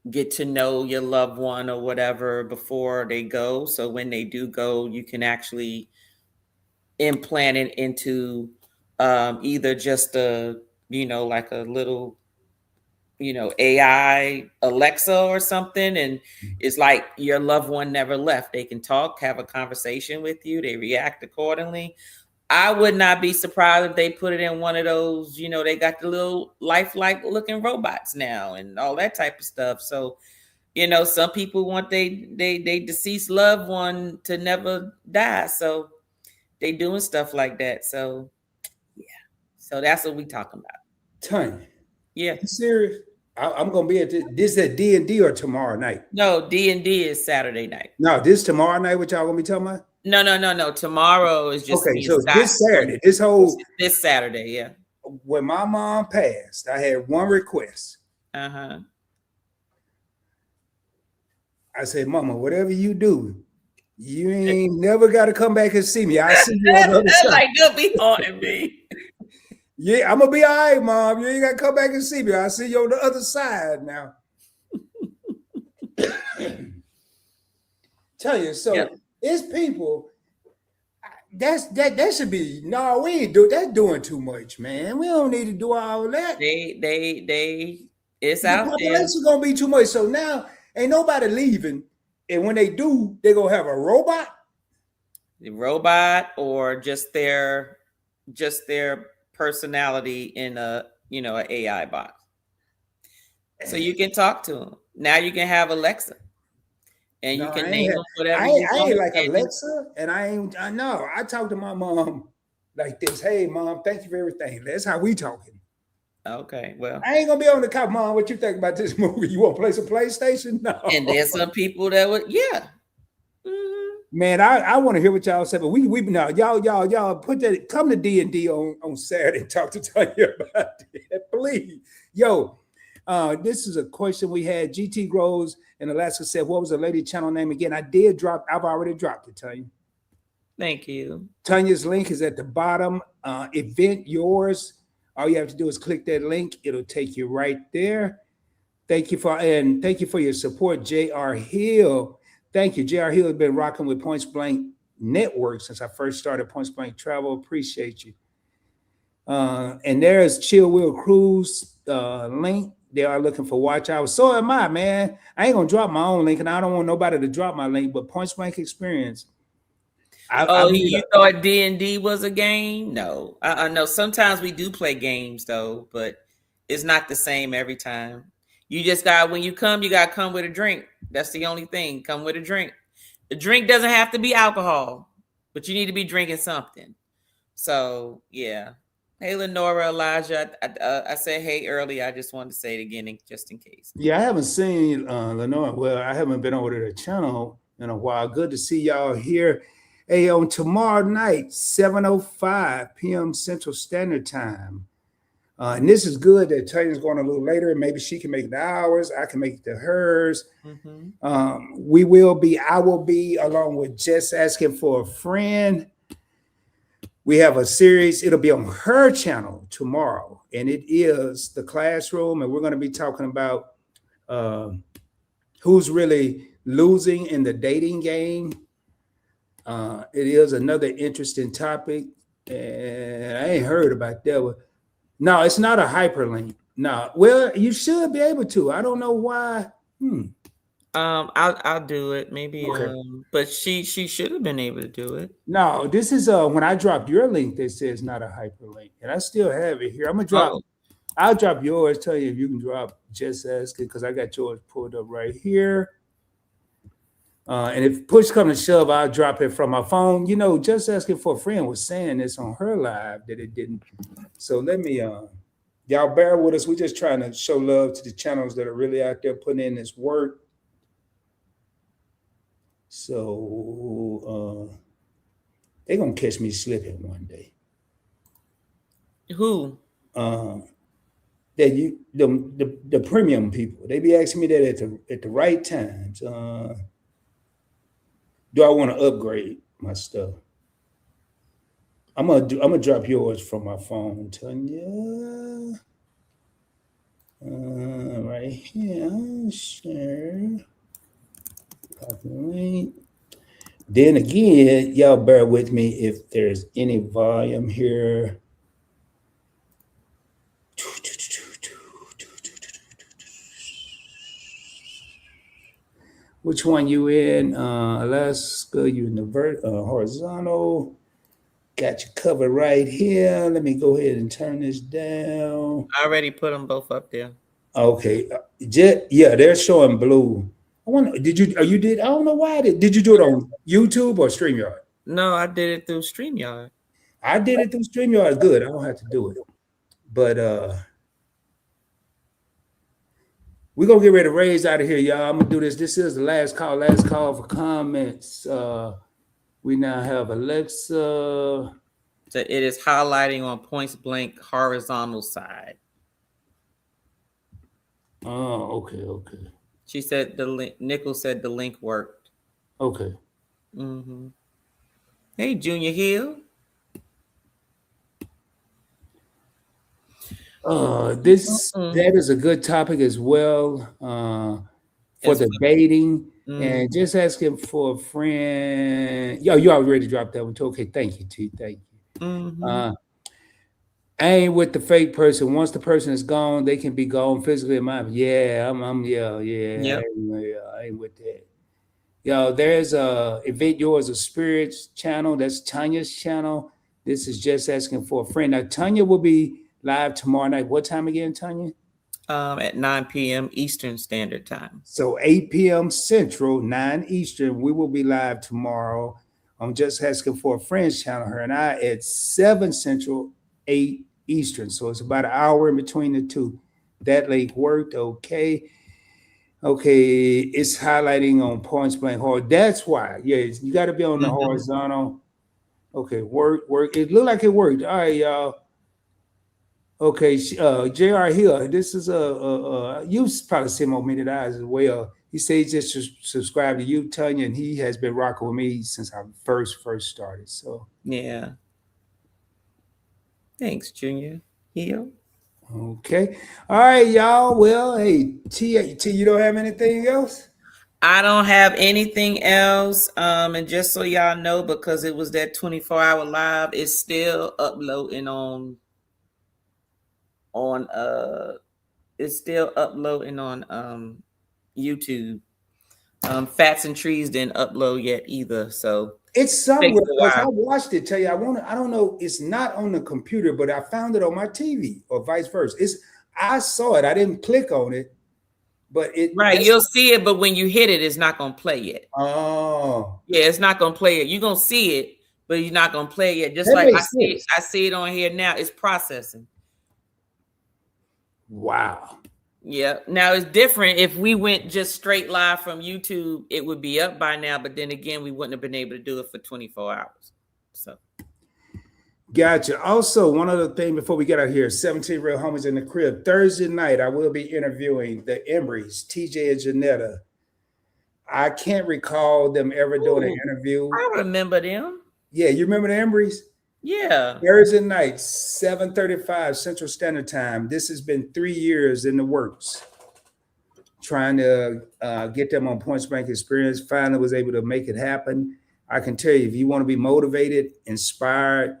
get to know your loved one or whatever before they go. So when they do go, you can actually implant it into either just like a little, AI Alexa or something. And it's like your loved one never left. They can talk, have a conversation with you. They react accordingly. I would not be surprised if they put it in one of those, they got the little lifelike looking robots now and all that type of stuff. So, some people want they deceased loved one to never die. So they doing stuff like that. So, yeah. So that's what we talking about. Tanya. Yeah. You serious? I'm going to be at this at D&D or tomorrow night? No, D&D is Saturday night. No, this tomorrow night, what y'all going to be talking about? No. Tomorrow is just okay. So this Saturday, this Saturday, yeah. When my mom passed, I had one request. I said, Mama, whatever you do, you ain't never got to come back and see me. I see you on the other side. Like you'll be haunting me. Yeah, I'm gonna be all right, Mom. You ain't got to come back and see me. I see you on the other side now. Tell you, so. Yep. It's people that should be we ain't that's doing too much, man. We don't need to do all that. It's out there. Population's gonna be too much. So now ain't nobody leaving. And when they do, they're gonna have a robot. The robot or just their personality in a an AI box. So you can talk to them. Now you can have Alexa. And you can name them whatever you want. I ain't like Alexa, and I know. I talk to my mom like this. Hey, Mom, thank you for everything. That's how we talking. Okay, well. I ain't going to be on the couch, Mom. What you think about this movie? You want to play some PlayStation? No. And there's some people that would, yeah. Mm-hmm. Man, I want to hear what y'all say, but we now y'all put that, come to D&D on Saturday and talk to Tanya about that, please. Yo, this is a question we had. GT Grows in Alaska said, what was the lady channel name again? I've already dropped it, Tanya. Thank you. Tanya's link is at the bottom. Event yours. All you have to do is click that link. It'll take you right there. Thank you for your support, J.R. Hill. Thank you. J.R. Hill has been rocking with Points Blank Network since I first started Points Blank Travel. Appreciate you. And there's Chill Wheel Cruise link. They are looking for watch hours. So am I, man. I ain't gonna drop my own link, and I don't want nobody to drop my link. But Points Blank Experience. You thought D&D was a game? No, I know. Sometimes we do play games though, but it's not the same every time. You just when you come, you gotta come with a drink. That's the only thing. Come with a drink. The drink doesn't have to be alcohol, but you need to be drinking something. So yeah. Hey, Lenora, Elijah. I said hey early. I just wanted to say it again, just in case. Yeah, I haven't seen Lenora. Well, I haven't been over to the channel in a while. Good to see y'all here. Hey, on tomorrow night, 7:05 p.m. Central Standard Time. And this is good that Tanya's going a little later. Maybe she can make the hours. I can make the hers. Mm-hmm. I will be along with Just Asking for a Friend. We have a series. It'll be on her channel tomorrow. And it is The Classroom. And we're going to be talking about who's really losing in the dating game. It is another interesting topic. And I ain't heard about that one. No, it's not a hyperlink. No. Well, you should be able to. I don't know why. I'll do it. Maybe Okay. But she should have been able to do it. No, this is when I dropped your link, they say it's not a hyperlink. And I still have it here. I'm gonna drop I'll drop yours. Tell you if you can drop Just Asking, because I got yours pulled up right here. And if push comes to shove, I'll drop it from my phone. You know, Just Asking for a Friend was saying this on her live that it didn't. So let me y'all bear with us. We're just trying to show love to the channels that are really out there putting in this work. So they're gonna catch me slipping one day. Who? That you the premium people. They be asking me that at the right times. Do I want to upgrade my stuff? I'm gonna drop yours from my phone, Tanya. Right here, share. Copy link. Then again, y'all bear with me if there's any volume here. Which one you in? Alaska, you in the horizontal. Got you covered right here. Let me go ahead and turn this down. I already put them both up there. Okay. Yeah, they're showing blue. I wonder, you did? I don't know why. Did you do it on YouTube or StreamYard? No, I did it through StreamYard. I did it through StreamYard. Good. I don't have to do it. But we're going to get ready to raise out of here, y'all. I'm going to do this. This is the last call for comments. We now have Alexa. So it is highlighting on points blank horizontal side. Oh, okay. She said the link. Nickel said the link worked. Okay. Mm-hmm. Hey, Junior Hill. That is a good topic as well for the dating. And Just Asking for a Friend. Yo, you already dropped that one too. Okay, thank you, T. Thank you. Mm-hmm. I ain't with the fake person. Once the person is gone, they can be gone physically and mind. Yeah, Yep. I ain't with that. Yo, there's Event Yours of Spirits channel. That's Tanya's channel. This is Just Asking for a Friend. Now, Tanya will be live tomorrow night. What time again, Tanya? At 9 p.m. Eastern Standard Time. So 8 p.m. Central, 9 Eastern. We will be live tomorrow on Just Asking for a Friend's channel. Her and I at 7 Central, 8 Eastern. So it's about an hour in between the two. That link worked. Okay. It's highlighting on points blank hard. That's why. Yeah, you got to be on the horizontal. Okay, work. It looked like it worked. All right, y'all. Okay, J.R. Hill, this is you've probably seen more many eyes as well. He said he just subscribed to you, Tanya, and he has been rocking with me since I first started. So yeah. Thanks, Junior Hill. Okay. All right, y'all. Well, hey, T, you don't have anything else? I don't have anything else. And just so y'all know, because it was that 24-hour live, it's still uploading on YouTube. Fats and Trees didn't upload yet either, so it's somewhere. I watched it. Tell you, I don't know. It's not on the computer, but I found it on my TV, or vice versa. I saw it. I didn't click on it, but you'll see it, but when you hit it, it's not gonna play it. Oh, yeah, it's not gonna play it. You're gonna see it, but you're not gonna play it. Just like I see it on here now. It's processing. Wow. Yeah. Now it's different. If we went just straight live from YouTube, it would be up by now. But then again, we wouldn't have been able to do it for 24 hours. So. Gotcha. Also, one other thing before we get out here, 17 Real Homies in the Crib. Thursday night, I will be interviewing the Embreys, TJ and Janetta. I can't recall them ever doing an interview. I remember them. Yeah, you remember the Embreys? Yeah. Thursday night, 7:35 Central Standard Time. This has been 3 years in the works. Trying to get them on Point Blank Experience. Finally was able to make it happen. I can tell you, if you want to be motivated, inspired,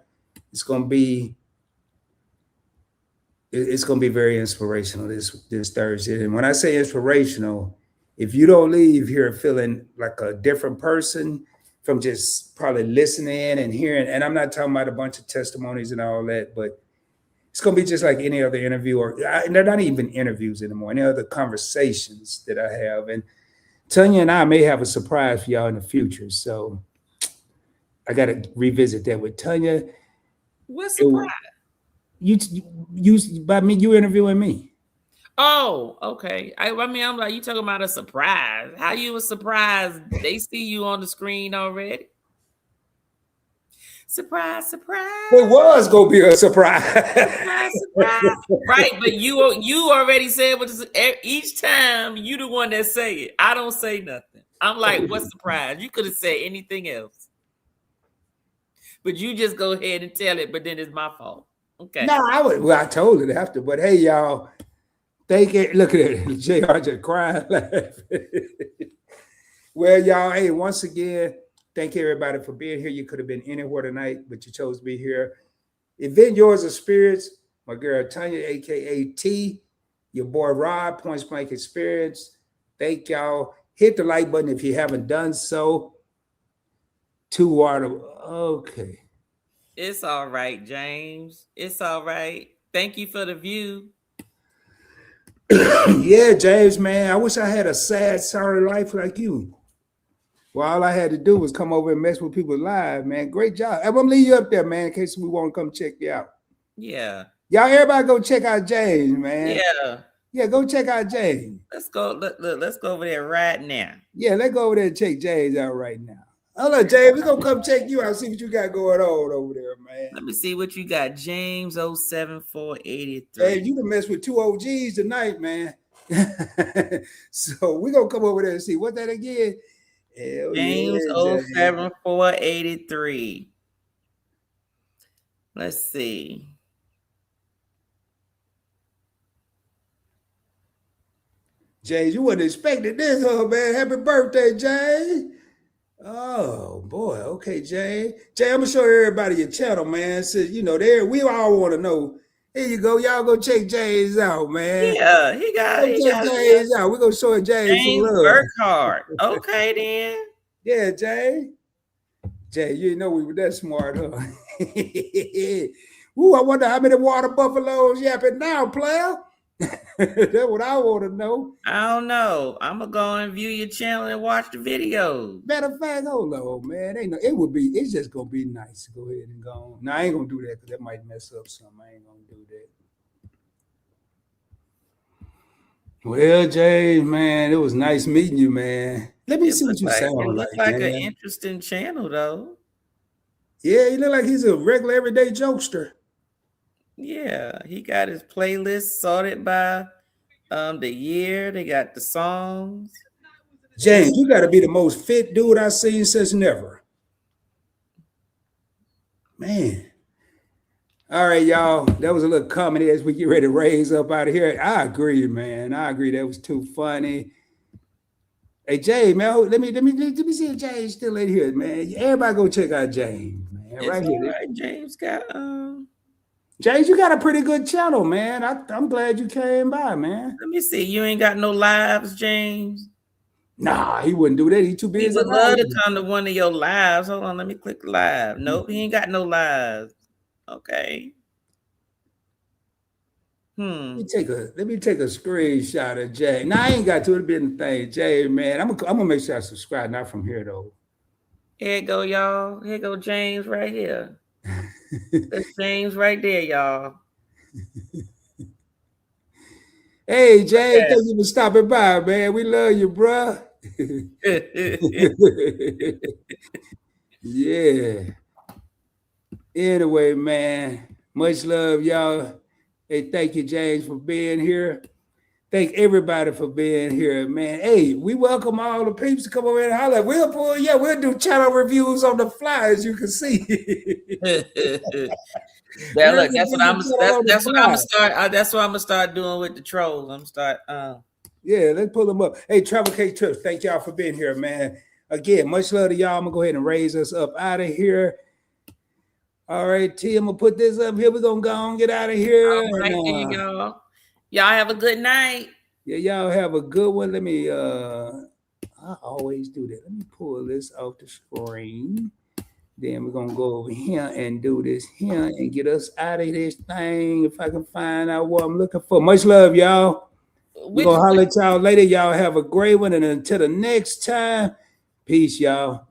it's going to be very inspirational this Thursday. And when I say inspirational, if you don't leave here feeling like a different person from just probably listening and hearing, and I'm not talking about a bunch of testimonies and all that, but it's going to be just like any other interview, and they're not even interviews anymore, any other conversations that I have. And Tanya and I may have a surprise for y'all in the future. So I got to revisit that with Tanya. What surprise? You interviewing me. Oh, okay. I mean, I'm like, you talking about a surprise. How you a surprise? They see you on the screen already. Surprise, surprise. It was gonna be a surprise. Surprise, surprise. Right, but you already said what each time you the one that say it. I don't say nothing. I'm like, what surprise? You could have said anything else. But you just go ahead and tell it, but then it's my fault. Okay. No, I told it after, but hey, y'all, thank it. Look at it. JR just crying. Well, y'all, hey, once again, thank everybody for being here. You could have been anywhere tonight, but you chose to be here. Event Yours of Spirits, my girl Tanya, aka T, your boy Rob, Point Blank Experience. Thank y'all. Hit the like button if you haven't done so. Okay. It's all right, James. It's all right. Thank you for the view. Yeah, James, man. I wish I had a sad, sorry life like you. Well, all I had to do was come over and mess with people live, man. Great job. I'm gonna leave you up there, man, in case we want to come check you out. Yeah. Y'all, everybody go check out James, man. Yeah. Yeah, go check out James. Let's go. Let's go over there right now. Yeah, let's go over there and check James out right now. Hold on, James. We're gonna come check you out, see what you got going on over there, man. Let me see what you got. James 07483. Hey, you can mess with two OGs tonight, man. So we're gonna come over there and see what that again. Hell James yeah, 07483. Let's see. James, you wasn't expecting this, huh, man? Happy birthday, James. Oh boy, okay, Jay. Jay, I'm gonna show everybody your channel, man. So there we all want to know. Here you go, y'all go check Jay's out, man. Yeah, he got Jay's out. We're gonna show Jay some love. Burkhart. Okay, then. Yeah, Jay. Jay, you know we were that smart, huh? Ooh, I wonder how many water buffaloes yapping now, player. That's what I want to know. I don't know. I'm gonna go and view your channel and watch the videos. Matter of fact, hold on, man. It's just gonna be nice to go ahead and go on. No, I ain't gonna do that because that might mess up something. I ain't gonna do that. Well, Jay, man, it was nice meeting you, man. Let me see what you sound like. It looks like an interesting channel, though. Yeah, he look like he's a regular everyday jokester. Yeah, he got his playlist sorted by the year. They got the songs. James, you got to be the most fit dude I've seen since never. Man. All right, y'all. That was a little comedy as we get ready to raise up out of here. I agree, man. I agree. That was too funny. Hey, Jay, man, let me see if Jay's still in here, man. Everybody go check out James, man. Right here. Right. James got James, you got a pretty good channel, man. I'm glad you came by, man. Let me see. You ain't got no lives, James? Nah, he wouldn't do that. He too busy. He would love to come to one of your lives. Hold on, let me click live. Nope, he ain't got no lives. Okay. Let me take a screenshot of Jay. Now I ain't got to. It been the thing, Jay, man. I'm gonna make sure I subscribe. Not from here though. Here you go, y'all. Here go James right here. That's James right there, y'all. Hey, Jay, thank you for stopping by, man. We love you, bro. Yeah. Anyway, man, much love, y'all. Hey, thank you, James, for being here. Thank everybody for being here, man. Hey, we welcome all the peeps to come over and holler. We'll do channel reviews on the fly, as you can see. Yeah, look, that's what I'm gonna start. That's what I'm gonna start doing with the trolls. I'm gonna start. Yeah, let's pull them up. Hey, Travel Cake Trips, thank y'all for being here, man. Again, much love to y'all. I'm gonna go ahead and raise us up out of here. All right, T, I'm gonna put this up here. We're gonna go and get out of here. All right, there you go. Y'all have a good night. Yeah, y'all have a good one. Let me I always do that. Let me pull this off the screen. Then we're gonna go over here and do this here and get us out of this thing. If I can find out what I'm looking for. Much love, y'all. We're gonna holler at y'all later. Y'all have a great one. And until the next time, peace, y'all.